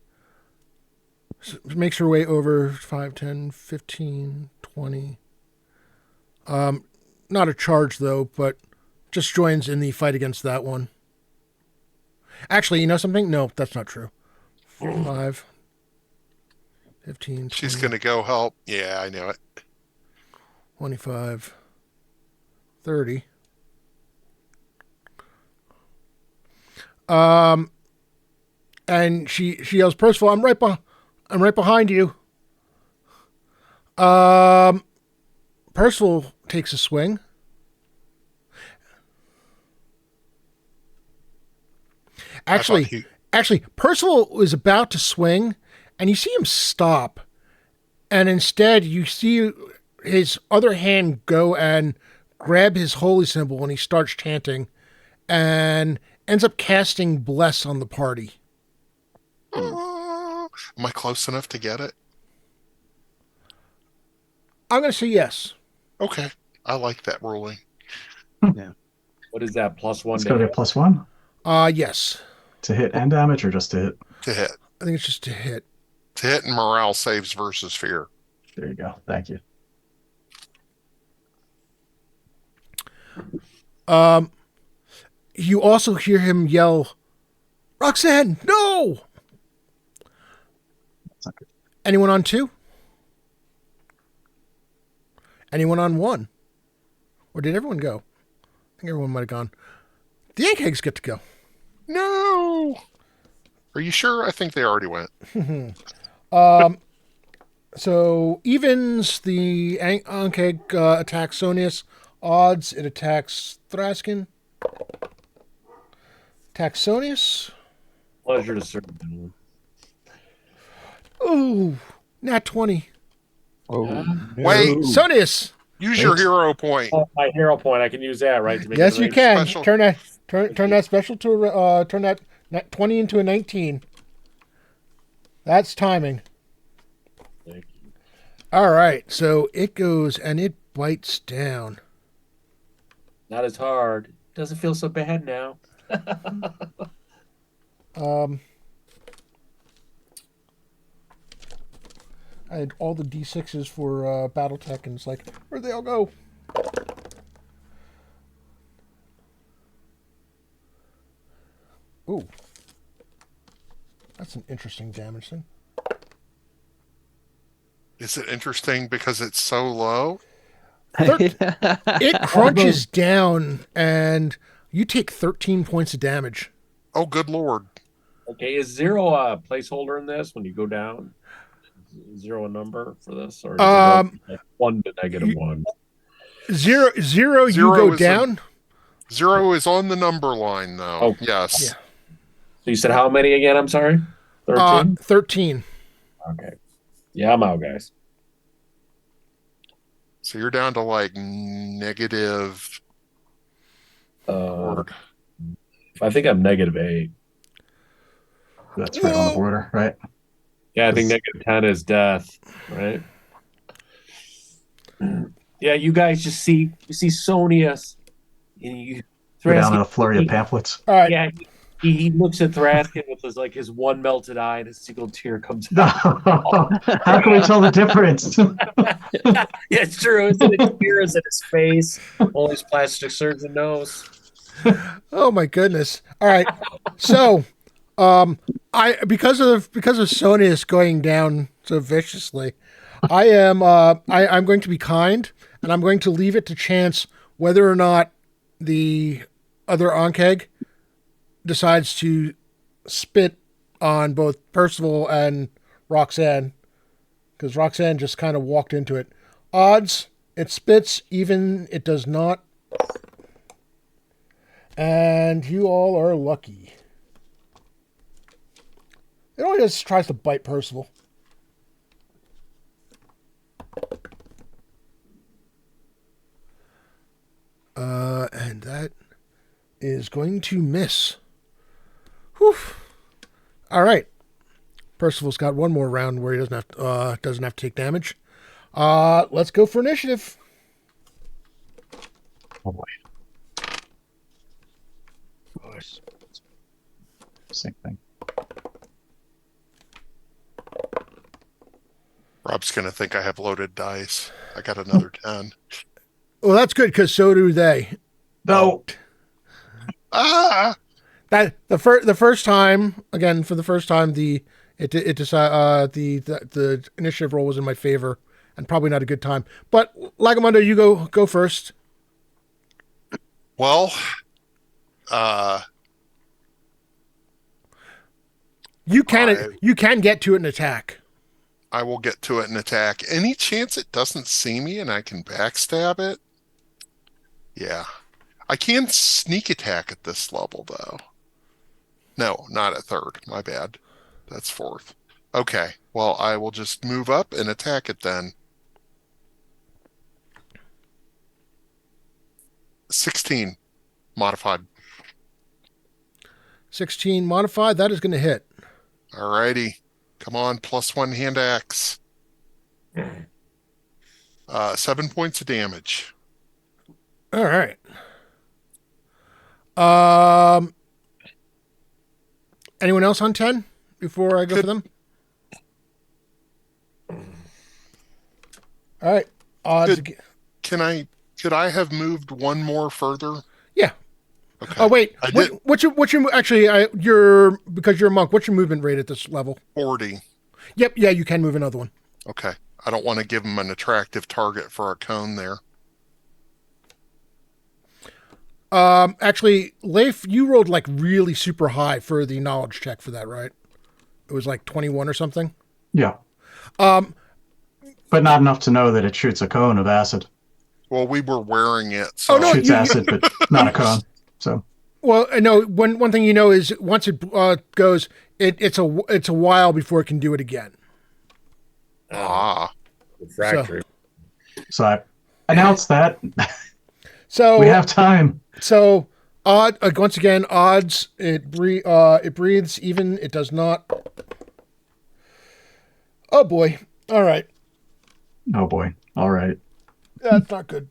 makes her way over 5, 10, 15, 20. Not a charge, though, but just joins in the fight against that one. Actually, you know something? No, that's not true. 5, 15, 20, She's going to go help. Yeah, I knew it. 25, 30. And she yells, Percival, I'm right behind you. Percival takes a swing. Actually, Percival was about to swing, and you see him stop, and instead you see his other hand go and grab his holy symbol, and he starts chanting, and ends up casting bless on the party. Am I close enough to get it? I'm going to say yes. Okay. I like that ruling. Yeah. What is that? +1 It's to going to hit? be +1 Yes. to hit and damage, or just to hit. To hit. I think it's just a hit. To hit and morale saves versus fear. There you go. Thank you. You also hear him yell, Roxanne, no! That's not good. Anyone on 2? Anyone on 1? Or did everyone go? I think everyone might have gone. The Yankees get to go. No! Are you sure? I think they already went. So evens, the Ankeg attacks Sonius. Odds, it attacks Thraskin. Attacks Sonius. Pleasure to serve. Gentlemen. Ooh, nat 20. Oh, Wait. no. Sonius. Use your hero point. Oh, my hero point. I can use that, right? To make Yes, it you range? can. Special. Turn that special to turn that 20 into a 19. That's timing. Thank you. All right, so it goes and it bites down. Not as hard. Doesn't feel so bad now. I had all the D6s for BattleTech, and it's like, where'd they all go? Ooh. That's an interesting damage thing. Is it interesting because it's so low? It crunches down, and you take 13 points of damage. Oh, good Lord. Okay, is 0 a placeholder in this when you go down? Is 0 a number for this, or is it like 1 to -1? Zero, you Zero go is down. 0 is on the number line, though. Oh. Yes. Yeah. So you said how many again? I'm sorry. 13. 13. Okay. Yeah, I'm out, guys. So you're down to like negative. I think I'm -8. That's right on the border, right? Yeah, I think -10 is death, right? Yeah, you guys just see Sonius, and you Go down in a flurry of pamphlets. All right. Yeah, he looks at Thraskin with his one melted eye, and a single tear comes out. How can we tell the difference? Yeah, it's true. Is it a tear? Is it his face? Only his plastic surgeon knows. Oh my goodness. All right. So, because of Sonius going down so viciously, I'm going to be kind, and I'm going to leave it to chance whether or not the other Ankeg decides to spit on both Percival and Roxanne, because Roxanne just kind of walked into it. Odds, it spits. Even, it does not. And you all are lucky. It only just tries to bite Percival. is going to miss. Whew. All right. Percival's got one more round where he doesn't have to take damage. Let's go for initiative. Oh boy. Same thing. Rob's going to think I have loaded dice. I got another 10. Well, that's good because so do they. No. Ah! That the first time again for the first time the initiative roll was in my favor and probably not a good time. But Lagamundo, you go first. Well, You can get to it and attack. I will get to it and attack. Any chance it doesn't see me and I can backstab it? Yeah. I can sneak attack at this level, though. No, not at third. My bad. That's fourth. Okay. Well, I will just move up and attack it then. 16 modified. 16 modified. That is going to hit. Alrighty. Come on, +1 hand axe. 7 points of damage. All right. Anyone else on 10 before I go for them? All right. Odds. Could I have moved one more further? Yeah. Okay. Oh wait. I did What's your actually? Because you're a monk. What's your movement rate at this level? 40. Yep. Yeah, you can move another one. Okay. I don't want to give him an attractive target for a cone there. Actually, Leif, you rolled like really super high for the knowledge check for that, right? It was like 21 or something. Yeah. But not enough to know that it shoots a cone of acid. Well, we were wearing it, so Oh, no, Shoots acid, but not a cone. So. Well, I know one thing you know is once it goes, it's a while before it can do it again. Refractory. So I announced that. So we have time. So once again, odds it breathes even. It does not. Oh boy! All right. Oh boy! All right. That's not good.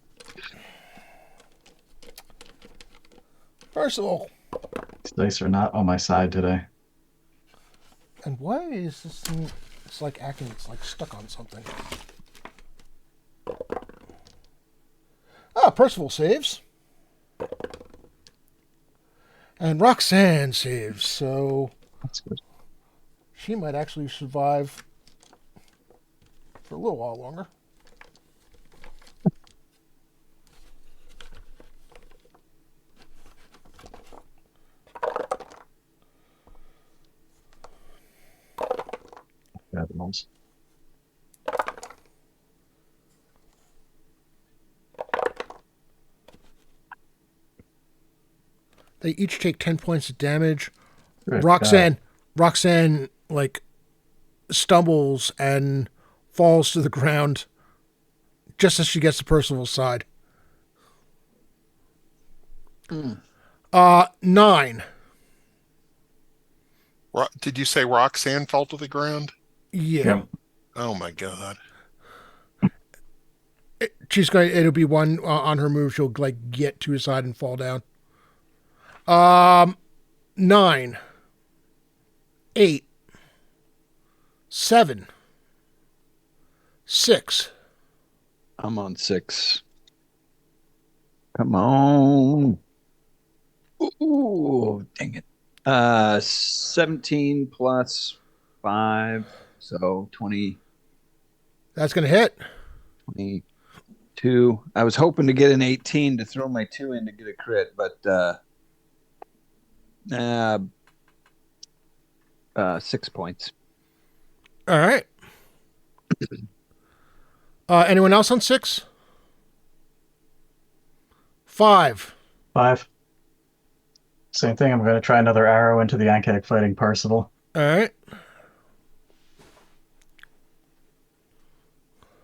First of all, these dice are not on my side today. And why is this thing? It's like acting. It's like stuck on something. Percival saves. And Roxanne saves, so that's good. She might actually survive for a little while longer. Animals. They each take 10 points of damage. Good Roxanne like stumbles and falls to the ground just as she gets to Percival's side. 9. Did you say Roxanne fell to the ground? Yeah. Yep. Oh my God. It'll be one on her move. She'll like get to his side and fall down. 9, 8, 7, 6. I'm on 6. Come on. Ooh, dang it. 17 plus 5, so 20. That's going to hit. 22. I was hoping to get an 18 to throw my 2 in to get a crit, but 6 points. All right. Anyone else on 6? 5. 5. Same thing. I'm going to try another arrow into the Ankeg fighting Percival. All right.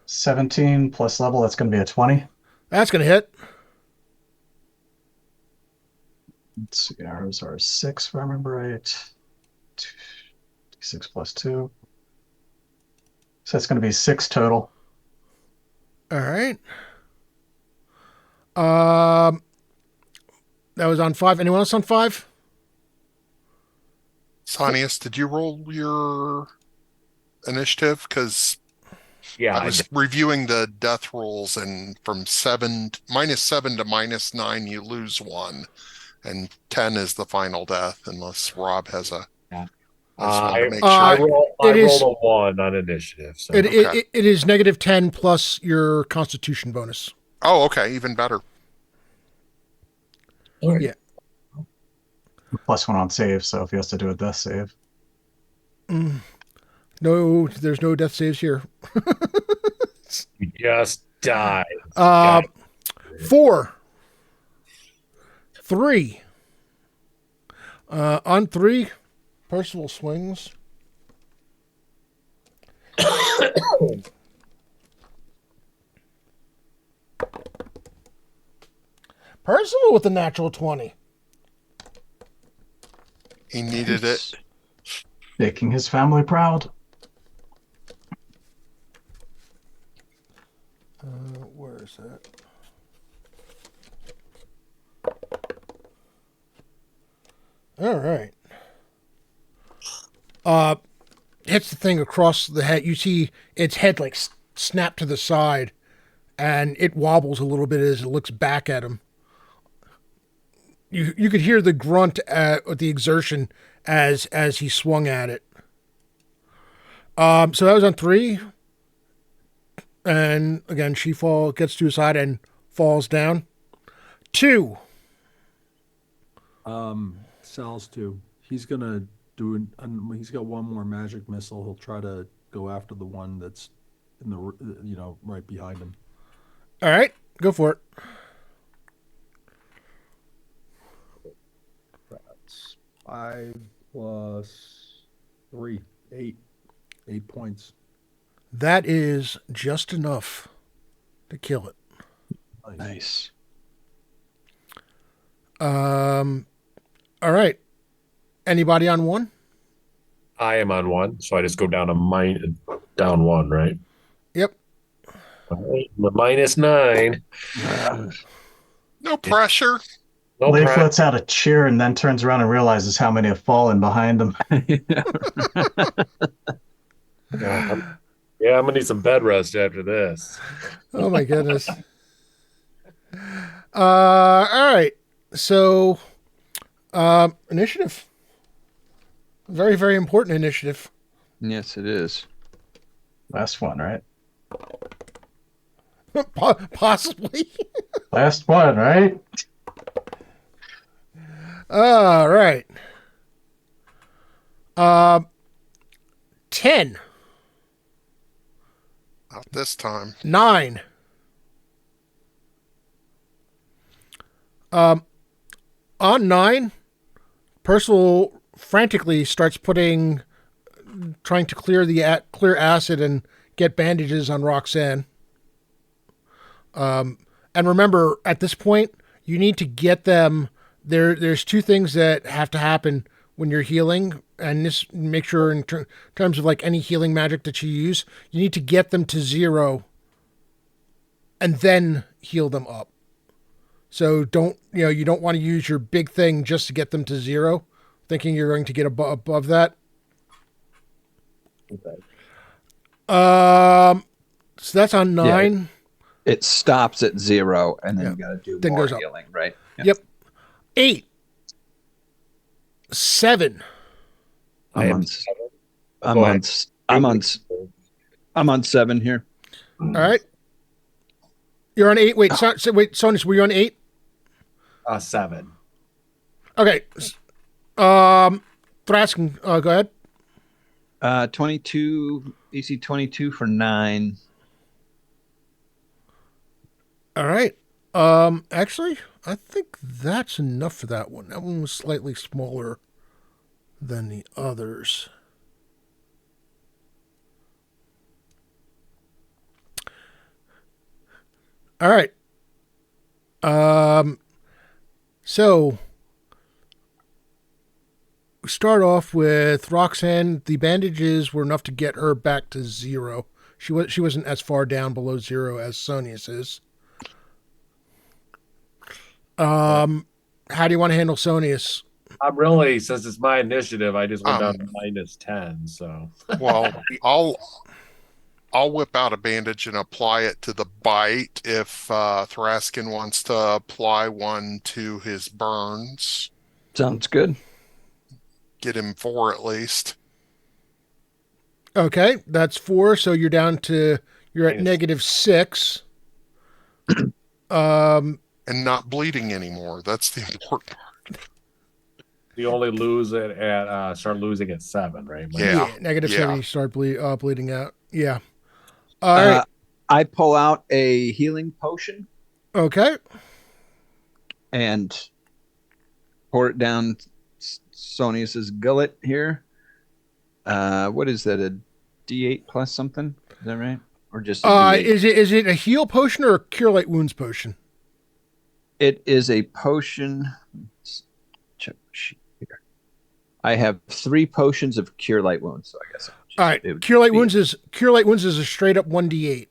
17 plus level. That's going to be a 20. That's going to hit. Let's see, ours are 6, if I remember right. 6 plus 2. So it's going to be 6 total. All right. Um, that was on 5. Anyone else on 5? Sonius, did you roll your initiative? Because Yeah, I was reviewing the death rolls, and from -7 to -9, you lose 1, and 10 is the final death, unless Rob has a. yeah. I just wanted to make I Uh, sure. roll. I it is rolled a 1 on initiative. So Okay. it is -10 plus your Constitution bonus. Oh, okay, even better. Yeah. +1 on save, so if he has to do a death save. No, there's no death saves here. you just died. Uh, 4, 3. On 3, Percival swings. Percival with a natural 20. He needed it. Making his family proud. Where is that? All right. Hits the thing across the head. You see its head like snap to the side, and it wobbles a little bit as it looks back at him. You could hear the grunt at the exertion as he swung at it. So that was on 3, and again she gets to his side and falls down. 2. Sal's too. He's gonna he's got one more magic missile. He'll try to go after the one that's in the right behind him. All right, go for it. That's 5 plus 3, 8. 8 points. That is just enough to kill it. Nice. All right. Anybody on 1? I am on 1, so I just go down down 1, right? Yep. All right, -9. No pressure. No Leif pressure. lets out a cheer and then turns around and realizes how many have fallen behind him. Yeah, I'm gonna need some bed rest after this. Oh my goodness. All right. So, initiative. Very, very important initiative. Yes, it is. Last one, right? Possibly. Last one, right? All right. 10, Not this time. 9. On 9, Percival frantically starts trying to clear acid and get bandages on Roxanne. And remember, at this point, you need to get them. There's 2 things that have to happen when you're healing, and this make sure in terms of like any healing magic that you use, you need to get them to 0, and then heal them up. So you don't want to use your big thing just to get them to 0, thinking you're going to get above that. Okay. So that's on 9. Yeah. It stops at 0, and then Yeah. you got to do Then more goes up. healing, right? Yeah. Yep. 8, 7. I am. I'm Go on. ahead. I'm on 7 here. All right. You're on 8. Wait, wait, Sonus, were you on 8? 7. Okay. Thraskin, go ahead. 22 AC 22 for 9. All right. Actually, I think that's enough for that one. That one was slightly smaller than the others. All right. So start off with Roxanne. The bandages were enough to get her back to 0. She wasn't as far down below 0 as Sonia's is. How do you want to handle Sonia's? I'm really, since it's my initiative, I just went down Um, to -10. So well, I'll whip out a bandage and apply it to the bite if Thraskin wants to apply one to his burns. Sounds good. Get him 4 at least. Okay, that's 4. So you're at -6. And not bleeding anymore. That's the important part. you only lose it at start losing at 7, right? Yeah. -7. Yeah. You start bleeding out. Yeah. All Uh, right. I pull out a healing potion Okay. and pour it down Sonius's gullet here. What is that? A D8 plus something? Is that right? Or just a D8? Is it a heal potion or a cure light wounds potion? It is a potion. Let's check my sheet here. I have 3 potions of cure light wounds, so I guess. All right. Cure light wounds is a straight up 1d8.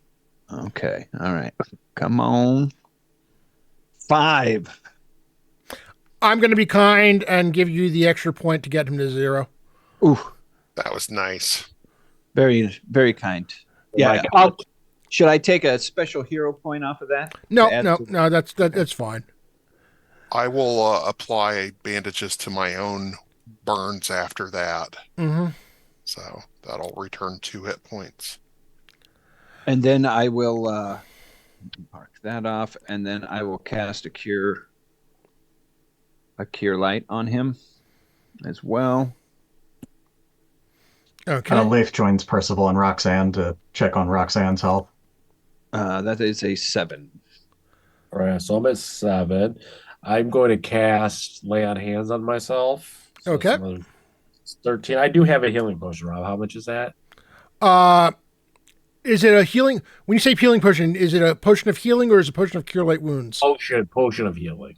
Okay. All right. Come on. 5. I'm going to be kind and give you the extra point to get him to 0. Ooh, That was nice. very, very kind. Yeah. Should I take a special hero point off of that? No, that's fine. I will apply bandages to my own burns after that. Mm-hmm. So that'll return 2 hit points. And then I will mark that off, and then I will cast a cure light on him as well. Okay. Leif joins Percival and Roxanne to check on Roxanne's health. That is a 7. All right, so I'm at 7. I'm going to cast Lay on Hands on myself. So Okay. it's 13. I do have a healing potion, Rob. How much is that? Is it a healing? When you say healing potion, is it a potion of healing or is it a potion of cure light wounds? Potion of healing.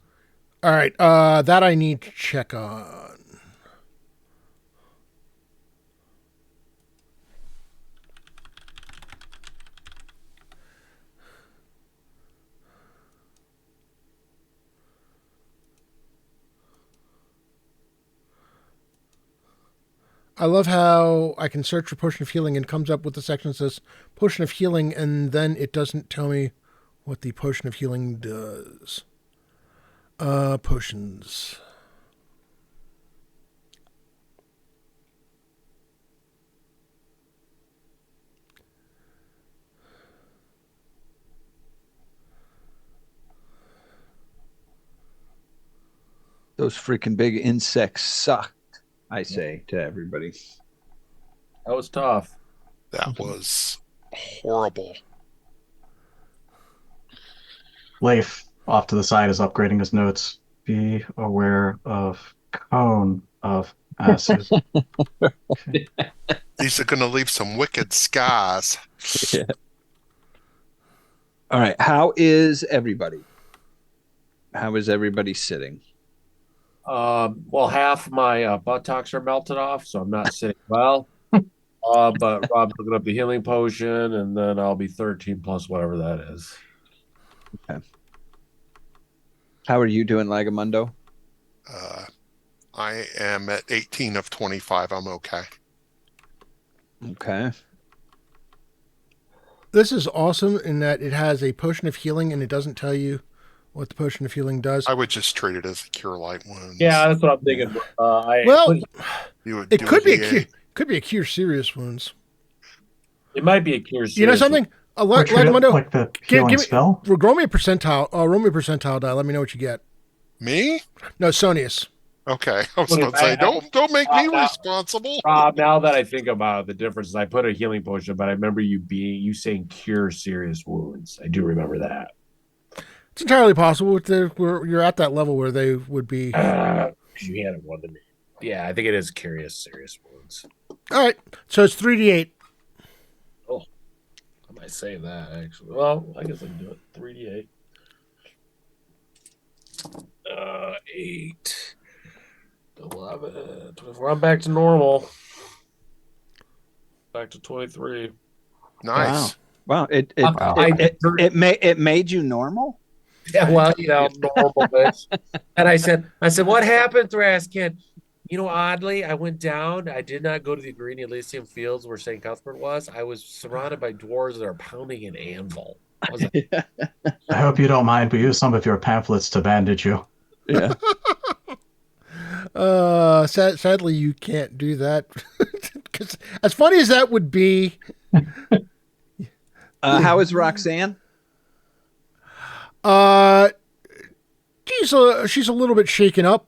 All right. That I need to check on. I love how I can search for potion of healing and comes up with the section that says potion of healing, and then it doesn't tell me what the potion of healing does. Potions. Those freaking big insects sucked, I say to everybody. That was tough. That was horrible. Leif, off to the side, is upgrading his notes. Be aware of cone of acid. These are going to leave some wicked scars. Yeah. All right. How is everybody? How is everybody sitting? Well, half my buttocks are melted off, so I'm not sitting well. But Rob's looking up the healing potion, and then I'll be 13 plus whatever that is. Okay. How are you doing, Lagamundo? I am at 18 of 25. I'm okay. Okay. This is awesome in that it has a potion of healing and it doesn't tell you what the potion of healing does. I would just treat it as a cure light wounds. Yeah, that's what I'm thinking. It could be a cure serious wounds. It might be a cure. You know something? Like the healing spell? Roll me a percentile. Roll me a percentile die. Let me know what you get. Me? No, Sonius. Okay. I was going to say, don't make me responsible. Now that I think about it, the difference is I put a healing potion, but I remember you saying cure serious wounds. I do remember that. It's entirely possible you're at that level where they would be. You had it more than me. Yeah, I think it is curious serious wounds. All right, so it's 3d8. Oh, I might save that actually. Well, I guess I can do it. 3d8. 8. 11, 24. I'm back to normal. Back to 23. Nice. Wow. Wow. It made you normal? Yeah, well, normal bitch. And I said, what happened, Thraskin? Oddly, I went down. I did not go to the Green Elysium Fields where St. Cuthbert was. I was surrounded by dwarves that are pounding an anvil. I was like, I hope you don't mind. We use some of your pamphlets to bandage you. Yeah. Sadly, you can't do that. Because as funny as that would be, How is Roxanne? uh, she's a little bit shaken up.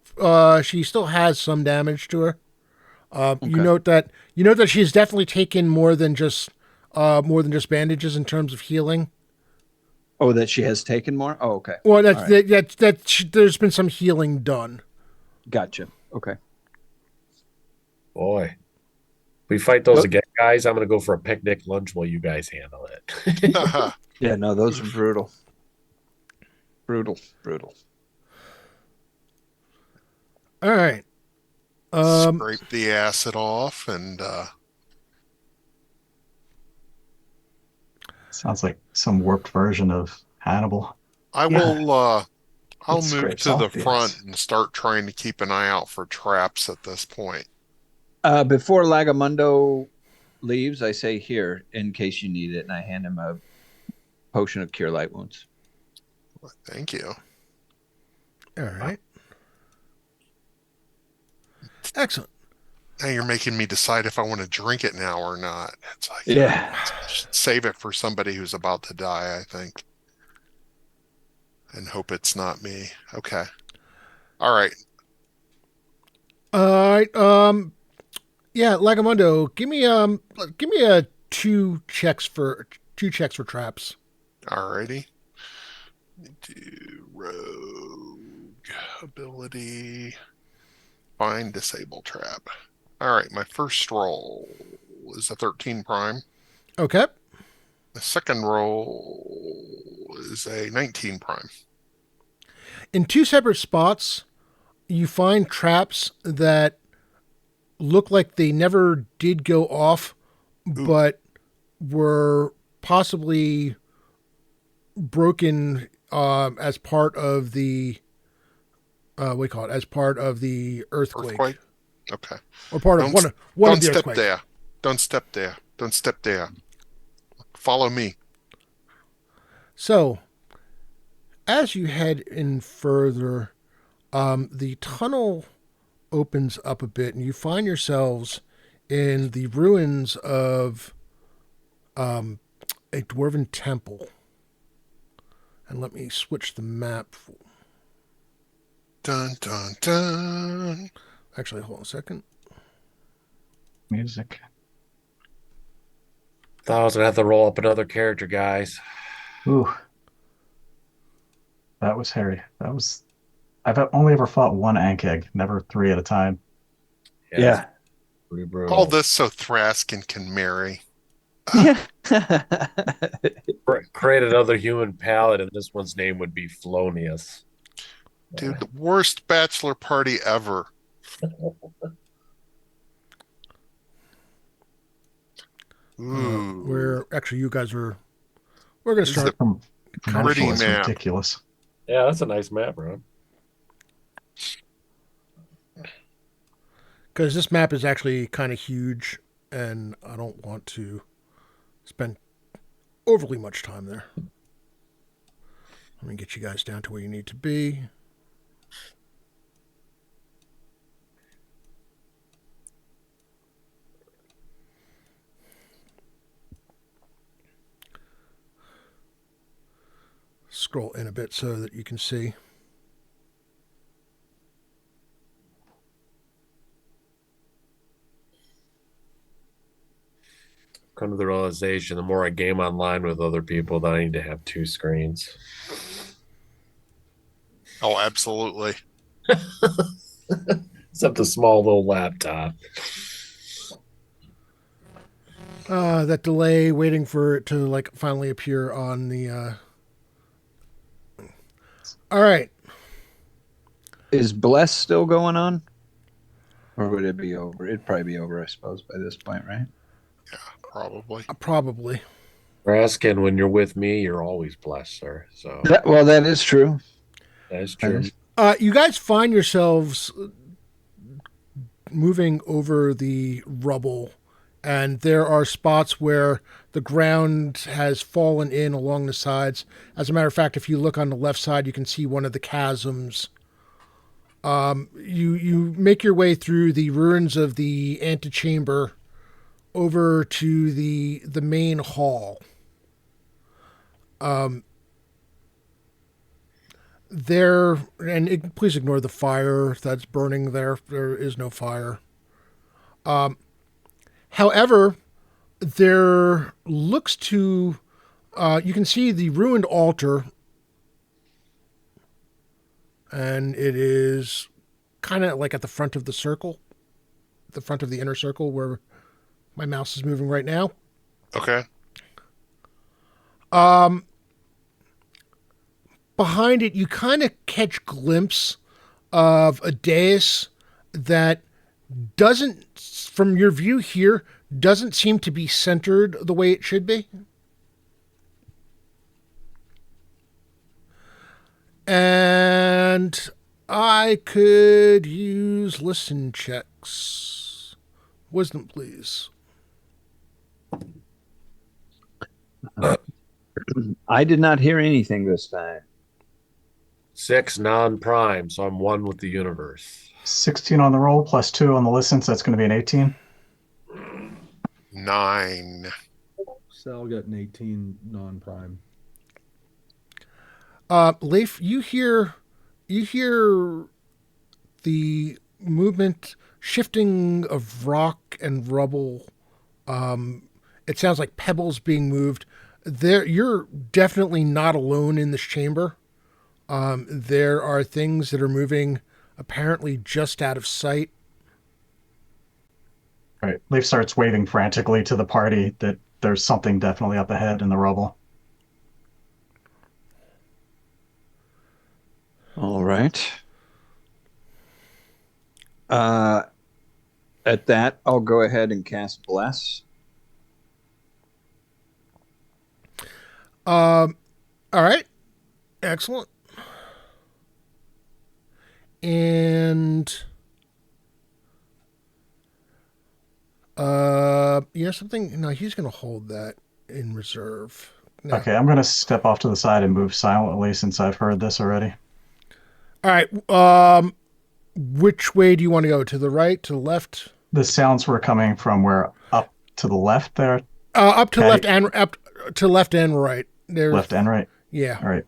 She still has some damage to her. You Okay. note that she's definitely taken more than just bandages in terms of healing. Oh, that she has taken more? Oh, okay. Well, All right. there's been some healing done. Gotcha. Okay. boy, we fight those Well- again, guys. I'm going to go for a picnic lunch while you guys handle it. Yeah, no, those are brutal. Brutal. All right. Scrape the acid off and Sounds like some warped version of Hannibal. I Yeah. will I'll It move scrapes to the off the front ice. and start trying to keep an eye out for traps at this point. Before Lagamundo leaves, I say here, in case you need it, and I hand him a potion of cure light wounds. Thank you. All right. Excellent. Now you're making me decide if I want to drink it now or not. It's like Yeah. I should save it for somebody who's about to die, I think. And hope it's not me. Okay. All right. All right. Yeah, Lagamundo, give me a two checks for traps. Alrighty. Do rogue ability. Find disable trap. All right, my first roll is a 13 prime. Okay. The second roll is a 19 prime. In two separate spots, you find traps that look like they never did go off, but were possibly broken as part of the what do you call it? As part of the earthquake, Earthquake? Okay. or part of Don't, one of don't the step earthquakes. there. Don't step there. Don't step there. Follow me. So, as you head in further, the tunnel opens up a bit, and you find yourselves in the ruins of a dwarven temple. And let me switch the map. Dun, dun, dun. Actually, hold on a second. Music. Thought I was going to have to roll up another character, guys. Ooh, that was hairy. I've only ever fought one Ankeg, never three at a time. Yeah. Pretty brutal. All this so Thraskin can marry. Yeah. Create another human paladin. This one's name would be Flonius. Dude, the worst bachelor party ever. Ooh. Where actually you guys are. We're going to This is start. From Pretty Marshall is map. ridiculous. Yeah, that's a nice map, bro. Because this map is actually kind of huge, and I don't want to spend overly much time there. Let me get you guys down to where you need to be. Scroll in a bit so that you can see. Come to the realization the more I game online with other people, that I need to have two screens. Oh, absolutely. Except a small little laptop. That delay waiting for it to like finally appear on the all right. Is Bless still going on? Or would it be over? It'd probably be over, I suppose, by this point, right? Yeah, probably. Probably. Raskin, when you're with me, you're always blessed, sir. So Well, that is true. that's That true. is- You guys find yourselves moving over the rubble, and there are spots where the ground has fallen in along the sides. As a matter of fact, if you look on the left side, you can see one of the chasms. You make your way through the ruins of the antechamber over to the main hall. There, and please ignore the fire that's burning there. There is no fire. However, there looks to you can see the ruined altar, and it is kind of like at the front of the circle, the front of the inner circle where my mouse is moving right now. Okay. Behind it, you kind of catch glimpse of a dais that doesn't, from your view here, doesn't seem to be centered the way it should be. And I could use listen checks. Wisdom, please. I did not hear anything this time. 6 non-prime, so I'm one with the universe. 16 on the roll plus 2 on the listen, so that's going to be an 18. 9. Sal got an 18 non-prime. Leif, you hear the movement shifting of rock and rubble. It sounds like pebbles being moved. There, you're definitely not alone in this chamber. There are things that are moving apparently just out of sight. Right. Leaf starts waving frantically to the party that there's something definitely up ahead in the rubble. All right. At that, I'll go ahead and cast Bless. All right. Excellent. And something. No, he's going to hold that in reserve. No. Okay, I'm going to step off to the side and move silently since I've heard this already. All right. Which way do you want to go? To the right, to the left? The sounds were coming from where up to the left there. Up to Okay. left and right. There's, Left and right. Yeah. All right.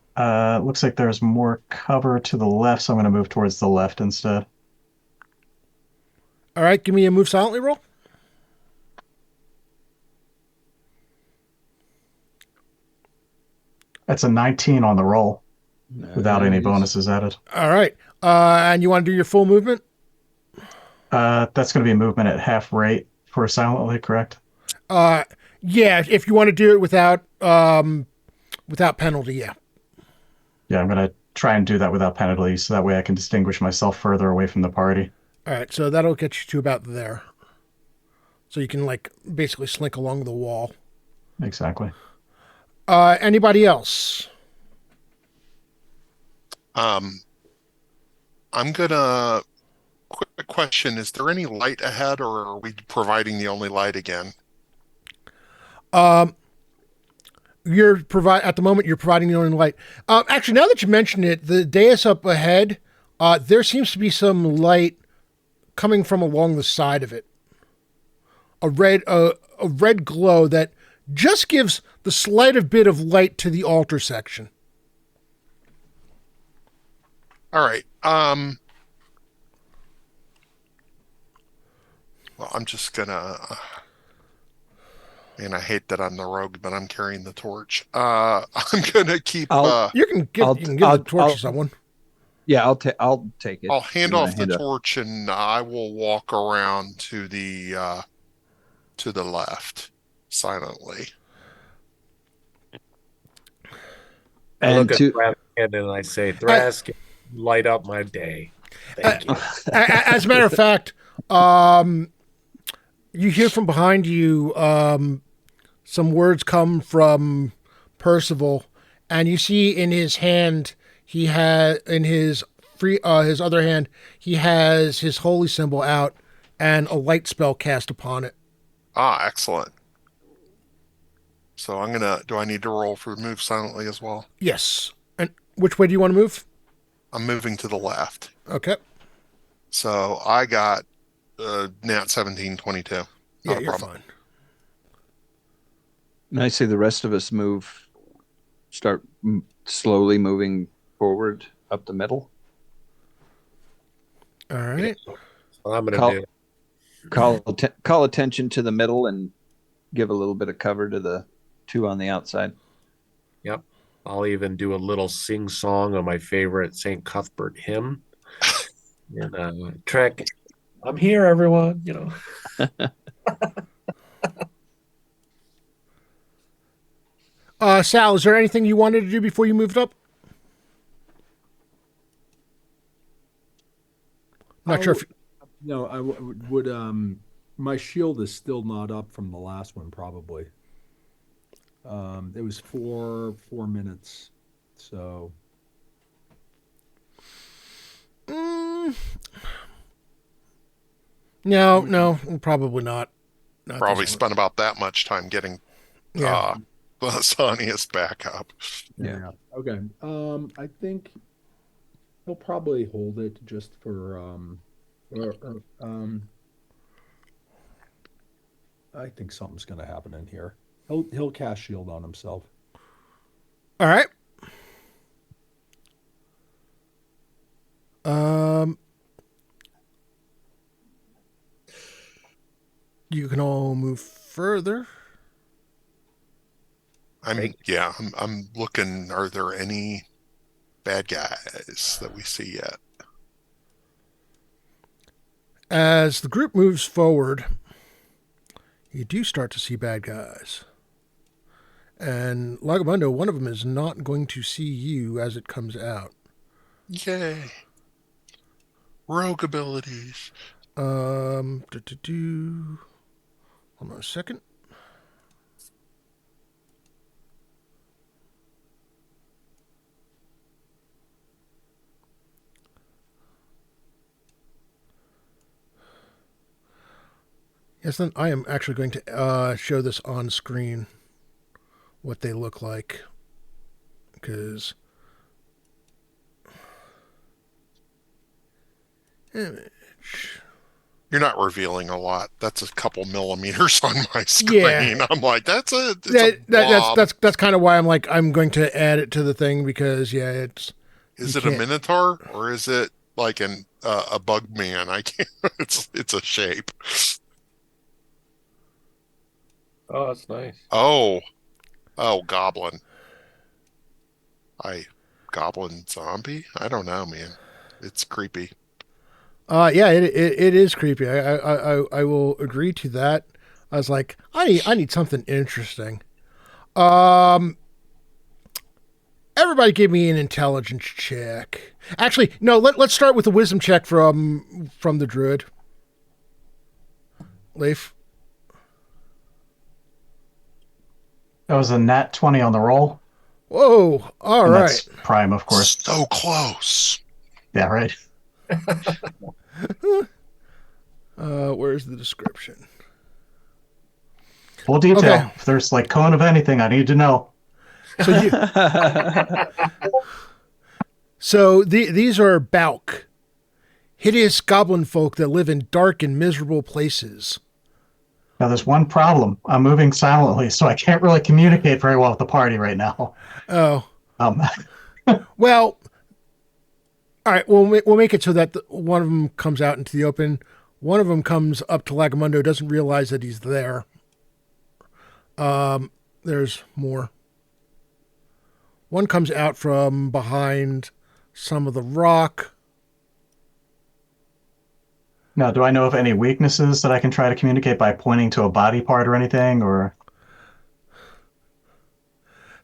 Looks like there's more cover to the left, so I'm going to move towards the left instead. All right. Give me a move silently roll. That's a 19 on the roll without any Nice. bonuses added. All right. And you want to do your full movement? That's going to be a movement at half rate for silently, correct? Yeah. If you want to do it without penalty, yeah. Yeah, I'm going to try and do that without penalty, so that way I can distinguish myself further away from the party. All right. So that'll get you to about there. So you can basically slink along the wall. Exactly. Anybody else? I'm gonna quick question, is there any light ahead or are we providing the only light again? At the moment you're providing the only light. Actually, now that you mention it, the dais up ahead, there seems to be some light coming from along the side of it. A red glow that just gives the slightest bit of light to the altar section. All right. Well, I'm just gonna and I hate that I'm the rogue, but I'm carrying the torch. I'm gonna keep You can give the torch to someone. Yeah, I'll take it. I'll hand You wanna off the hand torch and I will walk around to the left silently. I And look to at Thraskin and I say, Thraskin, light up my day. Thank you. As a matter of fact, You hear from behind you some words come from Percival, and you see in his hand he had in his other hand he has his holy symbol out and a light spell cast upon it. Ah, excellent. So do I need to roll for move silently as well? Yes. And which way do you want to move? I'm moving to the left. Okay. So I got nat 17, 22. Not Yeah, a you're problem. fine. And I say the rest of us start slowly moving forward up the middle. All right. What I'm going Call- to do. Call attention to the middle and give a little bit of cover to the two on the outside. Yep. I'll even do a little sing song of my favorite St. Cuthbert hymn. And track, I'm here, everyone. Sal, is there anything you wanted to do before you moved up? Not sure if No, would my shield is still not up from the last one, probably. It was 4 minutes, so no, probably not. Not Probably this one. spent about that much time getting Yeah. Sonnius back up. Yeah. Okay. I think he'll probably hold it just for I think something's gonna happen in here. He'll cast shield on himself. All right. You can all move further. I'm looking, are there any bad guys that we see yet? As the group moves forward, you do start to see bad guys. And Lagamundo, one of them is not going to see you as it comes out. Yay. Rogue abilities. Hold on a second. Yes, then I am actually going to show this on screen, what they look like, because image. You're not revealing a lot. That's a couple millimeters on my screen. Yeah. I'm like, it's a blob. That's kind of why I'm going to add it to the thing, because Is you it a can't- minotaur or is it like a bug man? I can't. It's a shape. Oh, that's nice. Oh, goblin. Goblin zombie? I don't know, man. It's creepy. Yeah, it is creepy. I will agree to that. I was like, I need something interesting. Everybody give me an intelligence check. Actually, no, let's start with a wisdom check from the druid. Leif. That was a nat 20 on the roll. Whoa, all And right. that's prime, of course. So close. Yeah, right. Where's the description? Full detail. Okay. If there's like cone of anything, I need to know. So these are Balk, hideous goblin folk that live in dark and miserable places. Now, there's one problem. I'm moving silently, so I can't really communicate very well with the party right now. Oh, Um, well, all right. We'll make it so that one of them comes out into the open. One of them comes up to Lagamundo, doesn't realize that he's there. There's more. One comes out from behind some of the rock. now, do I know of any weaknesses that I can try to communicate by pointing to a body part or anything? Or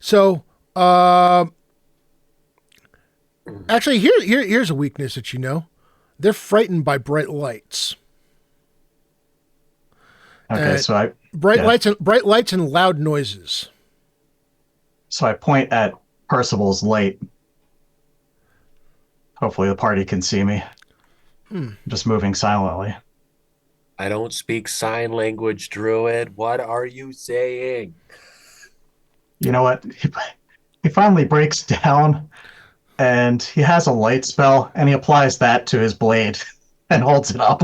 So, actually, here's a weakness that you know. They're frightened by bright lights. Okay, Uh, so I bright yeah. lights and loud noises. So I point at Percival's light. Hopefully the party can see me. Just moving silently. I don't speak sign language, Druid. What are you saying? You know what? He finally breaks down and he has a light spell and he applies that to his blade and holds it up.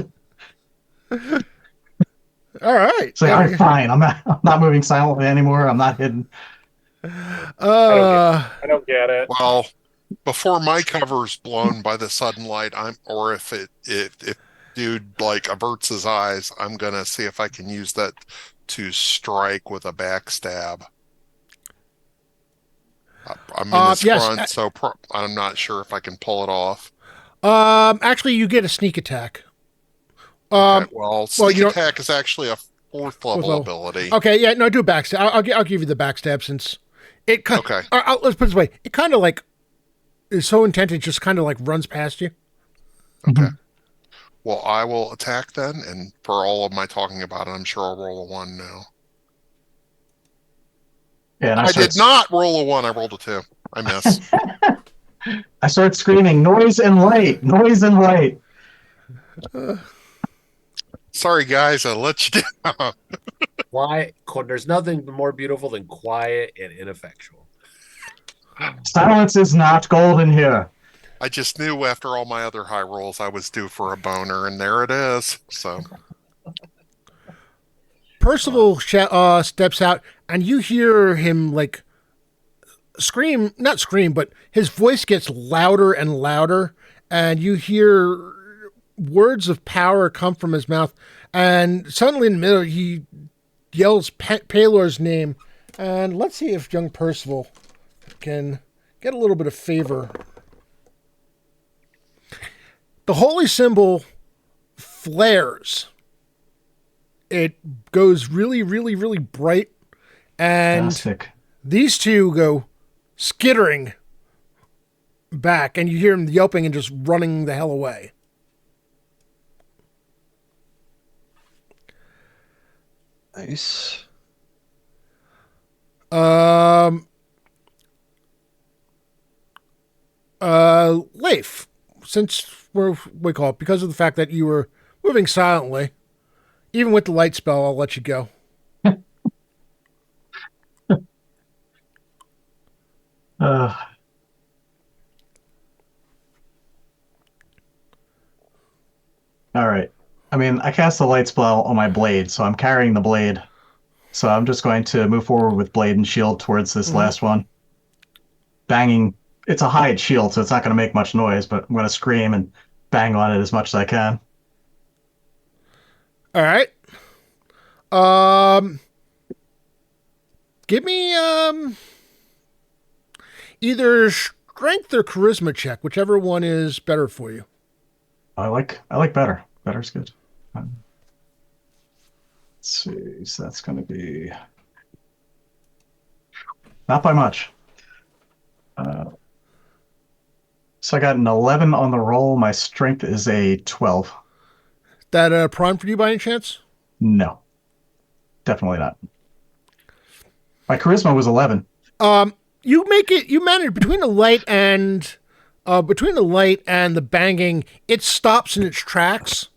All right. It's like, all right, fine. I'm not moving silently anymore. I'm not hidden. I don't get it. Well, before my cover's blown by the sudden light, or if dude like averts his eyes, I'm gonna see if I can use that to strike with a backstab. I'm in his yes. front, so I'm not sure if I can pull it off. Actually, you get a sneak attack. Okay, well, sneak you don't- attack is actually a fourth level ability. Okay, yeah, no, do a backstab. I'll give you the backstab since it. Okay. Let's put it this way: it kind of like is so intent, it just kind of like runs past you. Okay. Well, I will attack then, and for all of my talking about it, I'm sure I'll roll a 1 now. Yeah, and I did not roll a 1, I rolled a 2. I miss. I start screaming, noise and light, noise and light. Sorry, guys, I let you down. Quiet. There's nothing more beautiful than quiet and ineffectual. Silence is not golden here. I just knew after all my other high rolls I was due for a boner, and there it is. So Percival steps out, and you hear him like scream, not scream, but his voice gets louder and louder, and you hear words of power come from his mouth, and suddenly in the middle he yells Palor's name, and let's see if young Percival can get a little bit of favor. The holy symbol flares. It goes really, really, really bright, and Fantastic. these two go skittering back, and you hear him yelping and just running the hell away. Nice. Leif, since we call it, because of the fact that you were moving silently, even with the light spell, I'll let you go. Uh, all right. I mean, I cast the light spell on my blade, so I'm carrying the blade. So I'm just going to move forward with blade and shield towards this last one. Banging. It's a hide shield, so it's not going to make much noise, but I'm going to scream and bang on it as much as I can. All right. Give me either strength or charisma check, whichever one is better for you. I like better. Better's good. Let's see. So that's going to be not by much. So I got an 11 on the roll. My strength is a 12. That prime for you by any chance? No, definitely not. My charisma was 11. You make it. You manage between the light and the banging. It stops in its tracks.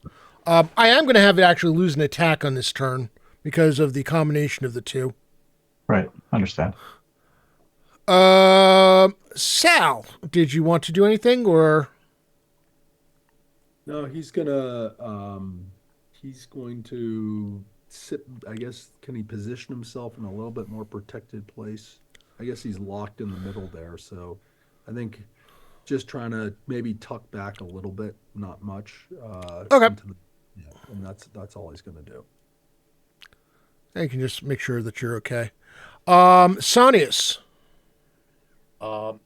I am going to have it actually lose an attack on this turn because of the combination of the two. Right, understand. Sal, did you want to do anything or? No, he's going to sit, I guess, can he position himself in a little bit more protected place? I guess he's locked in the middle there, so I think just trying to maybe tuck back a little bit, not much. Okay. And that's all he's going to do. You can just make sure that you're okay. Sonius.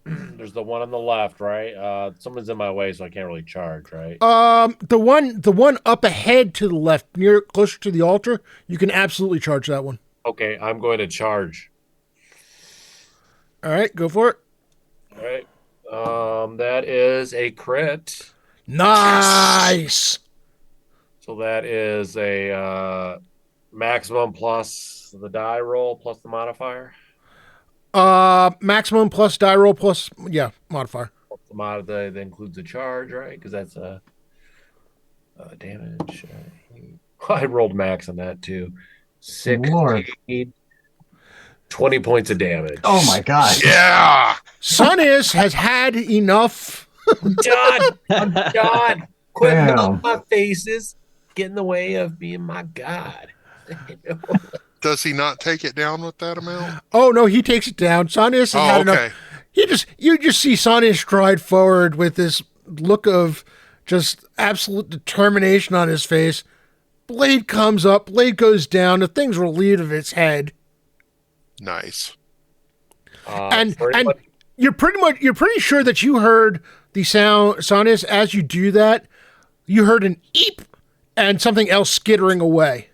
There's the one on the left, right? Someone's in my way, so I can't really charge, right? The one up ahead to the left, closer to the altar, you can absolutely charge that one. Okay, I'm going to charge. All right, go for it. All right. That is a crit. Nice. So that is a Maximum plus the die roll plus the modifier. Maximum plus die roll plus modifier. That includes the charge, right? Because that's damage. I rolled max on that too. Lord. 20 points of damage. Oh my god. Yeah. Sonis has had enough. I'm done. I'm done. Quit Damn. melting my faces. Get in the way of being my god. Does he not take it down with that amount? Oh no, he takes it down. Sonis has Oh, had okay. enough. You just see Sonis stride forward with this look of just absolute determination on his face. Blade comes up, blade goes down, the thing's relieved of its head. Nice. And you're pretty sure that you heard the sound, Sonis, as you do that, you heard an eep and something else skittering away.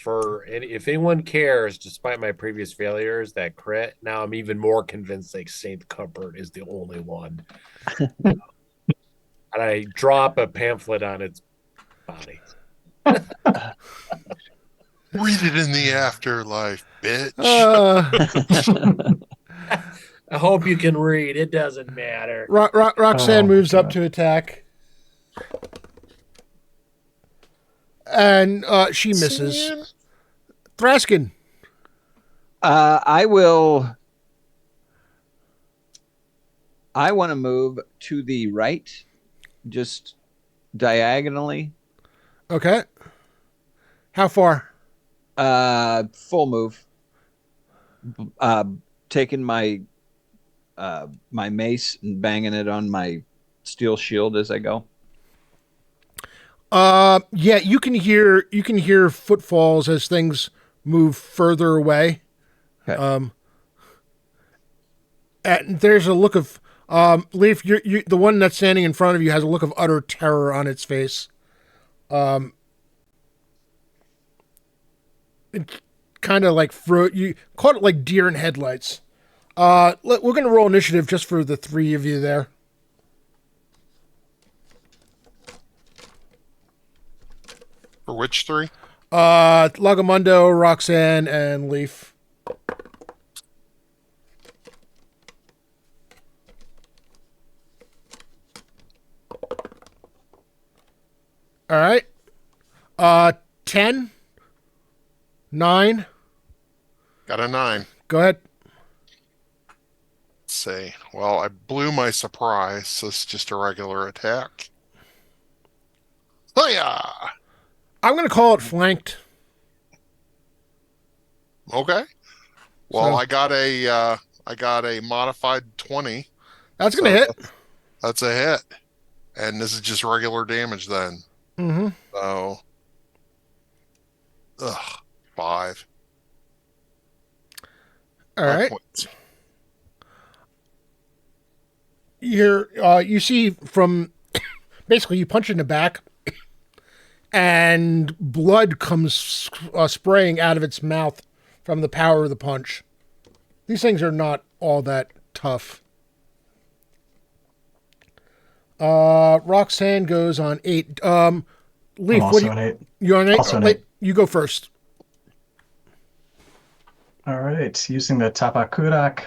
If anyone cares, despite my previous failures, that crit, now I'm even more convinced like Saint Comfort is the only one. And I drop a pamphlet on its body. Read it in the afterlife, bitch. I hope you can read. It doesn't matter. Roxanne Oh, moves up God. to attack. And she misses. Thraskin. I want to move to the right, just diagonally. Okay. How far? Full move. Taking my my mace and banging it on my steel shield as I go. Yeah, you can hear footfalls as things move further away. Okay. And there's a look of Leaf. You the one that's standing in front of you has a look of utter terror on its face. It kind of like you caught it like deer in headlights. We're gonna roll initiative just for the three of you there. For which three? Lagamundo, Roxanne, and Leaf. All right. 10, 9. Got a 9. Go ahead. Let's see. Well, I blew my surprise, so it's just a regular attack. Oh yeah. I'm going to call it flanked. Okay. Well, So- I got a modified 20. That's going to hit. That's a hit. And this is just regular damage then. Mm-hmm. So 5. All right. Points. You see from basically you punch in the back and blood comes spraying out of its mouth from the power of the punch. These things are not all that tough. Roxanne goes on 8. Leaf, I'm what also do an 8. you on 8? Also an 8. You go first. All right, using the Tapakurak.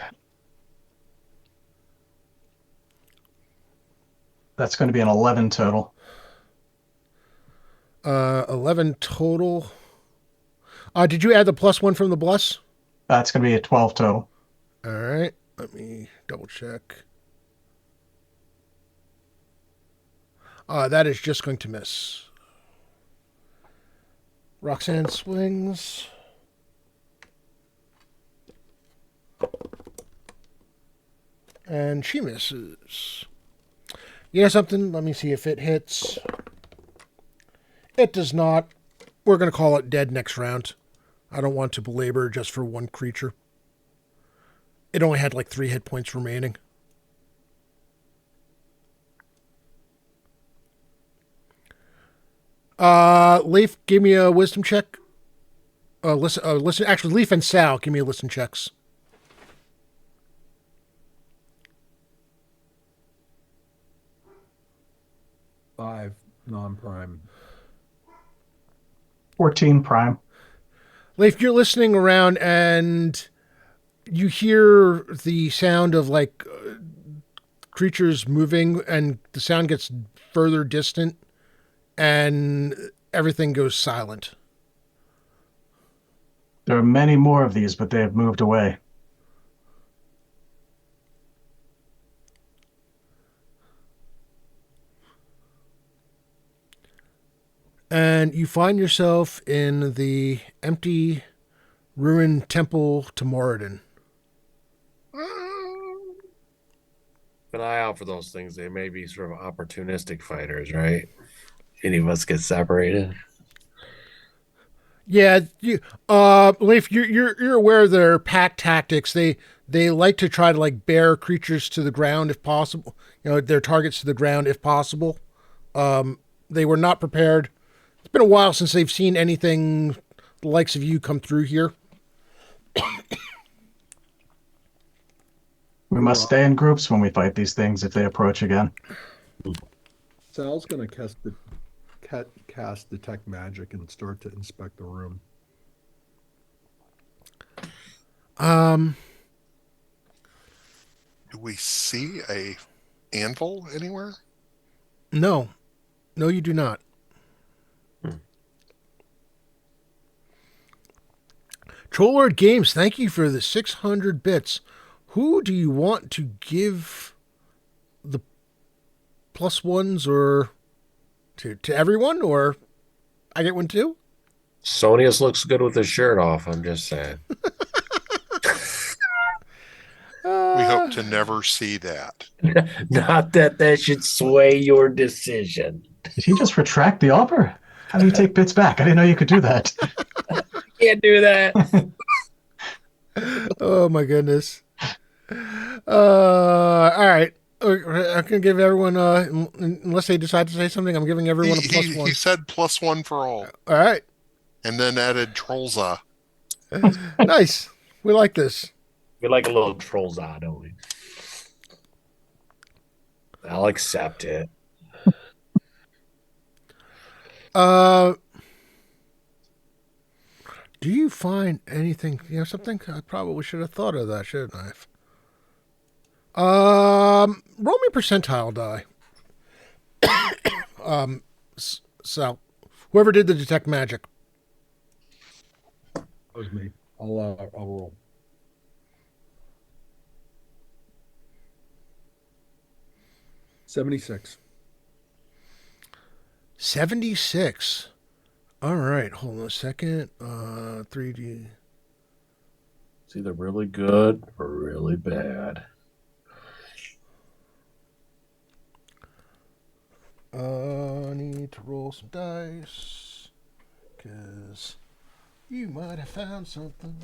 That's going to be an 11 total. 11 total. Did you add the +1 from the bless? That's going to be a 12 total. All right. Let me double check. That is just going to miss. Roxanne swings. And she misses. You know something? Let me see if it hits. It does not. We're going to call it dead next round. I don't want to belabor just for one creature. It only had like 3 hit points remaining. Leaf, give me a wisdom check. Listen. Actually, Leaf and Sal, give me a listen checks. 5 non-prime. 14 prime. Leif, you're listening around and you hear the sound of like creatures moving, and the sound gets further distant, and everything goes silent. There are many more of these, but they have moved away. And you find yourself in the empty, ruined temple to Moradin. Keep an eye out for those things. They may be sort of opportunistic fighters, right? Any of us get separated. Yeah, Leif, you're aware of their pack tactics. They like to try to like bear creatures to the ground if possible. You know, their targets to the ground if possible. They were not prepared. It's been a while since they've seen anything the likes of you come through here. We must stay in groups when we fight these things if they approach again. Sal's going to cast detect magic and start to inspect the room. Do we see a anvil anywhere? No, you do not. Trollord Games, thank you for the 600 bits. Who do you want to give the +1s, or to everyone, or I get one too? Sonius looks good with his shirt off. I'm just saying. We hope to never see that. Not that should sway your decision. Did he just retract the offer? How do you take bits back? I didn't know you could do that. Can't do that. Oh my goodness. All right. I can give everyone, unless they decide to say something, I'm giving everyone a +1. He said +1 for all. All right. And then added Trollza. Nice. We like this. We like a little Trollza, don't we? I'll accept it. Do you find anything, something I probably should have thought of that, shouldn't I? Roll me a percentile die. So whoever did the detect magic. That was me. I'll roll. 76. 76. All right, hold on a second. 3D. It's either really good or really bad. I need to roll some dice, because you might have found something.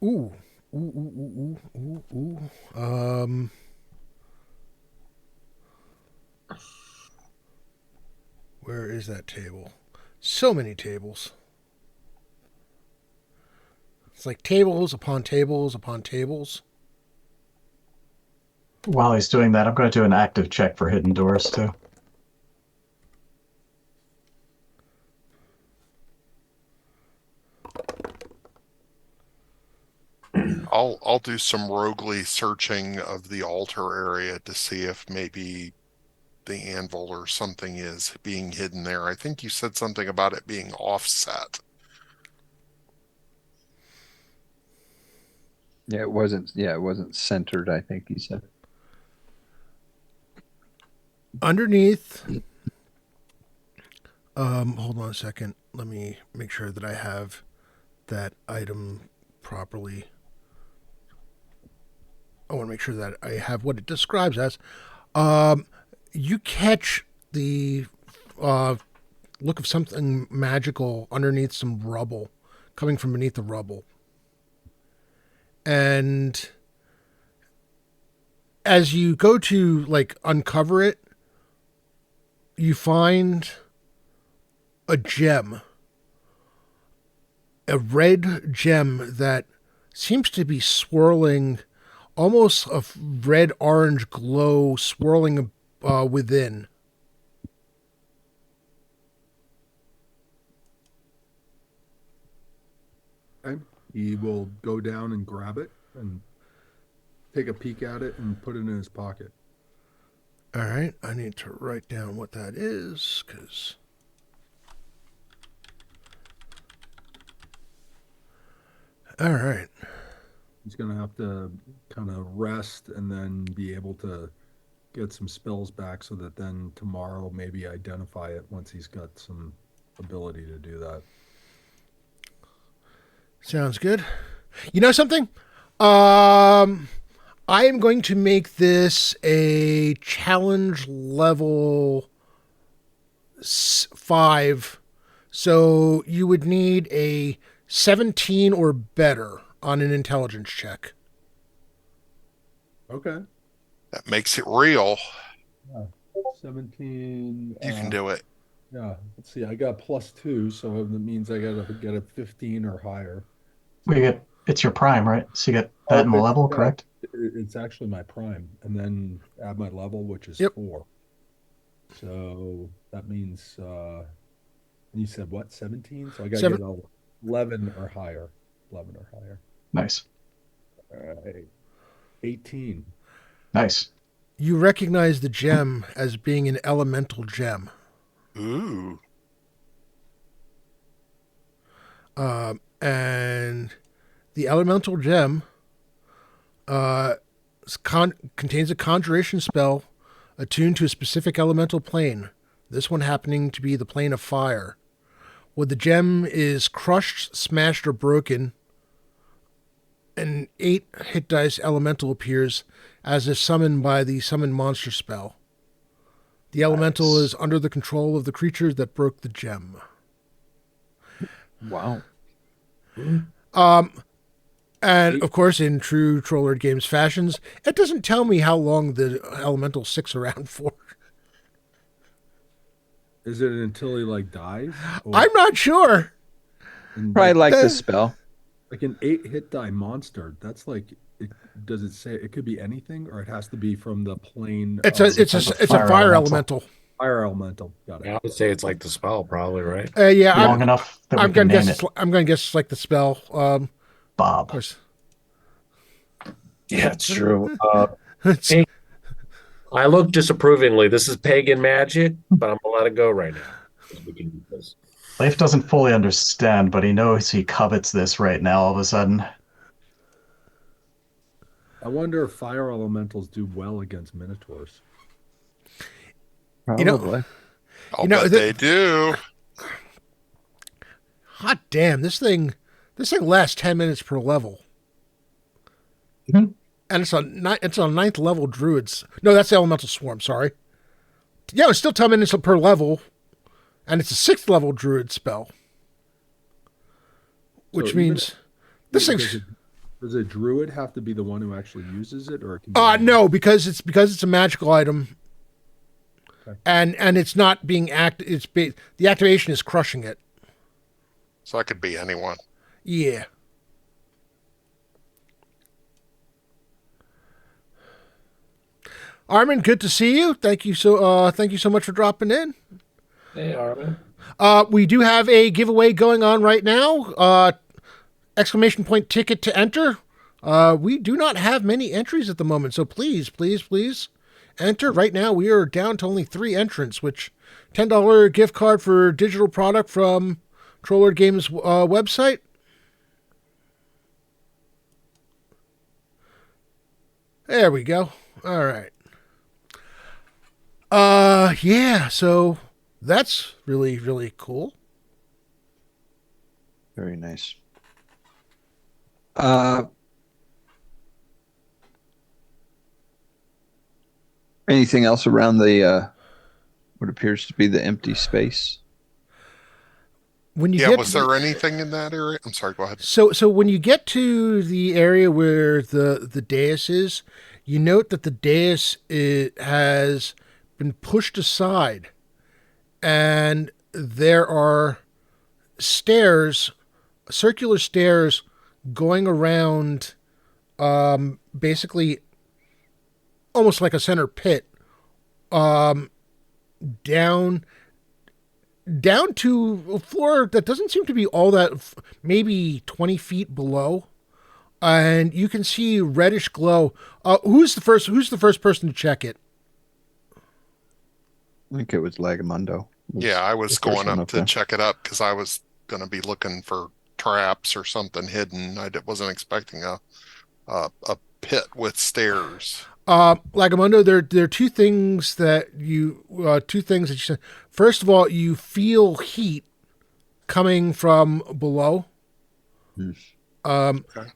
Ooh. Where is that table? So many tables. It's like tables upon tables upon tables. While he's doing that, I'm going to do an active check for hidden doors, too. I'll do some roguely searching of the altar area to see if maybe the anvil or something is being hidden there. I think you said something about it being offset. Yeah, it wasn't centered, I think he said. Underneath, hold on a second. Let me make sure that I have that item properly. I want to make sure that I have what it describes as. You catch the look of something magical underneath some rubble, coming from beneath the rubble. And as you go to like uncover it, you find a gem, a red gem that seems to be swirling almost a red-orange glow swirling within. Okay. He will go down and grab it and take a peek at it and put it in his pocket. All right, I need to write down what that is, because... All right. He's going to have to kind of rest and then be able to get some spells back so that then tomorrow maybe identify it once he's got some ability to do that. Sounds good. You know something? I am going to make this a challenge level 5. So you would need a 17 or better on an intelligence check. Okay. That makes it real. Yeah. 17. You can do it. Yeah. Let's see. I got +2, so that means I got to get a 15 or higher. It's your prime, right? So you get that in the level, correct? It's actually my prime, and then add my level, which is Yep. 4. So that means you said what, 17? So I got to get 11 or higher. 11 or higher. Nice. All right. 18. Nice. You recognize the gem as being an elemental gem. Ooh. And the elemental gem contains a conjuration spell attuned to a specific elemental plane, this one happening to be the plane of fire. When the gem is crushed, smashed, or broken, an 8 hit dice elemental appears as if summoned by the summon monster spell. The elemental is under the control of the creature that broke the gem. Wow. And of course, in true Trollard Games fashions, it doesn't tell me how long the elemental sticks around for. Is it until he like dies? Or, I'm not sure. Probably like the spell. like an 8 hit die monster. That's like, does it say it could be anything, or it has to be from the plane? It's a fire elemental. Fire elemental. Got it. Yeah, I would say it's like the spell, probably, right? Yeah, Long enough that we I'm can gonna name guess. it I'm gonna guess it's like the spell. Of Bob. course. Yeah, it's true. It's- I look disapprovingly. This is pagan magic, but I'm gonna let it go right now. We can do this. Leif doesn't fully understand, but he knows he covets this right now all of a sudden. I wonder if fire elementals do well against minotaurs. Probably. You know- I'll know, bet they do. hot damn! This thing lasts 10 minutes per level, Mhm. and it's on 9th level druids. No, that's the elemental swarm. Sorry. Yeah, it's still 10 minutes per level, and it's a 6th level druid spell, which So means this thing's. Does a druid have to be the one who actually uses it, or it can be No, because it's a magical item, Okay. and it's not being the activation is crushing it. So that could be anyone. Yeah. Armin, good to see you. Thank you so much for dropping in. Hey, Armin. We do have a giveaway going on right now. Exclamation point ticket to enter. We do not have many entries at the moment, so please enter. Right now we are down to only 3 entrants, which $10 gift card for digital product from Trollard Games website. There we go. All right. Yeah, so that's really, really cool. Very nice. Anything else around the what appears to be the empty space? When you Yeah, get was to there anything in that area? I'm sorry, go ahead. so when you get to the area where the dais is, you note that the dais has been pushed aside, and there are stairs, circular stairs, going around basically almost like a center pit, down down to a floor that doesn't seem to be all that, maybe 20 feet below, and you can see reddish glow. Who's the first person to check it? I think it was Lagamundo. Yeah, I was The first going one up up to there. check it up because I was going to be looking for traps or something hidden. Wasn't expecting a pit with stairs. Lagamundo, there are two things that you said. First of all, you feel heat coming from below. Hmm. Okay.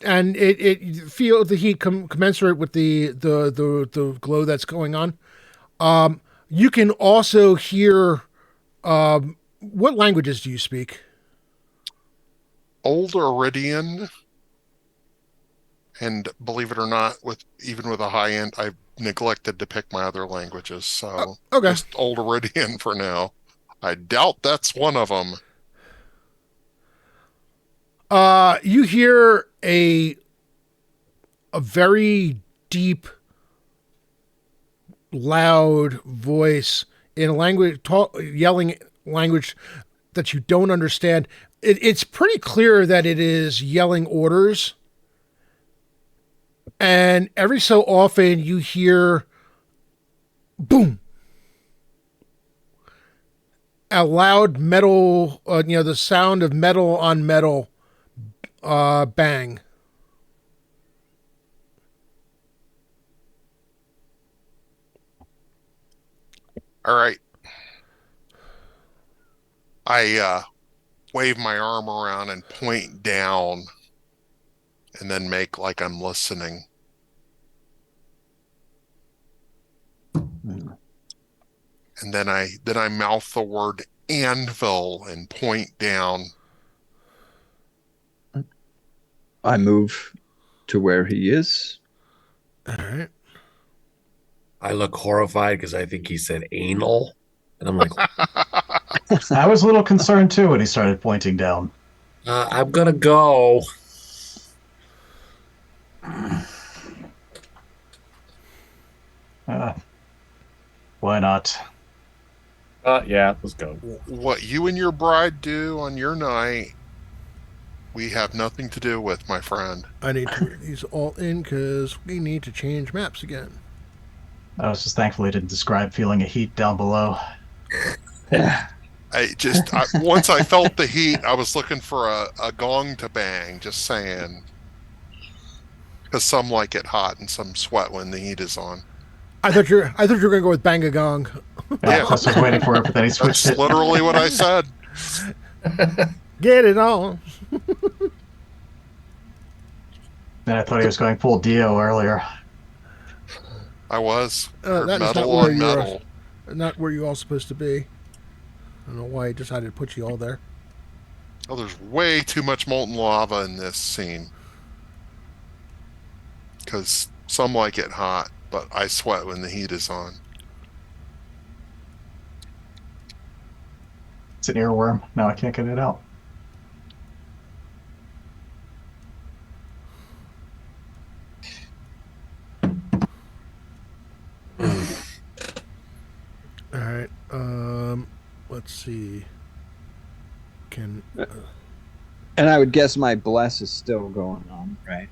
And it you feel the heat commensurate with the glow that's going on. You can also hear. What languages do you speak? Old Iridian, and believe it or not, even with a high end, I've neglected to pick my other languages, so Okay. just Old Iridian for now. I doubt that's one of them. You hear a very deep, loud voice in a yelling language that you don't understand. It's pretty clear that it is yelling orders, and every so often you hear boom, a loud metal, the sound of metal on metal, bang. All right. I wave my arm around and point down and then make like I'm listening. Hmm. And then I mouth the word anvil and point down. I move to where he is. All right. I look horrified because I think he said anal. And I'm like, I was a little concerned too when he started pointing down. I'm going to go. Uh, why not? Yeah, let's go. What you and your bride do on your night, we have nothing to do with, my friend. I need to read these all in because we need to change maps again. I was just thankful he didn't describe feeling a heat down below. Once I felt the heat, I was looking for a gong to bang, just saying. Because some like it hot and some sweat when the heat is on. I thought you were gonna go with Bangagong. Yeah, Yeah. Plus was waiting for it, but then he switched That's it. literally what I said. Get it on. Then I thought he was going full Dio earlier. I was. Heard That is metal not where on you are. metal. Not where you're all supposed to be. I don't know why he decided to put you all there. Oh, there's way too much molten lava in this scene. Because some like it hot, but I sweat when the heat is on. It's an earworm. Now I can't get it out. All right. Let's see. Can And I would guess my bless is still going on, right?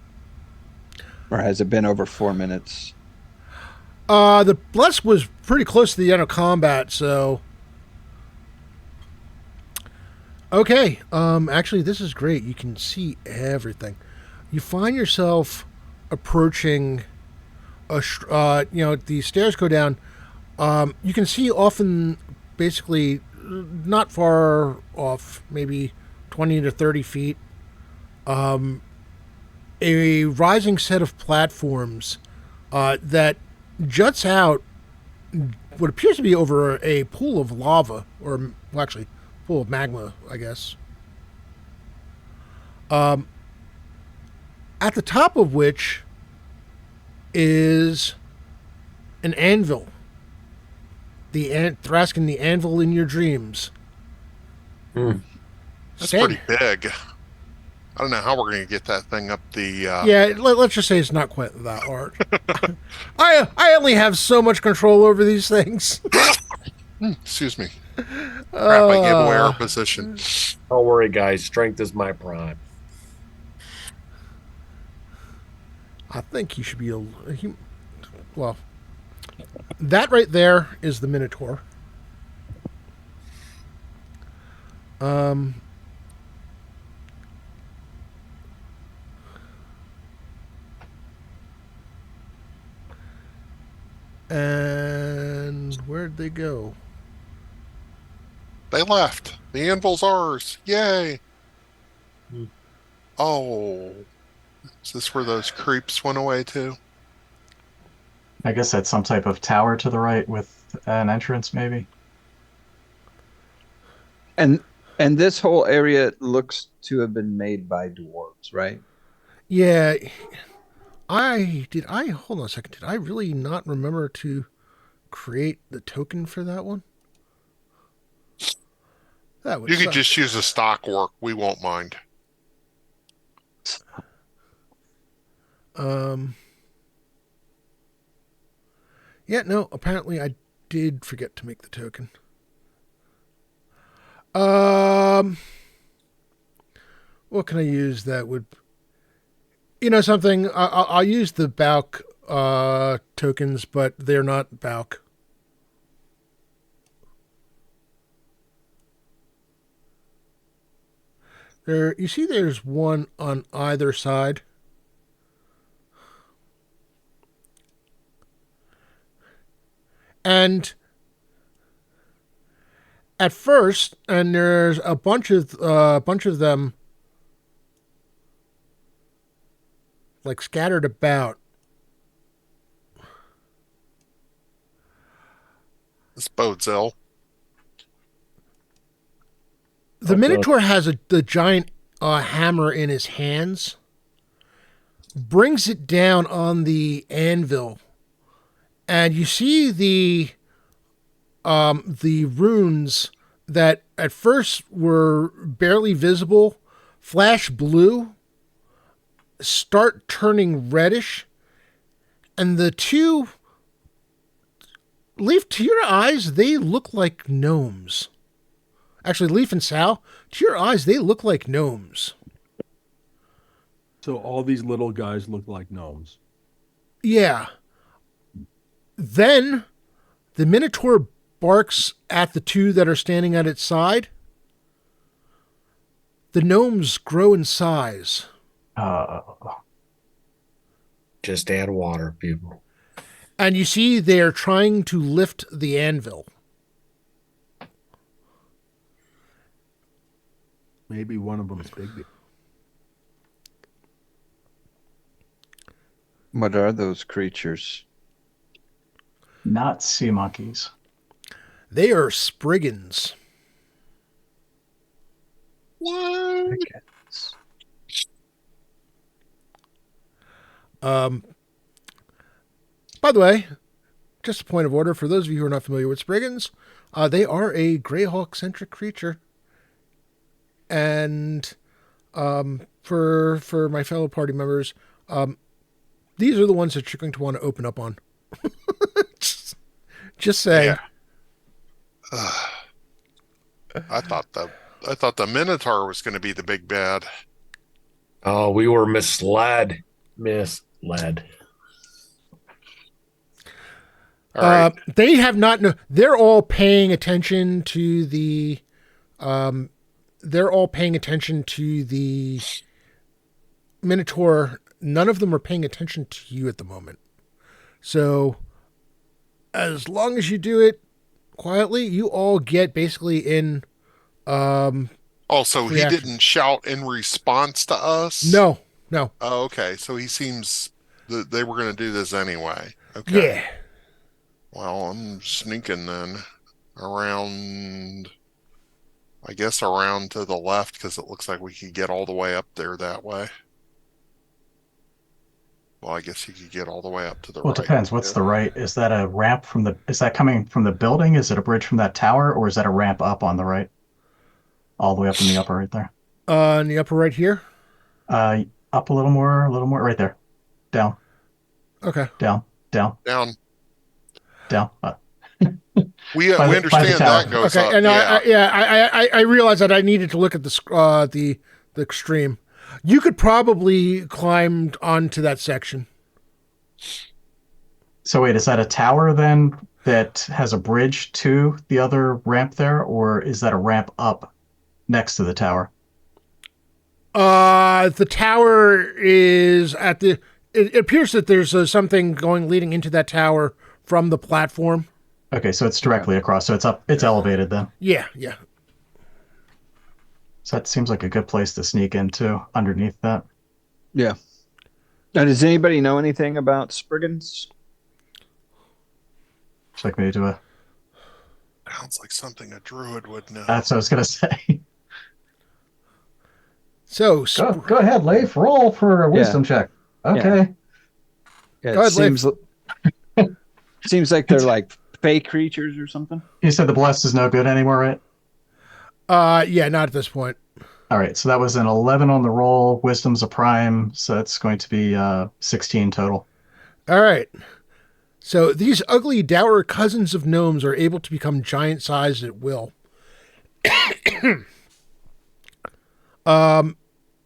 Or has it been over 4 minutes? the bless was pretty close to the end of combat, so okay. Actually, this is great. You can see everything. You find yourself approaching the stairs go down. You can see often, basically, not far off, maybe 20 to 30 feet, a rising set of platforms that juts out what appears to be over a pool of lava, or well, actually, pool of magma, I guess. At the top of which is an anvil. Thraskin, the anvil in your dreams. Hmm. It's Okay. pretty big. I don't know how we're going to get that thing up the. Yeah, let's just say it's not quite that hard. I only have so much control over these things. Excuse me. Crap! I gave away our position. Don't worry, guys. Strength is my prime. I think he should be well. That right there is the Minotaur. And where'd they go? They left. The anvil's ours. Yay! Hmm. Oh, is this where those creeps went away to? I guess that's some type of tower to the right with an entrance, maybe. And and this whole area looks to have been made by dwarves, right? Yeah, I hold on a second. Did I really not remember to create the token for that one? That would You could suck. just use a stock work. We won't mind. Um. Yeah, no. Apparently, I did forget to make the token. What can I use that would? Something. I'll use the Bauk tokens, but they're not Bauk. You see, there's one on either side. And at first, and there's a bunch of them, like scattered about. This bodes ill. The Minotaur has the giant hammer in his hands, brings it down on the anvil, and you see the runes that at first were barely visible flash blue, start turning reddish, and the two, Leaf, to your eyes, they look like gnomes. Actually, Leaf and Sal, to your eyes, they look like gnomes. So all these little guys look like gnomes. Yeah. Then the Minotaur barks at the two that are standing at its side. The gnomes grow in size. Uh, Just add water, people. And you see they're trying to lift the anvil. Maybe one of them's big. What are those creatures? not sea monkeys. They are Spriggans. What? Crickets. By the way, just a point of order for those of you who are not familiar with Spriggans, they are a Greyhawk-centric creature. And for my fellow party members, these are the ones that you're going to want to open up on. just saying. Yeah. I thought the Minotaur was going to be the big bad. Oh, we were misled. Misled. All right. They have not. They're all paying attention to the. They're all paying attention to the Minotaur. None of them are paying attention to you at the moment. So, as long as you do it quietly, you all get basically in. Also, he reaction. didn't shout in response to us. No. Oh, okay. So he seems that they were going to do this anyway. Okay. Yeah. Well, I'm sneaking then around. I guess around to the left because it looks like we could get all the way up there that way. Well, I guess you could get all the way up to the Well, right. it depends. What's the right? Is that a ramp from the? Is that coming from the building? Is it a bridge from that tower, or is that a ramp up on the right? All the way up in the upper right there. In the upper right here. Up a little more, right there. Down, Okay. down, down, Down. down. We By the understand tower. that goes Okay, up. and Yeah. I realized that I needed to look at the extreme. You could probably climb onto that section. So wait, is that a tower then that has a bridge to the other ramp there, or is that a ramp up next to the tower? The tower is at the. It appears that there's something going leading into that tower from the platform. Okay, so it's directly across. So it's up. It's elevated then. Yeah, yeah. So that seems like a good place to sneak into underneath that. Yeah. Now, does anybody know anything about Spriggans? Would you like me to do a? Sounds like something a druid would know. That's what I was gonna say. So Go ahead, Leif. Roll for a wisdom check. Okay. Yeah, Go it ahead, seems like they're like fey creatures or something. You said the blessed is no good anymore, right? Yeah, not at this point. All right, so that was an 11 on the roll. Wisdom's a prime, so that's going to be 16 total. All right. So these ugly, dour cousins of gnomes are able to become giant-sized at will.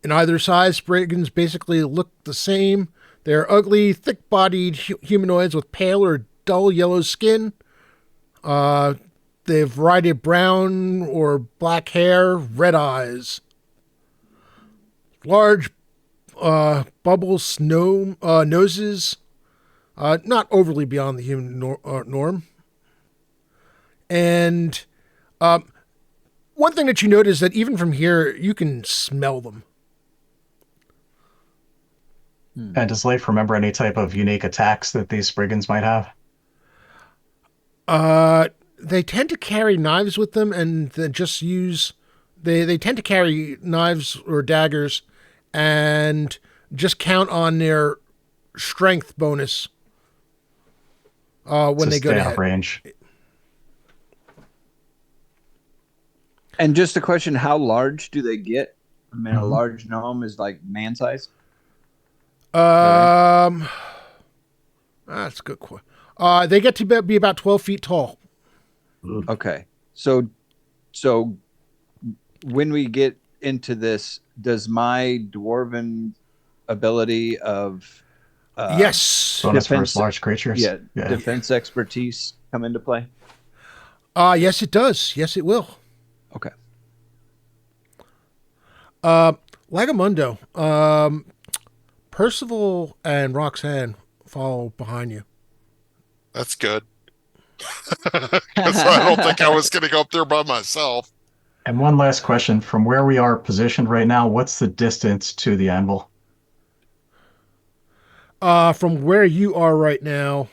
In either size, Spriggans basically look the same. They're ugly, thick-bodied humanoids with pale or dull yellow skin. They have a variety of brown or black hair, red eyes, large bubbles noses, not overly beyond the human norm. And one thing that you notice is that even from here, you can smell them. And does Leif remember any type of unique attacks that these Spriggans might have? They tend to carry knives with them, and they just use. They tend to carry knives or daggers, and just count on their strength bonus when they go stay to out hit. of range. And just a question: how large do they get? I mean, a large gnome is like man size. That's a good question. They get to be about 12 feet tall. Okay, so when we get into this, does my dwarven ability of Yes. Bonus for defense- large creatures. yeah, defense expertise come into play? Yes, it does. Yes, it will. Okay. Lagamundo, Percival and Roxanne follow behind you. That's good. Because I don't think I was going to go up there by myself. And one last question. From where we are positioned right now, what's the distance to the anvil? From where you are right now,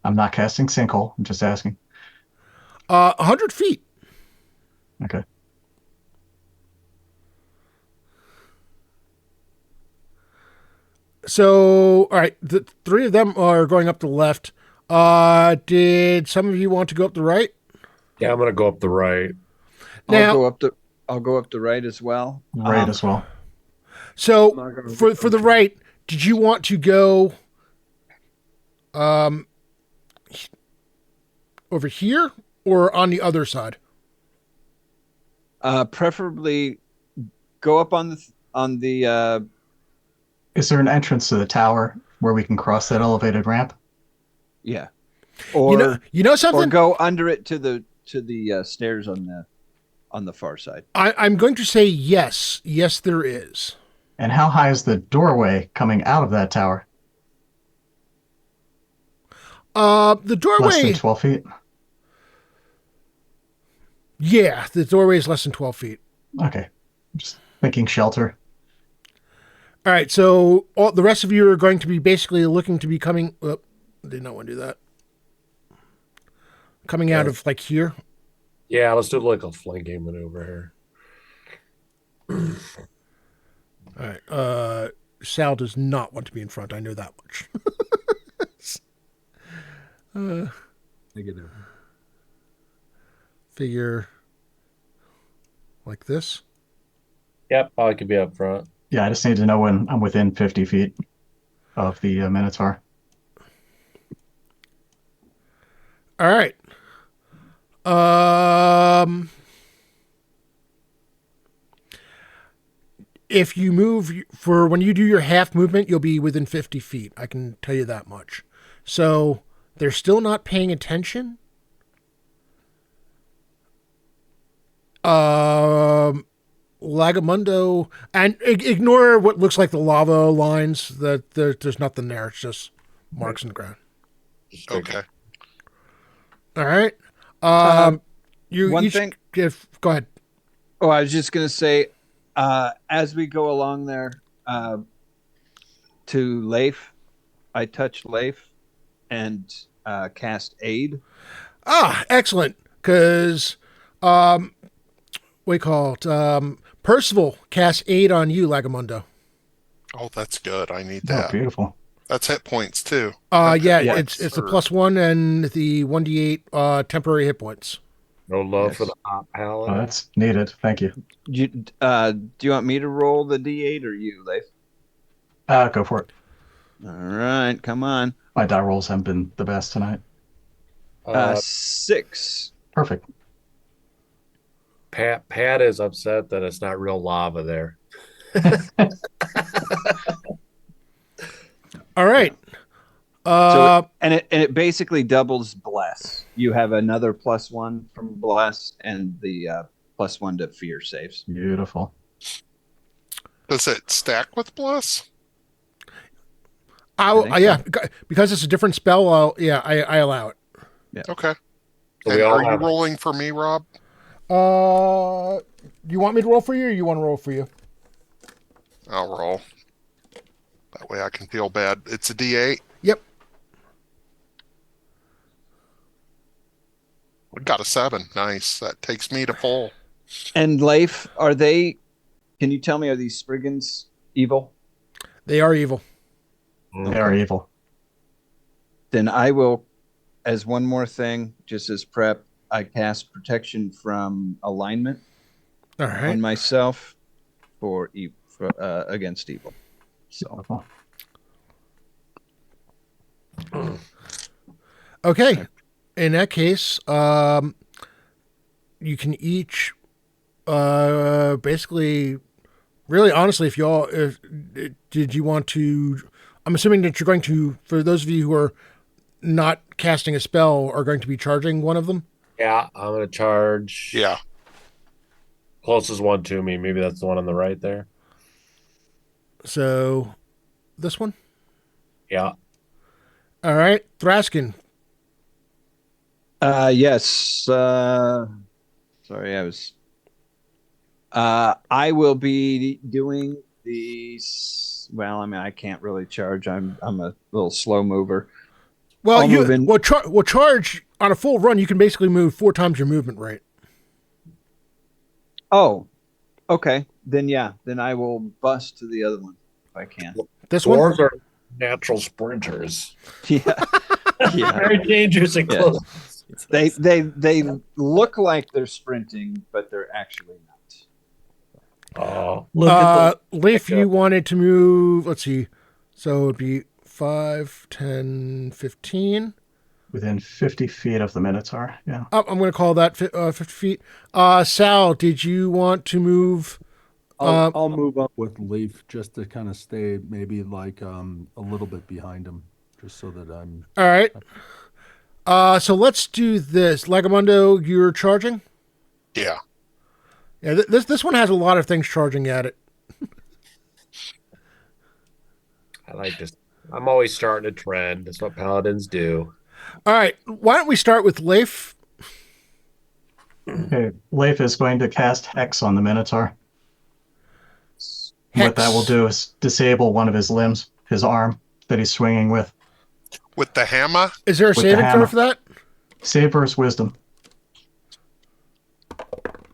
I'm not casting sinkhole. I'm just asking. 100 feet. Okay. So, all right, the three of them are going up the left. Did some of you want to go up the right? Yeah, I'm gonna go up the right. Now- I'll go up the right as well. Right as well. So, for the right, did you want to go over here or on the other side? Preferably go up on the Is there an entrance to the tower where we can cross that elevated ramp? yeah, or You know something? or go under it to the stairs on the far side. I'm going to say yes. Yes, there is. And how high is the doorway coming out of that tower? The Less doorway. than 12 feet? Yeah, the doorway is less than 12 feet. Okay. Just thinking shelter. All right, so the rest of you are going to be basically looking to be coming. Oh, did not want to do that. Coming out of like here. Yeah, let's do like a flanking maneuver here. All right. Sal does not want to be in front. I know that much. Negative. figure like this. Yep, I could be up front. Yeah, I just need to know when I'm within 50 feet of the Minotaur. All right. If you move for when you do your half movement, you'll be within 50 feet. I can tell you that much. So they're still not paying attention. Lagamundo, and ignore what looks like the lava lines. That there's nothing there. It's just marks in the ground. Okay. All right. You one each thing- go ahead. Oh, I was just going to say, as we go along there to Leif, I touch Leif and cast Aid. Ah, excellent. Because we call it Percival casts aid on you, Lagamundo. Oh, that's good. I need Oh, that. beautiful. That's hit points too. Yeah, Yeah. it's the +1 and the 1d8 temporary hit points. No love Yes. for the hot Oh, paladin. that's needed. Thank you. Do you want me to roll the D8 or you, Leif? Go for it. All right, come on. My die rolls haven't been the best tonight. 6. Perfect. Pat is upset that it's not real lava there. All right. And it basically doubles bless. You have another +1 from bless and the +1 to fear saves. Beautiful. Does it stack with bless? think Yeah, because it's a different spell. I allow it. Okay. So And we all are you have rolling for me, Rob? You want me to roll for you, or you want to roll for you? I'll roll. That way I can feel bad. It's a D8. Yep. We got a 7. Nice. That takes me to full. And Leif, can you tell me, are these Spriggans evil? They are evil. They are evil. Then I will, as one more thing, just as prep, I cast protection from alignment All right. on myself for against evil. So Beautiful. Okay. In that case, you can each basically, really honestly, if did you want to, I'm assuming that you're going to, for those of you who are not casting a spell, are going to be charging one of them. Yeah, I'm gonna charge. Yeah. Closest one to me. Maybe that's the one on the right there. So, this one. Yeah. All right, Thraskin. yes. Sorry, I will be doing these. Well, I mean, I can't really charge. I'm a little slow mover. Well, I'll move in. charge on a full run. You can basically move 4 times your movement rate. Oh, okay. Then then I will bust to the other one if I can. This one. Dwarves are natural sprinters. Yeah, yeah. Very dangerous and Yeah. close. They look like they're sprinting, but they're actually not. Oh, look at Leif, you wanted to move. Let's see. So it'd be 5, 10, 15. Within 50 feet of the Minotaur. Yeah. I'm going to call that 50 feet. Sal, did you want to move? I'll move up with Leaf just to kind of stay maybe like a little bit behind him, just so that I'm. All right. So let's do this. Lagamundo, you're charging? Yeah. Yeah, this one has a lot of things charging at it. I like this. I'm always starting a trend. That's what paladins do. All right. Why don't we start with Leif? Okay. Leif is going to cast Hex on the Minotaur. Hex. What that will do is disable one of his limbs, his arm that he's swinging with. With the hammer? Is there a the saving throw hammer. for that? Save versus wisdom.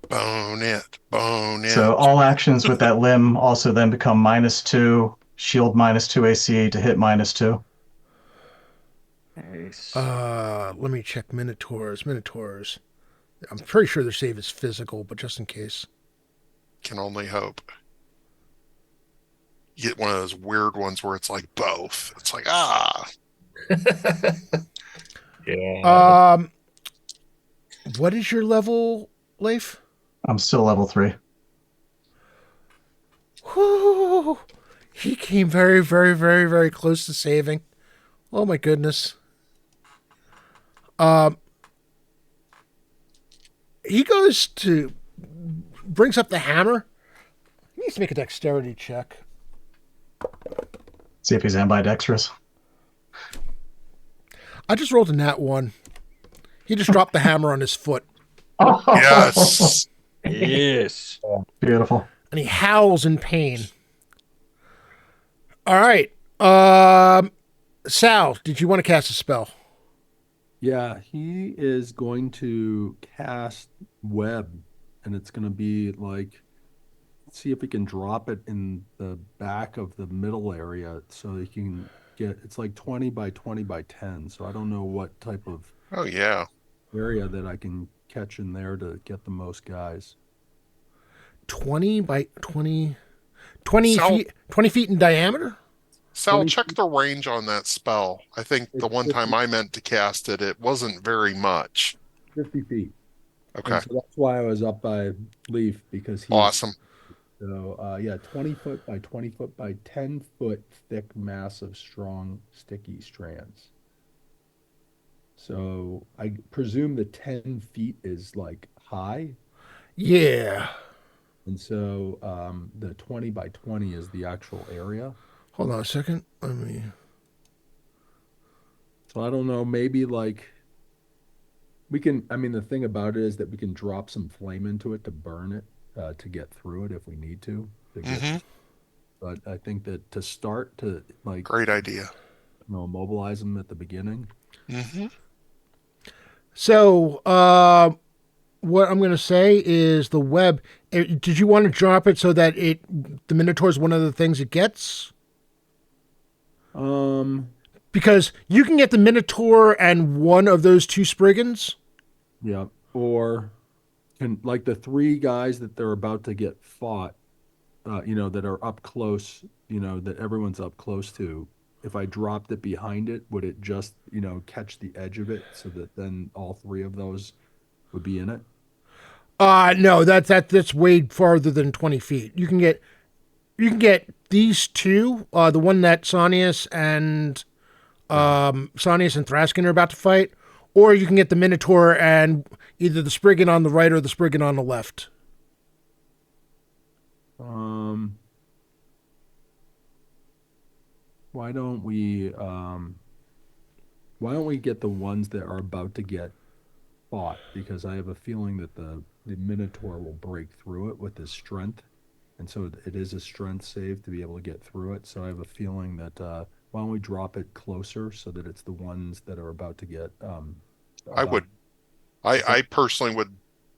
Bone it. Bone it. So all actions with that limb also then become -2, shield -2 AC to hit -2. Nice. Let me check Minotaurs. I'm pretty sure their save is physical, but just in case. Can only hope. You get one of those weird ones where it's like both. It's like, Yeah. Um, what is your level, Leif? I'm still level 3. Whew. He came very, very, very, very close to saving. Oh my goodness. He goes to brings up the hammer. He needs to make a dexterity check. See if he's ambidextrous. I just rolled a nat 1. He just dropped the hammer on his foot, Oh, yes. Yes. beautiful. and he howls in pain. All right. Sal, did you want to cast a spell? Yeah, he is going to cast web, and it's going to be like, see if he can drop it in the back of the middle area so he can get, it's like 20 by 20 by 10. So I don't know what type of Oh, yeah. area that I can catch in there to get the most guys. 20 by 20. 20 Sal- feet 20 feet in diameter? Sal, 20 check the range on that spell. I think the It's one time I meant to cast it, it wasn't very much. 50 feet. Okay. And so that's why I was up by Leaf, because he's Awesome. so yeah, 20 foot by 20 foot by 10-foot thick, massive, strong, sticky strands. So I presume the 10 feet is like high. Yeah. And so the 20 by 20 is the actual area. Hold on a second. Let me. So I don't know, maybe like we can, I mean, the thing about it is that we can drop some flame into it to burn it, to get through it if we need to get, Hmm. but I think that to start to like, Great idea. immobilize them at the beginning. Hmm. So, what I'm going to say is the web. Did you want to drop it so that the Minotaur is one of the things it gets? Um, Because you can get the Minotaur and one of those 2 Spriggans. yeah, or can like the 3 guys that they're about to get fought, that are up close, that everyone's up close to. If I dropped it behind it, would it just, catch the edge of it so that then all 3 of those would be in it? No, that's way farther than 20 feet. You can get these 2, the one that Sonius and Thraskin are about to fight, or you can get the Minotaur and either the Spriggan on the right or the Spriggan on the left. Um, why don't we get the ones that are about to get fought? Because I have a feeling that the Minotaur will break through it with his strength. And so it is a strength save to be able to get through it. So I have a feeling that why don't we drop it closer so that it's the ones that are about to get I about would, I personally would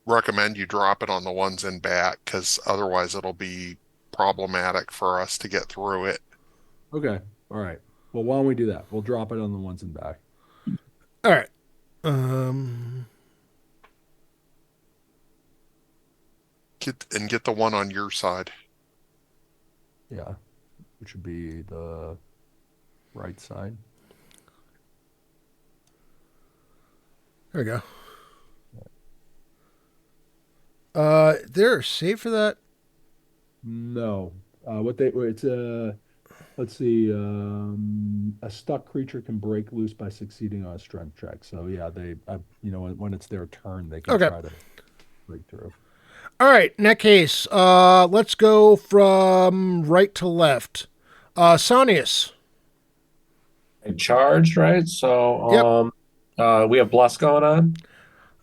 recommend you drop it on the ones in back because otherwise it'll be problematic for us to get through it. Okay. All right. Well, why don't we do that? We'll drop it on the ones in back. All right. Um, Get the one on your side. Yeah. Which would be the right side. there we go. There, save for that. No. It's a, let's see, a stuck creature can break loose by succeeding on a strength check. So yeah, when it's their turn, they can Okay. try to break through. All right. In that case, let's go from right to left. Sonius. I charged, right? So we have Bless going on.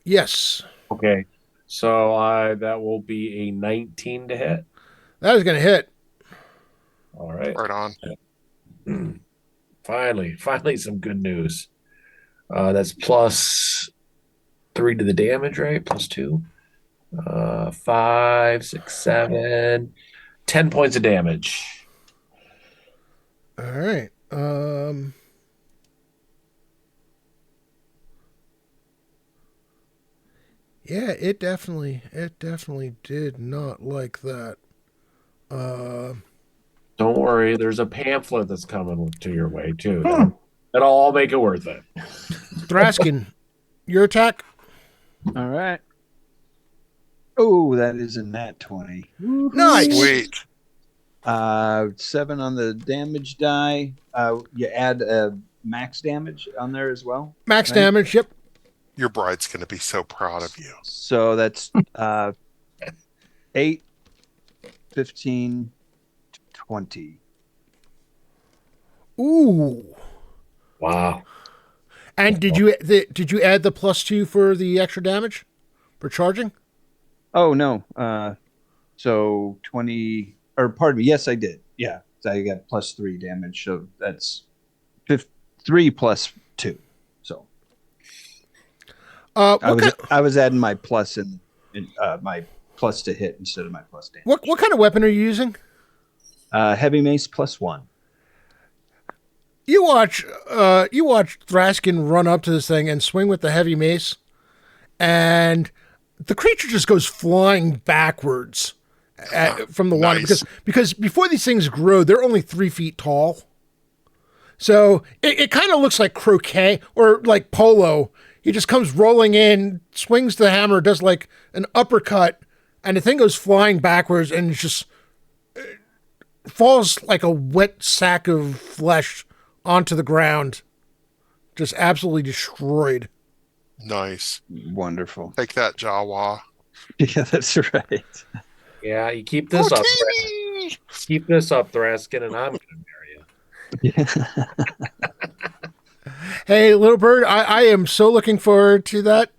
Yes, Okay. So that will be a 19 to hit. that is going to hit. All right. Right on. Finally some good news. That's +3 to the damage, right? +2. 5, 6, 7, 10 points of damage. All right. Yeah, it definitely did not like that. Don't worry, there's a pamphlet that's coming to your way too. That'll all make it worth it. Thraskin, your attack. All right. Oh, that is a nat 20. Nice. Sweet. 7 on the damage die. You add max damage on there as well. Max right? damage. Yep. Your bride's going to be so proud of you. So that's 8, 15, 20. Ooh. Wow. And did you add the +2 for the extra damage for charging? Oh no. So 20, or pardon me. Yes, I did. Yeah, so I got +3 damage. So that's 3 plus 2. So I was adding my plus in my plus to hit instead of my plus damage. What kind of weapon are you using? Heavy mace +1. You watch Thraskin run up to this thing and swing with the heavy mace, and the creature just goes flying backwards from the water Nice. because before these things grow, they're only 3 feet tall. So it kind of looks like croquet or like polo. He just comes rolling in, swings the hammer, does like an uppercut, and the thing goes flying backwards and just falls like a wet sack of flesh onto the ground. Just absolutely destroyed. Nice. Wonderful. Take that, Jawa. Yeah, that's right. Yeah, you keep this up. Keep this up, Thraskin, and I'm gonna marry you. Yeah. Hey, Little Bird, I am so looking forward to that.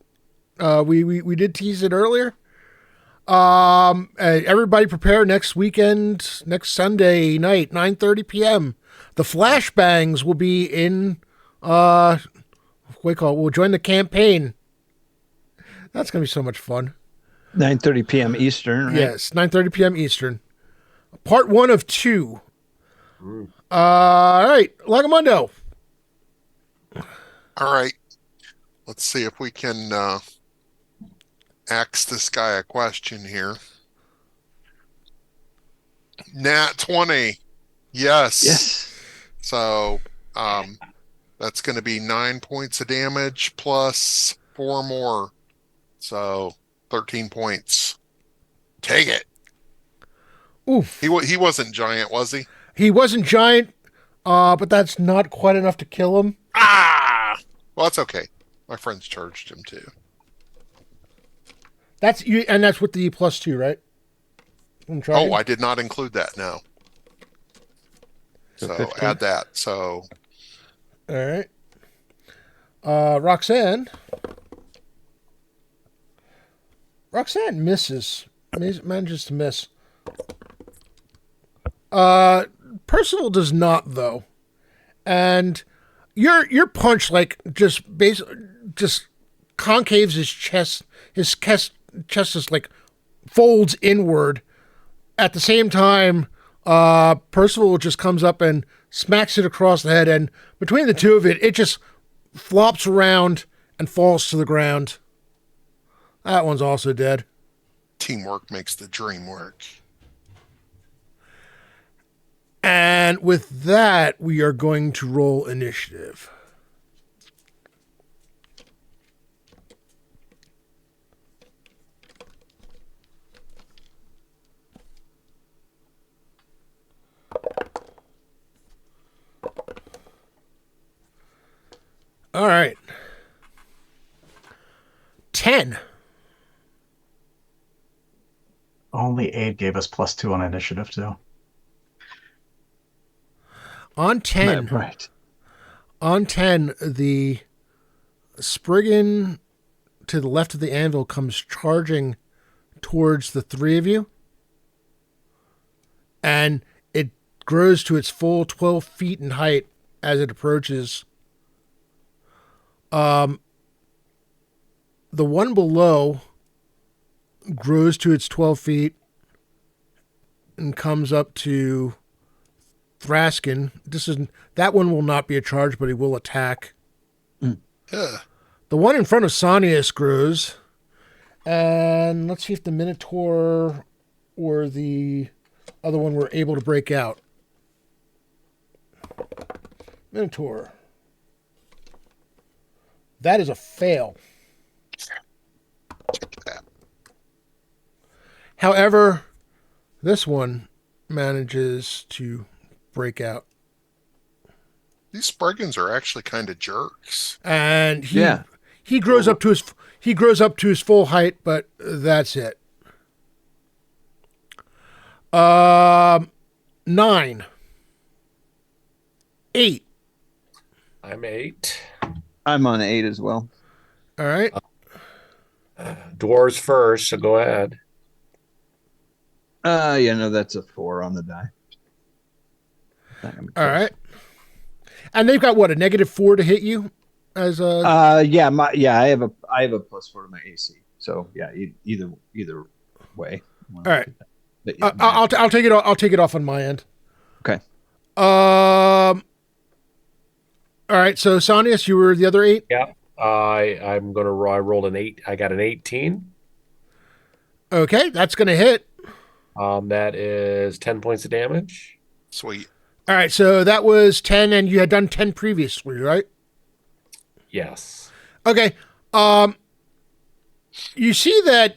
We did tease it earlier. Everybody prepare next weekend, next Sunday night, 9:30 p.m. The flashbangs will be in, what do you call it? We'll join the campaign. That's going to be so much fun. 9:30 p.m. Eastern, right? Yes, 9:30 p.m. Eastern. Part 1 of 2. All right, Lagamundo. All right. Let's see if we can ask this guy a question here. Nat 20. Yes. Yes. So that's going to be 9 points of damage plus 4 more. So 13 points. Take it. Oof. He wasn't giant, was he? He wasn't giant, but that's not quite enough to kill him. Ah! Well, that's okay. My friends charged him too. That's you, and that's with the +2, right? Oh, I did not include that. No. So So 15? add that. So All right. Roxanne misses. Manages to miss. Percival does not though, and your punch just concaves his chest. His chest just folds inward. At the same time, Percival just comes up and smacks it across the head, and between the two of it just flops around and falls to the ground. That one's also dead. teamwork makes the dream work. And with that, we are going to roll initiative. All right. 10. Only Aid gave us +2 on initiative too. On 10. Right. On 10, the Spriggan to the left of the anvil comes charging towards the three of you. And it grows to its full 12 feet in height as it approaches. The one below grows to its 12 feet and comes up to Thraskin. That one will not be a charge, but he will attack. Yeah. The one in front of Sanius grows And let's see if the Minotaur or the other one were able to break out. Minotaur. That is a fail. That. However, this one manages to break out. These Spriggans are actually kind of jerks. And Yeah. he grows up to his full height, but that's it. 9. 8. I'm 8. I'm on 8 as well. All right. Dwarves first, so go ahead. Yeah, no, that's a 4 on the die. All right. And they've got what, a -4 to hit you as a I have a +4 to my AC. So yeah, either way. all right. But yeah, I'll take it. I'll take it off on my end. okay. All right. So Sonius, you were the other 8. Yeah. I rolled an 8. I got an 18. Okay, that's gonna hit. That is 10 points of damage. Sweet. All right. So that was 10, and you had done 10 previously, right? Yes. Okay. You see that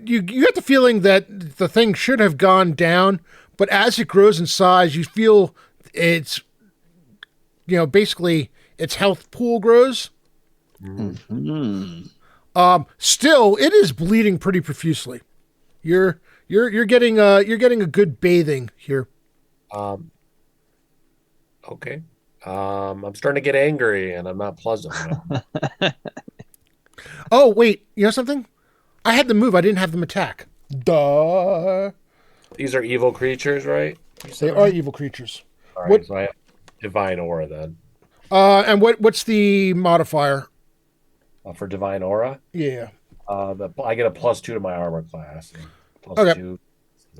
you get the feeling that the thing should have gone down, but as it grows in size, you feel it's basically its health pool grows. Mm-hmm. Still, it is bleeding pretty profusely. You're getting a good bathing here. Okay. I'm starting to get angry, and I'm not pleasant. Oh wait, you know something? I had them move. I didn't have them attack. Duh. These are evil creatures, right? They are evil creatures. All right, What- so I have divine aura then. And what's the modifier? For divine aura, Yeah. I get a +2 to my armor class. And Okay. +2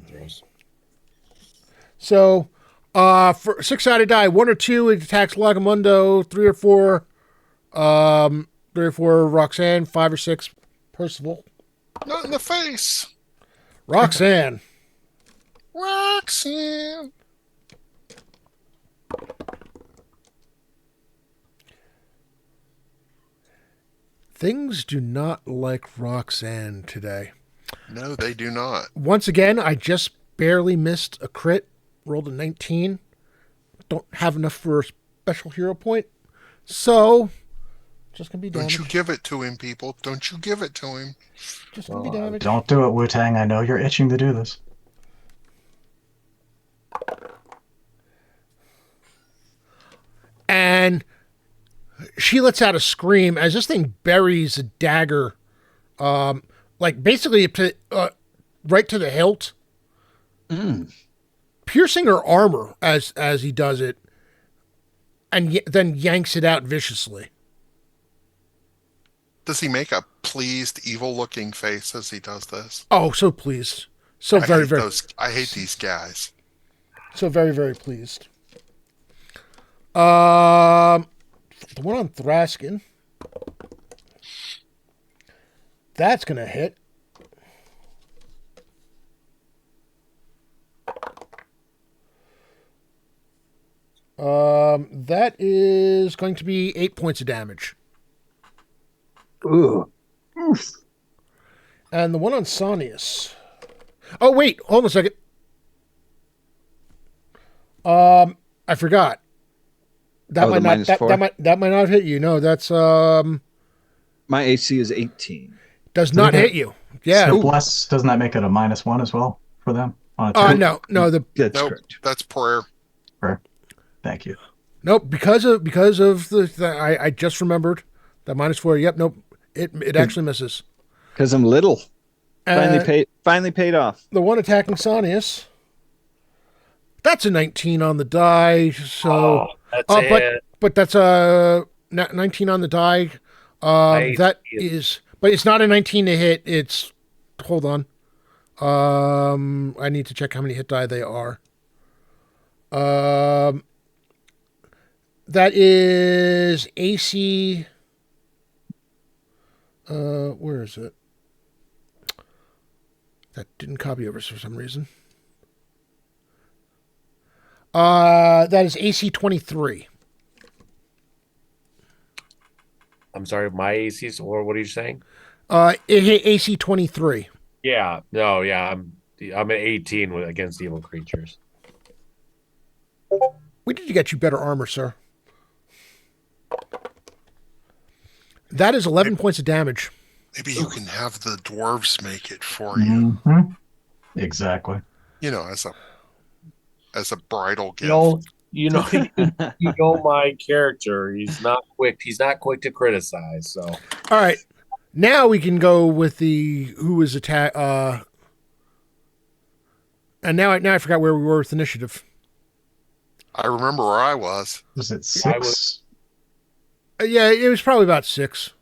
throws. So, for 6-sided die, 1 or 2 it attacks Lagamundo, 3 or 4, 3 or 4 Roxanne, 5 or 6 Percival. Not in the face. Roxanne. Roxanne. Things do not like Roxanne today. No, they do not. Once again, I just barely missed a crit. Rolled a 19. Don't have enough for a special hero point. So, just gonna be Don't damage. you give it to him, people. Don't you give it to him. Just gonna be damage. Don't do it, Wu-Tang. I know you're itching to do this. And she lets out a scream as this thing buries a dagger, like basically right to the hilt, piercing her armor as he does it, and then yanks it out viciously. Does he make a pleased, evil-looking face as he does this? Oh, so pleased, so very I hate these guys. so very pleased. The one on Thraskin, that's gonna hit. That is going to be 8 points of damage. Ooh. And the one on Sonius. Oh wait, hold on a second. I forgot. That Oh, might the not -4? that might not hit you. No, that's My AC is 18. does not Okay. hit you. Yeah. So bless, doesn't that make it a -1 as well for them? On a two? No, That's Nope, correct. that's prayer. Thank you. nope, because of I just remembered that -4. Yep, nope. It actually misses. Because I'm little. Uh, Finally paid off. the one attacking Sonius. That's a 19 on the die. So Oh, that's it. but that's a 19 on the die. Nice. That is, but it's not a 19 to hit. It's, hold on. I need to check how many hit die they are. That is AC. Where is it? That didn't copy over for some reason. That is AC 23. I'm sorry, my AC's, or what are you saying? It hit AC 23. Yeah, no, yeah, I'm at 18 against evil creatures. We need to get you better armor, sir. That is 11 points of damage. Maybe you can have the dwarves make it for you. Mm-hmm. Exactly. You know, as a bridal gift. You know my character. He's not quick. He's not quick to criticize. So, All right. Now we can go with the who was attacked. And now I forgot where we were with initiative. I remember where I was. Was it 6? Yeah, it was probably about 6.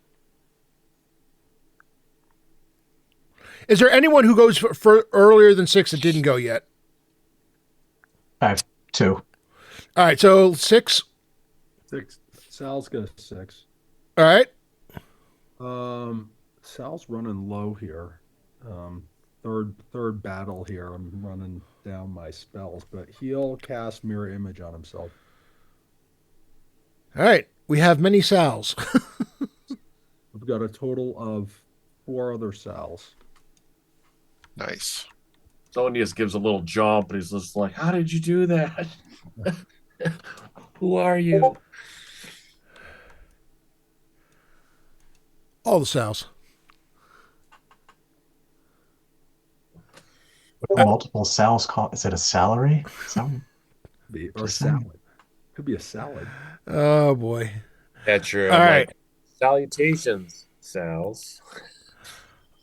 Is there anyone who goes for earlier than 6 that didn't go yet? I have 2. All right, so 6. 6. Sal's got 6. All right. Sal's running low here. Third battle here. I'm running down my spells, but he'll cast mirror image on himself. All right. We have many Sals. I've got a total of 4 other Sals. Nice. Sonius gives a little jump, and he's just like, "How did you do that? Who are you?" All the Sals. Multiple Sal's call. Is it a salary? Or salad. Could be a salad. Oh, boy. That's true. All right. Salutations, Sal's.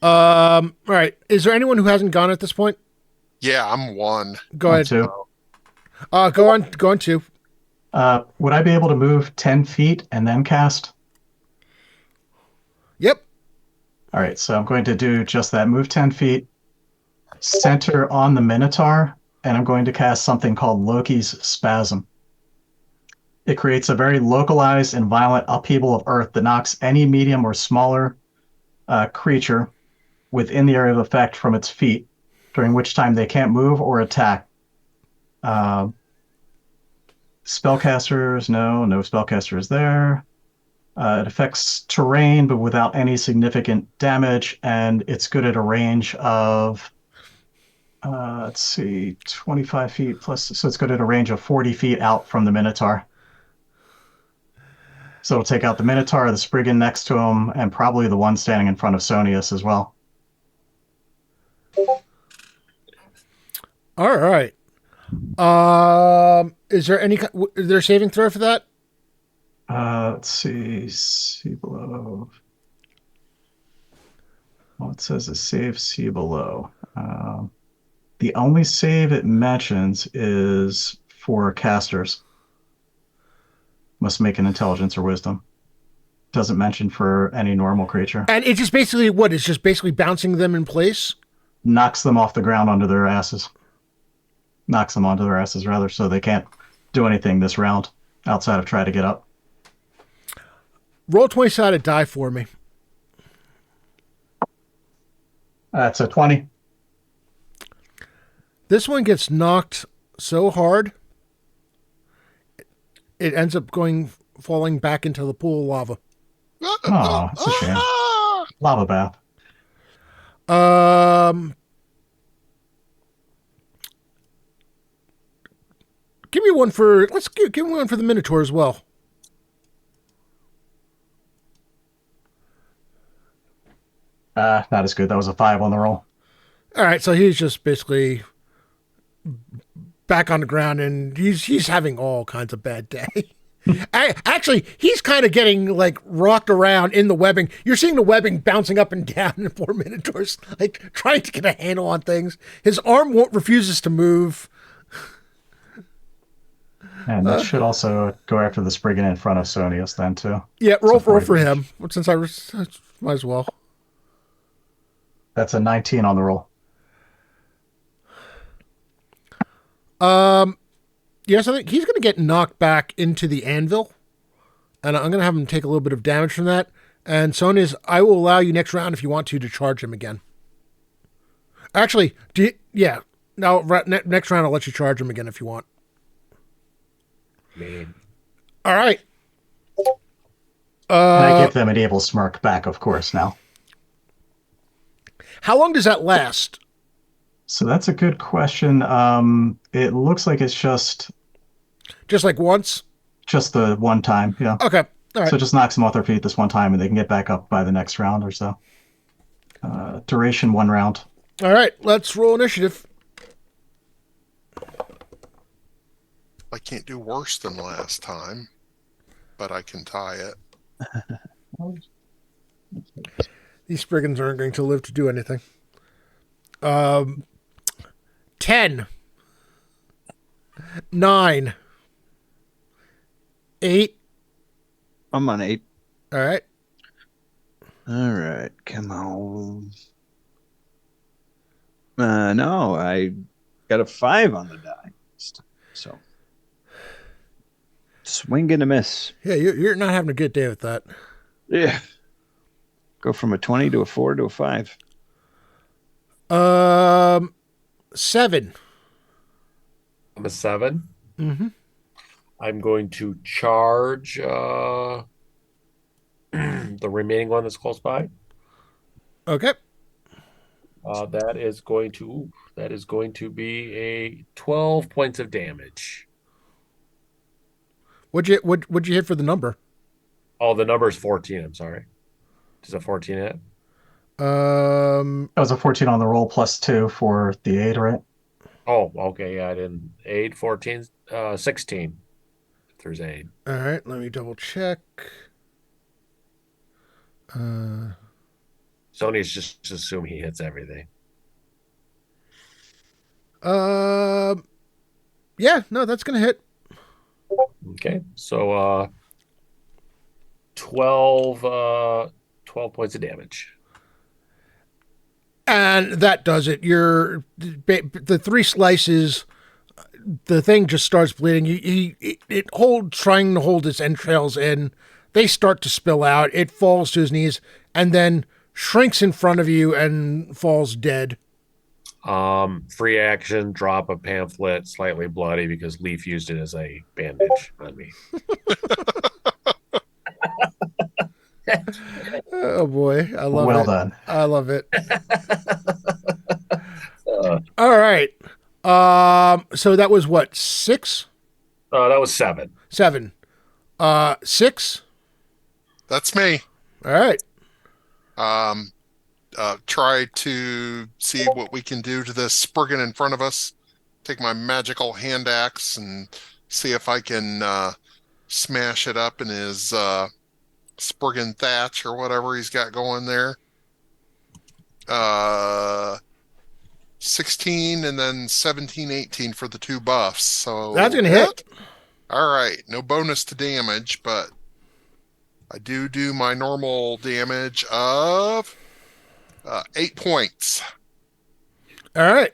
All right. Is there anyone who hasn't gone at this point? Yeah, I'm 1. Go ahead. 2. Go on 2. Would I be able to move 10 feet and then cast? Yep. All right, so I'm going to do just that. Move 10 feet, center on the Minotaur, and I'm going to cast something called Loki's Spasm. It creates a very localized and violent upheaval of Earth that knocks any medium or smaller creature within the area of effect from its feet, during which time they can't move or attack. Spellcasters, no spellcasters there. It affects terrain, but without any significant damage, and it's good at a range of, 25 feet plus, so it's good at a range of 40 feet out from the Minotaur. So it'll take out the Minotaur, the Spriggan next to him, and probably the one standing in front of Sonius as well. All right. Is there a saving throw for that? Let's see below. Well, it says a save, see below. The only save it mentions is for casters. Must make an intelligence or wisdom. Doesn't mention for any normal creature. And it's just basically what? It's just basically bouncing them in place? Knocks them off the ground onto their asses. Knocks them onto their asses, rather, so they can't do anything this round outside of try to get up. Roll 20-sided die for me. That's a 20. This one gets knocked so hard, it ends up falling back into the pool of lava. Oh, it's a shame. Lava bath. Give me one for give me one for the Minotaur as well. Not as good. That was a 5 on the roll. All right, so he's just basically back on the ground, and he's having all kinds of bad day. Actually, he's kind of getting like rocked around in the webbing. You're seeing the webbing bouncing up and down, and poor Minotaur's like trying to get a handle on things. His arm refuses to move. And that should also go after the Spriggan in front of Sonius then, too. Yeah, roll So for him, since I might as well. That's a 19 on the roll. Yes, I think he's going to get knocked back into the anvil, and I'm going to have him take a little bit of damage from that. And Sonius, I will allow you next round if you want to charge him again. Actually, yeah. Now, next round, I'll let you charge him again if you want. Man. All right. And I give them an evil smirk back, of course, now. How long does that last? So that's a good question. It looks like it's just Like once? the one time, yeah. Okay. All right. So it just knocks them off their feet this one time, and they can get back up by the next round or so. Duration 1 round. All right. Let's roll initiative. I can't do worse than last time, but I can tie it. These Spriggans aren't going to live to do anything. 10. 9. 8. I'm on 8. All right. All right, come on. No, I got a 5 on the die. So swing and a miss. Yeah, you're not having a good day with that. Yeah. Go from a 20 to a 4 to a 5. 7. I'm a 7. Mm-hmm. I'm going to charge the remaining one that's close by. Okay. That is going to be a 12 points of damage. What'd you hit for the number? Oh, the number is 14. I'm sorry. Does a 14 hit? That was a 14 on the roll plus 2 for the 8, right? Oh, okay. Yeah, I didn't. 8, 14, 16. If there's 8. All right. Let me double check. Sony's just assume he hits everything. Yeah. No, that's gonna hit. Okay. So 12 points of damage. And that does it. The 3 slices. The thing just starts bleeding. Trying to hold its entrails in. They start to spill out. It falls to his knees and then shrinks in front of you and falls dead. Free action, drop a pamphlet, slightly bloody because Leaf used it as a bandage on me. Oh boy, I love it. Well done. I love it. All right. So that was what, 6? That was 7. 7. 6. That's me. All right. Try to see what we can do to this Spriggan in front of us. Take my magical hand axe and see if I can smash it up in his Spriggan thatch or whatever he's got going there. 16 and then 17, 18 for the 2 buffs. So That's gonna hit. All right, no bonus to damage, but I do my normal damage of 8 points. All right.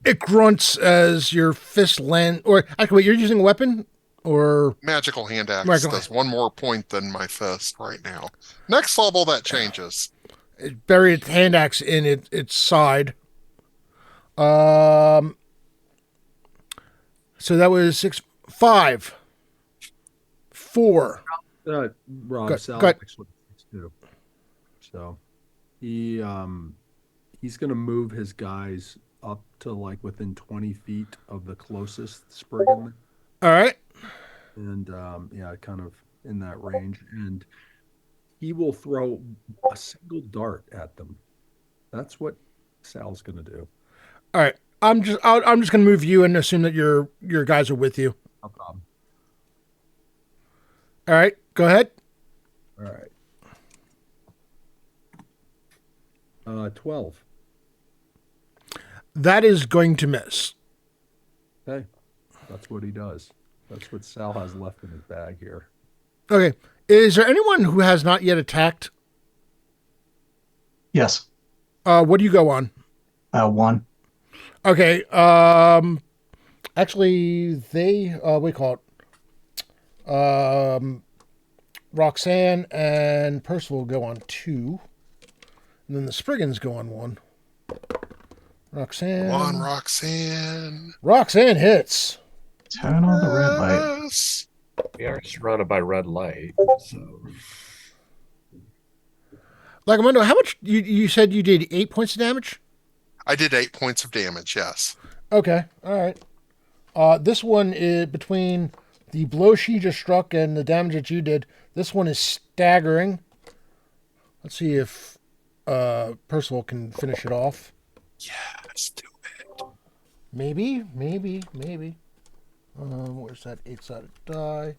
It grunts as your fist land. Or actually, wait, you're using a weapon or Magical hand axe Magical- does 1 more point than my fist right now. Next level, that changes. bury its hand axe in its side. So that was 6, 5, 4. Rob, Go- Sal go ahead. actually thinks too. So he's gonna move his guys up to like within 20 feet of the closest Spriggan, All right. and yeah, kind of in that range, and he will throw a single dart at them. That's what Sal's gonna do. All right. I'm just gonna move you and assume that your guys are with you. No problem. All right. Go ahead. All right. 12. That is going to miss. Hey, that's what he does. That's what Sal has left in his bag here. Okay. Is there anyone who has not yet attacked? Yes. What do you go on? 1. Okay. Actually, they we call it. Roxanne and Percival go on 2, And then the Spriggans go on 1. Roxanne. Come on, Roxanne. Roxanne hits. Turn on the red light. Yes. We are surrounded by red light. So Lagamundo, how much you said you did 8 points of damage? I did 8 points of damage, yes. Okay, all right. This one is between the blow she just struck and the damage that you did. This one is staggering. Let's see if Percival can finish it off. Yes, do it. Maybe. Where's that 8-sided die?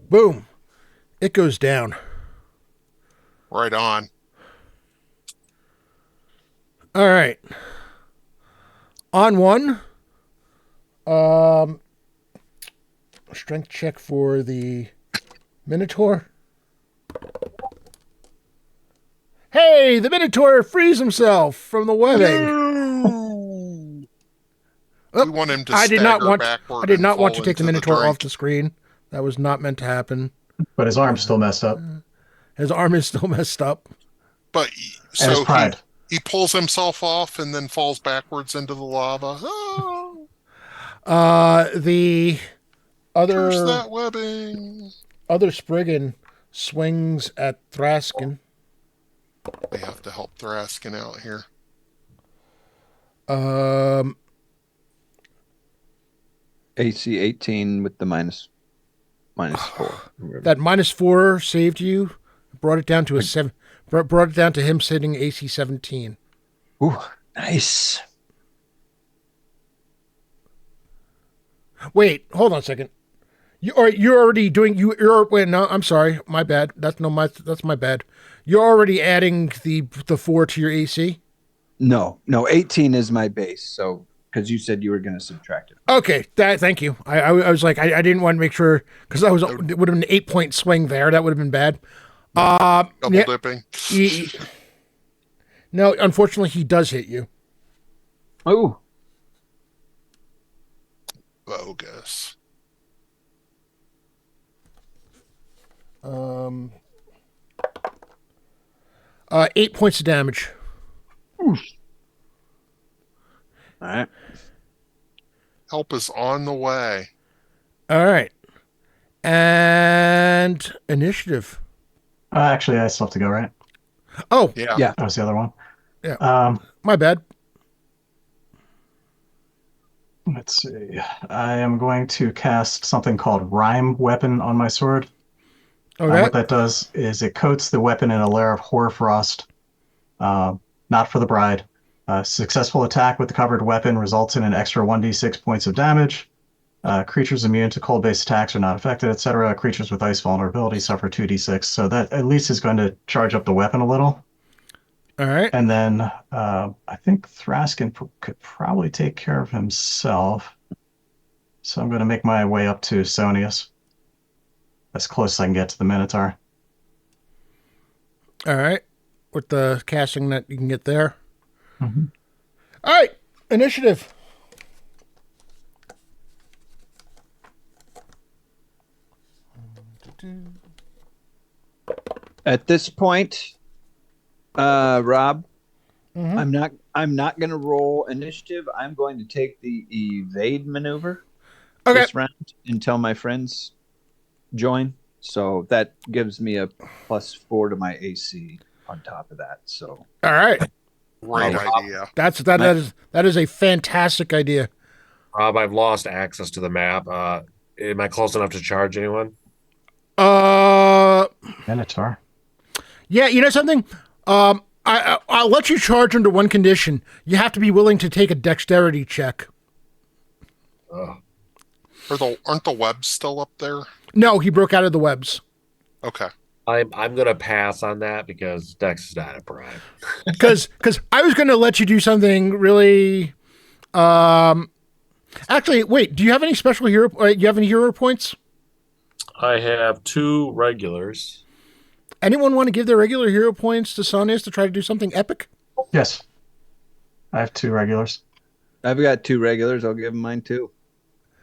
Boom. It goes down. Right on. All right. On 1. Strength check for the Minotaur. Hey, the Minotaur frees himself from the webbing. We want him to I did not want. backward I did and not want to fall take the into Minotaur off drink. the screen. That was not meant to happen. But his arm's still messed up. His arm is still messed up. But And his so pride. he pulls himself off and then falls backwards into the lava. Oh, The curse other that webbing. Spriggan swings at Thraskin. We have to help Thraskin out here. AC 18 with the minus 4. That -4 saved you. Brought it down to a 7. Brought it down to him sitting AC 17. Ooh, nice. Wait, hold on a second. You're already doing wait, no, I'm sorry. My bad. That's my bad. You're already adding the 4 to your AC? No, 18 is my base. So, because you said you were going to subtract it. Okay, thank you. I was like, I didn't want to make sure, because it would have been an 8-point swing there. That would have been bad. Double Yeah, dipping. no, unfortunately, he does hit you. Oh, Bogus. 8 points of damage. all right. Help is on the way. All right. And initiative. Actually, I still have to go, right? Oh, Yeah. Yeah. That was the other one. Yeah. My bad. Let's see. I am going to cast something called Rhyme Weapon on my sword. Okay. What that does is it coats the weapon in a layer of hoarfrost. Not for the bride. Successful attack with the covered weapon results in an extra 1d6 points of damage. Creatures immune to cold-based attacks are not affected, etc. Creatures with ice vulnerability suffer 2d6. So that at least is going to charge up the weapon a little. All right. And then I think Thraskin could probably take care of himself. So I'm going to make my way up to Sonius. As close as I can get to the Minotaur. All right. With the casting that you can get there. Mm-hmm. All right. Initiative. At this point, Rob, Mhm. I'm not going to roll initiative. I'm going to take the evade maneuver Okay. this round until my friends join. So that gives me a +4 to my AC on top of that. So All right. Great Oh, idea. That is a fantastic idea. Rob, I've lost access to the map. Am I close enough to charge anyone? Minotaur. Yeah, you know something? I'll let you charge under one condition. You have to be willing to take a dexterity check. Oh, Aren't the webs still up there? No, he broke out of the webs. Okay. I'm gonna pass on that because Dex is not a prime. Because I was going to let you do something really. Actually, wait. Do you have any special hero? You have any hero points? I have 2 regulars. Anyone want to give their regular hero points to Sonius to try to do something epic? Yes. I have 2 regulars. I've got 2 regulars. I'll give them mine too.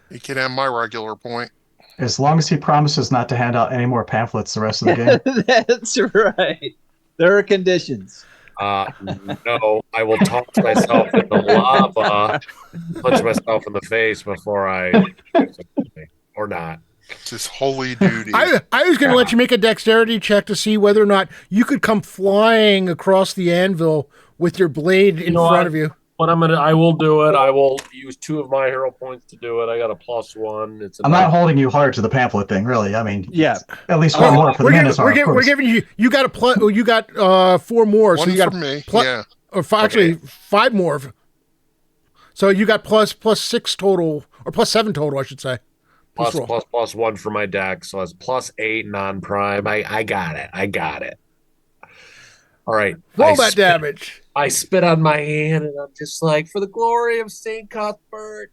You can have my regular point. As long as he promises not to hand out any more pamphlets the rest of the game. That's right. There are conditions. No, I will toss myself in the lava, punch myself in the face before I do something, or not. Just holy duty. I was going to let you make a dexterity check to see whether or not you could come flying across the anvil with your blade in front of you. But I will do it. I will use 2 of my hero points to do it. I got a +1. I'm not holding you hard to the pamphlet thing, really. I mean, Yeah. at least one more for the Minotaur. We're giving you. You got a plus. You got 4 more. One so you got from me. Or actually 5 more. So you got plus 6 total, or plus 7 total, I should say. +1 for my deck, so it's +8 non-prime. I got it. All right. Roll that damage. I spit on my hand, and I'm just like, for the glory of St. Cuthbert.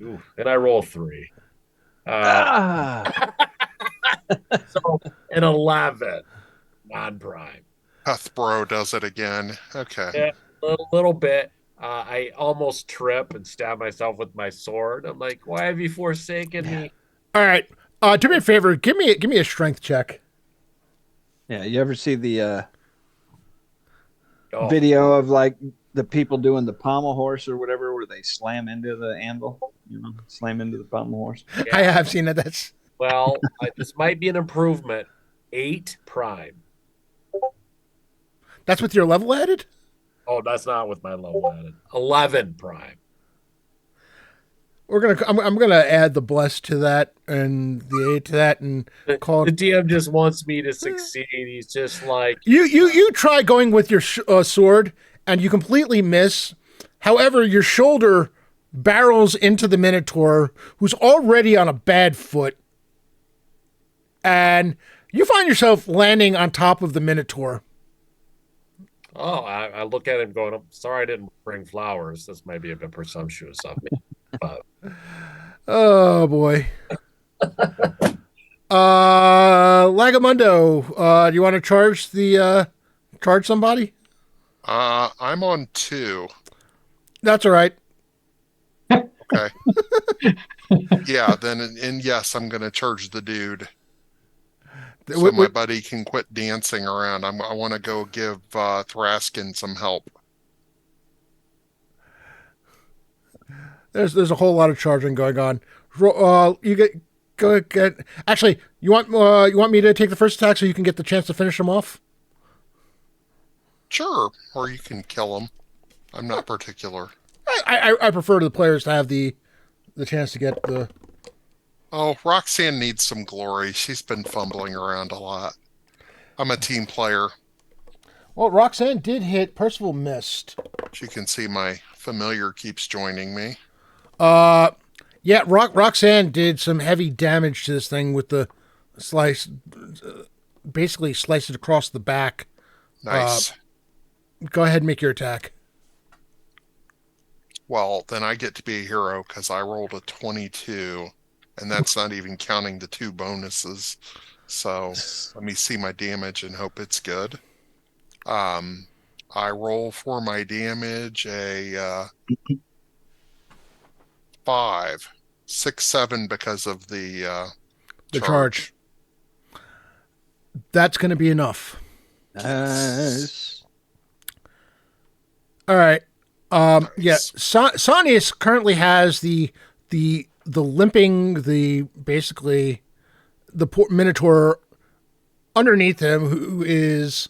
Ooh, and I roll 3. So an 11 non-prime. Cuthbro does it again. Okay. Yeah, a little bit. I almost trip and stab myself with my sword. I'm like, why have you forsaken me? All right. Do me a favor. Give me a strength check. Yeah, you ever see the video of like the people doing the pommel horse or whatever, where they slam into the anvil? Slam into the pommel horse. Yeah. I have seen it. Well, this might be an improvement. 8 prime. That's with your level added? Oh, that's not with my level added. 11 prime. I'm gonna add the bless to that and the 8 to that and call it. The DM just wants me to succeed. He's just like you try going with your sword and you completely miss. However, your shoulder barrels into the Minotaur, who's already on a bad foot, and you find yourself landing on top of the Minotaur. Oh, I look at him going, I'm sorry I didn't bring flowers. This might be a bit presumptuous of me. But oh boy. Lagamundo, do you want to charge somebody? I'm on 2. That's all right. Okay. Yeah, then and yes, I'm gonna charge the dude. So my buddy can quit dancing around. I want to go give Thraskin some help. There's a whole lot of charging going on. Go get. Actually, you want me to take the first attack so you can get the chance to finish him off? Sure, or you can kill him. I'm not particular. I prefer to the players to have the chance to get the. Oh, Roxanne needs some glory. She's been fumbling around a lot. I'm a team player. Well, Roxanne did hit. Percival missed. She can see my familiar keeps joining me. Yeah, Roxanne did some heavy damage to this thing with the slice. Basically, sliced it across the back. Nice. Go ahead and make your attack. Well, then I get to be a hero because I rolled a 22, and that's not even counting the 2 bonuses. So let me see my damage and hope it's good. I roll for my damage a 5, 6, 7 because of the charge. That's going to be enough. Nice. All right. Nice. Yeah. Sonius currently has the limping, basically the poor Minotaur underneath him, who is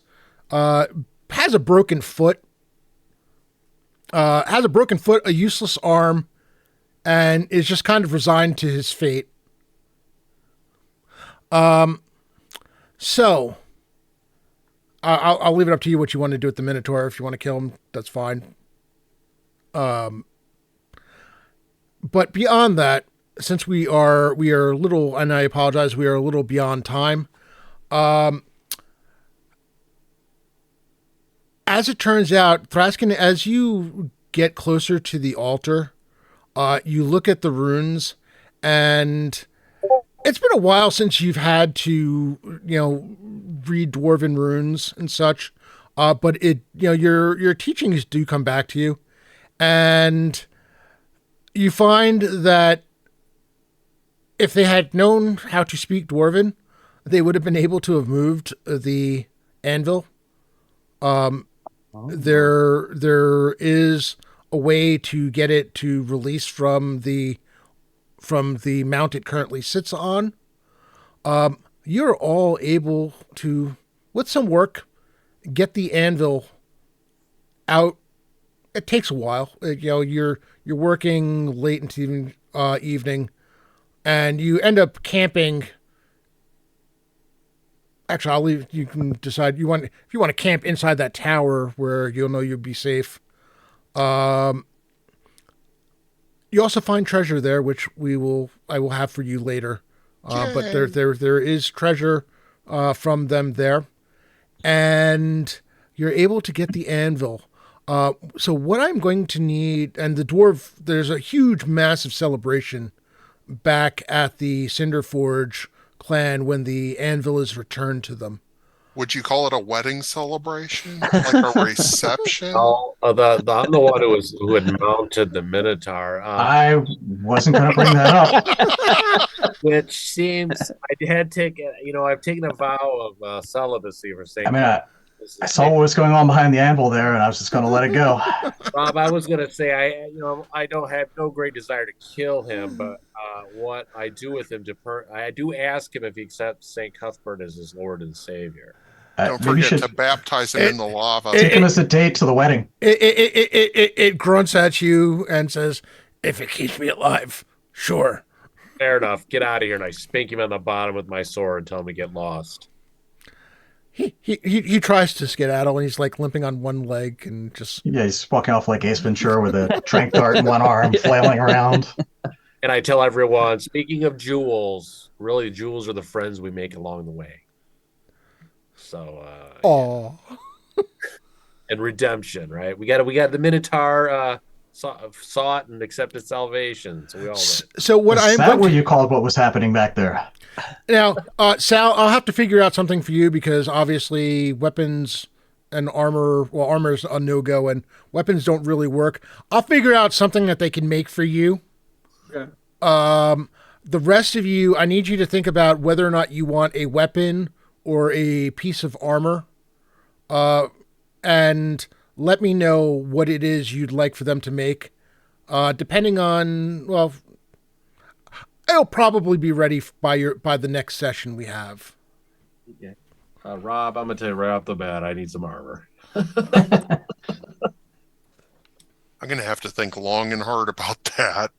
has a broken foot, a useless arm, and is just kind of resigned to his fate. So I'll leave it up to you what you want to do with the Minotaur. If you want to kill him, that's fine. But beyond that, since we are a little, and I apologize, we are a little beyond time. As it turns out, Thraskin, as you get closer to the altar, you look at the runes, and it's been a while since you've had to, read Dwarven runes and such. But your teachings do come back to you, and You find that if they had known how to speak Dwarven, they would have been able to have moved the anvil. There is a way to get it to release from the mount it currently sits on. You're all able to, with some work, get the anvil out. It takes a while. You're working late into evening, and you end up camping. Actually, I'll leave. You can decide if you want to camp inside that tower where you'll know you'll be safe. You also find treasure there, which I will have for you later. But there is treasure from them there, and you're able to get the anvil. So what I'm going to need, and the dwarf, there's a huge, massive celebration back at the Cinderforge clan when the anvil is returned to them. Would you call it a wedding celebration? Like a reception? Oh, I'm the one who had mounted the Minotaur. I wasn't going to bring that up. Which seems I had taken. I've taken a vow of celibacy for Saint. I mean, I saw what was going on behind the anvil there, and I was just going to let it go. Rob, I was gonna say I don't have no great desire to kill him, but what I do with him I do ask him if he accepts Saint Cuthbert as his Lord and Savior. Don't forget to baptize him in the lava. Take him as a date to the wedding. It grunts at you and says, "If it keeps me alive, sure." Fair enough. Get out of here, and I spank him on the bottom with my sword and tell him to get lost. He tries to skedaddle, and he's like limping on one leg and just... Yeah, he's walking off like Ace Ventura with a trank dart in one arm, flailing around. And I tell everyone, speaking of jewels, really, jewels are the friends we make along the way. So, and redemption, right? We got the Minotaur sought and accepted salvation. So we all. So what Is that what you called what was happening back there? Now, Sal, I'll have to figure out something for you because obviously weapons and armor. Well, armor's a no-go, and weapons don't really work. I'll figure out something that they can make for you. Okay. The rest of you, I need you to think about whether or not you want a weapon or a piece of armor, and let me know what it is you'd like for them to make. Depending on, well, it'll probably be ready by the next session we have. Okay. Rob, I'm gonna tell you right off the bat, I need some armor. I'm going to have to think long and hard about that.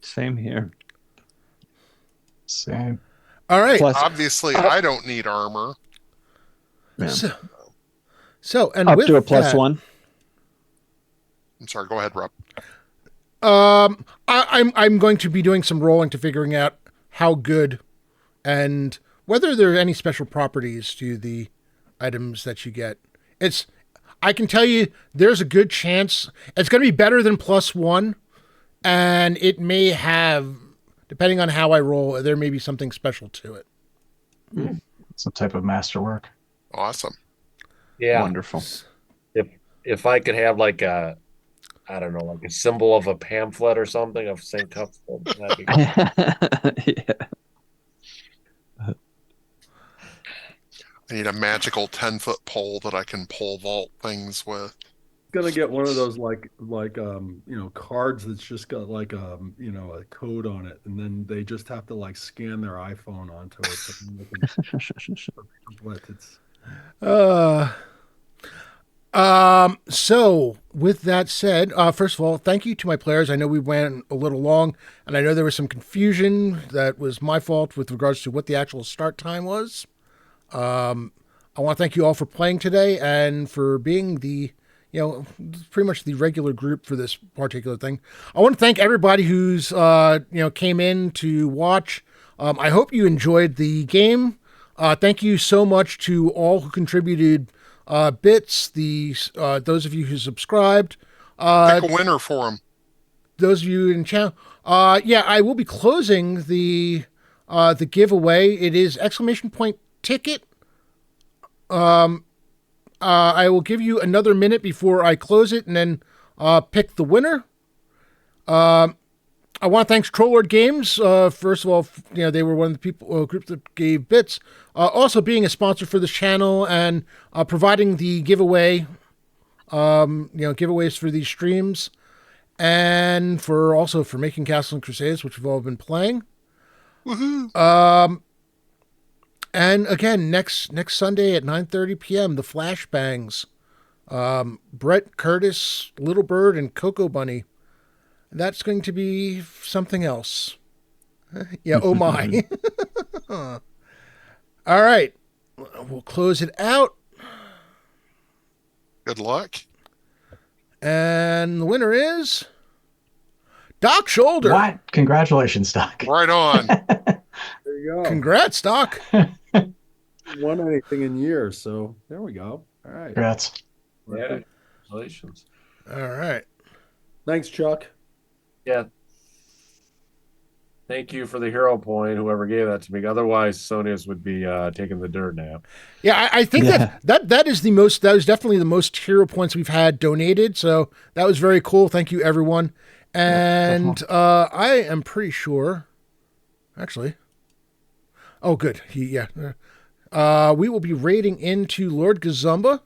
Same here. Same. All right. Plus, Obviously, I don't need armor. yeah. So and Up with to a plus that, one. I'm sorry, go ahead, Rob. I'm going to be doing some rolling to figuring out how good and whether there are any special properties to the items that you get. I can tell you there's a good chance it's going to be better than +1, and it may have, depending on how I roll, there may be something special to it. Some type of masterwork. Awesome. Yeah. Wonderful. If I could have like a, I don't know, like a symbol of a pamphlet or something of St. Cuthbert. That'd be cool. Yeah. I need a magical 10-foot pole that I can pole vault things with. Gonna get one of those cards that's just got like a code on it, and then they just have to like scan their iPhone onto it. So with that said, first of all, thank you to my players. I know we went a little long, and I know there was some confusion that was my fault with regards to what the actual start time was. I want to thank you all for playing today and for being pretty much the regular group for this particular thing. I want to thank everybody who's, came in to watch. I hope you enjoyed the game. Thank you so much to all who contributed bits, those of you who subscribed. Pick a winner for them. Those of you in channel. I will be closing the giveaway. It is ! Ticket. I will give you another minute before I close it and then pick the winner. I want to thank Trollord Games. First of all, they were one of the people group that gave bits. Also, being a sponsor for this channel and providing the giveaway, giveaways for these streams, and for making Castle and Crusades, which we've all been playing. Woohoo! And again, next Sunday at 9:30 p.m., the Flashbangs. Brett, Curtis, Little Bird, and Cocoa Bunny. That's going to be something else. Yeah, oh my. All right. We'll close it out. Good luck. And the winner is Doc Shoulder. What? Congratulations, Doc. Right on. There you go. Congrats, Doc. Won anything in years, so there we go. All right. Congrats. Yeah. Congratulations. All right. Thanks, Chuck. Yeah. Thank you for the hero point, whoever gave that to me. Otherwise, Sonia's would be taking the dirt nap. Yeah, I think that is definitely the most hero points we've had donated. So that was very cool. Thank you, everyone. And I am pretty sure, actually. Oh, good. We will be raiding into Lord Gazumba.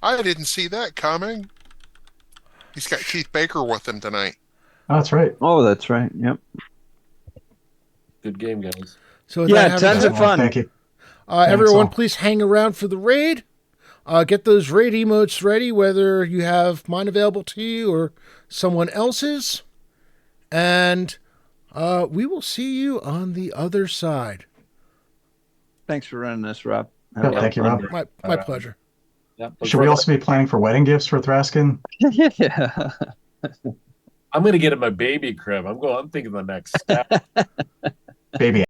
I didn't see that coming. He's got Keith Baker with him tonight. Oh, that's right. Oh, that's right. Yep. Good game, guys. So with Yeah, that tons having of fun. Thank you. everyone, all. please hang around for the raid. Get those raid emotes ready, whether you have mine available to you or someone else's. And we will see you on the other side. Thanks for running this, Rob. Good, thank you, Rob. My pleasure. Yep. Should we also be planning for wedding gifts for Thraskin? Yeah. I'm going to get him a baby crib. I'm thinking the next step. Baby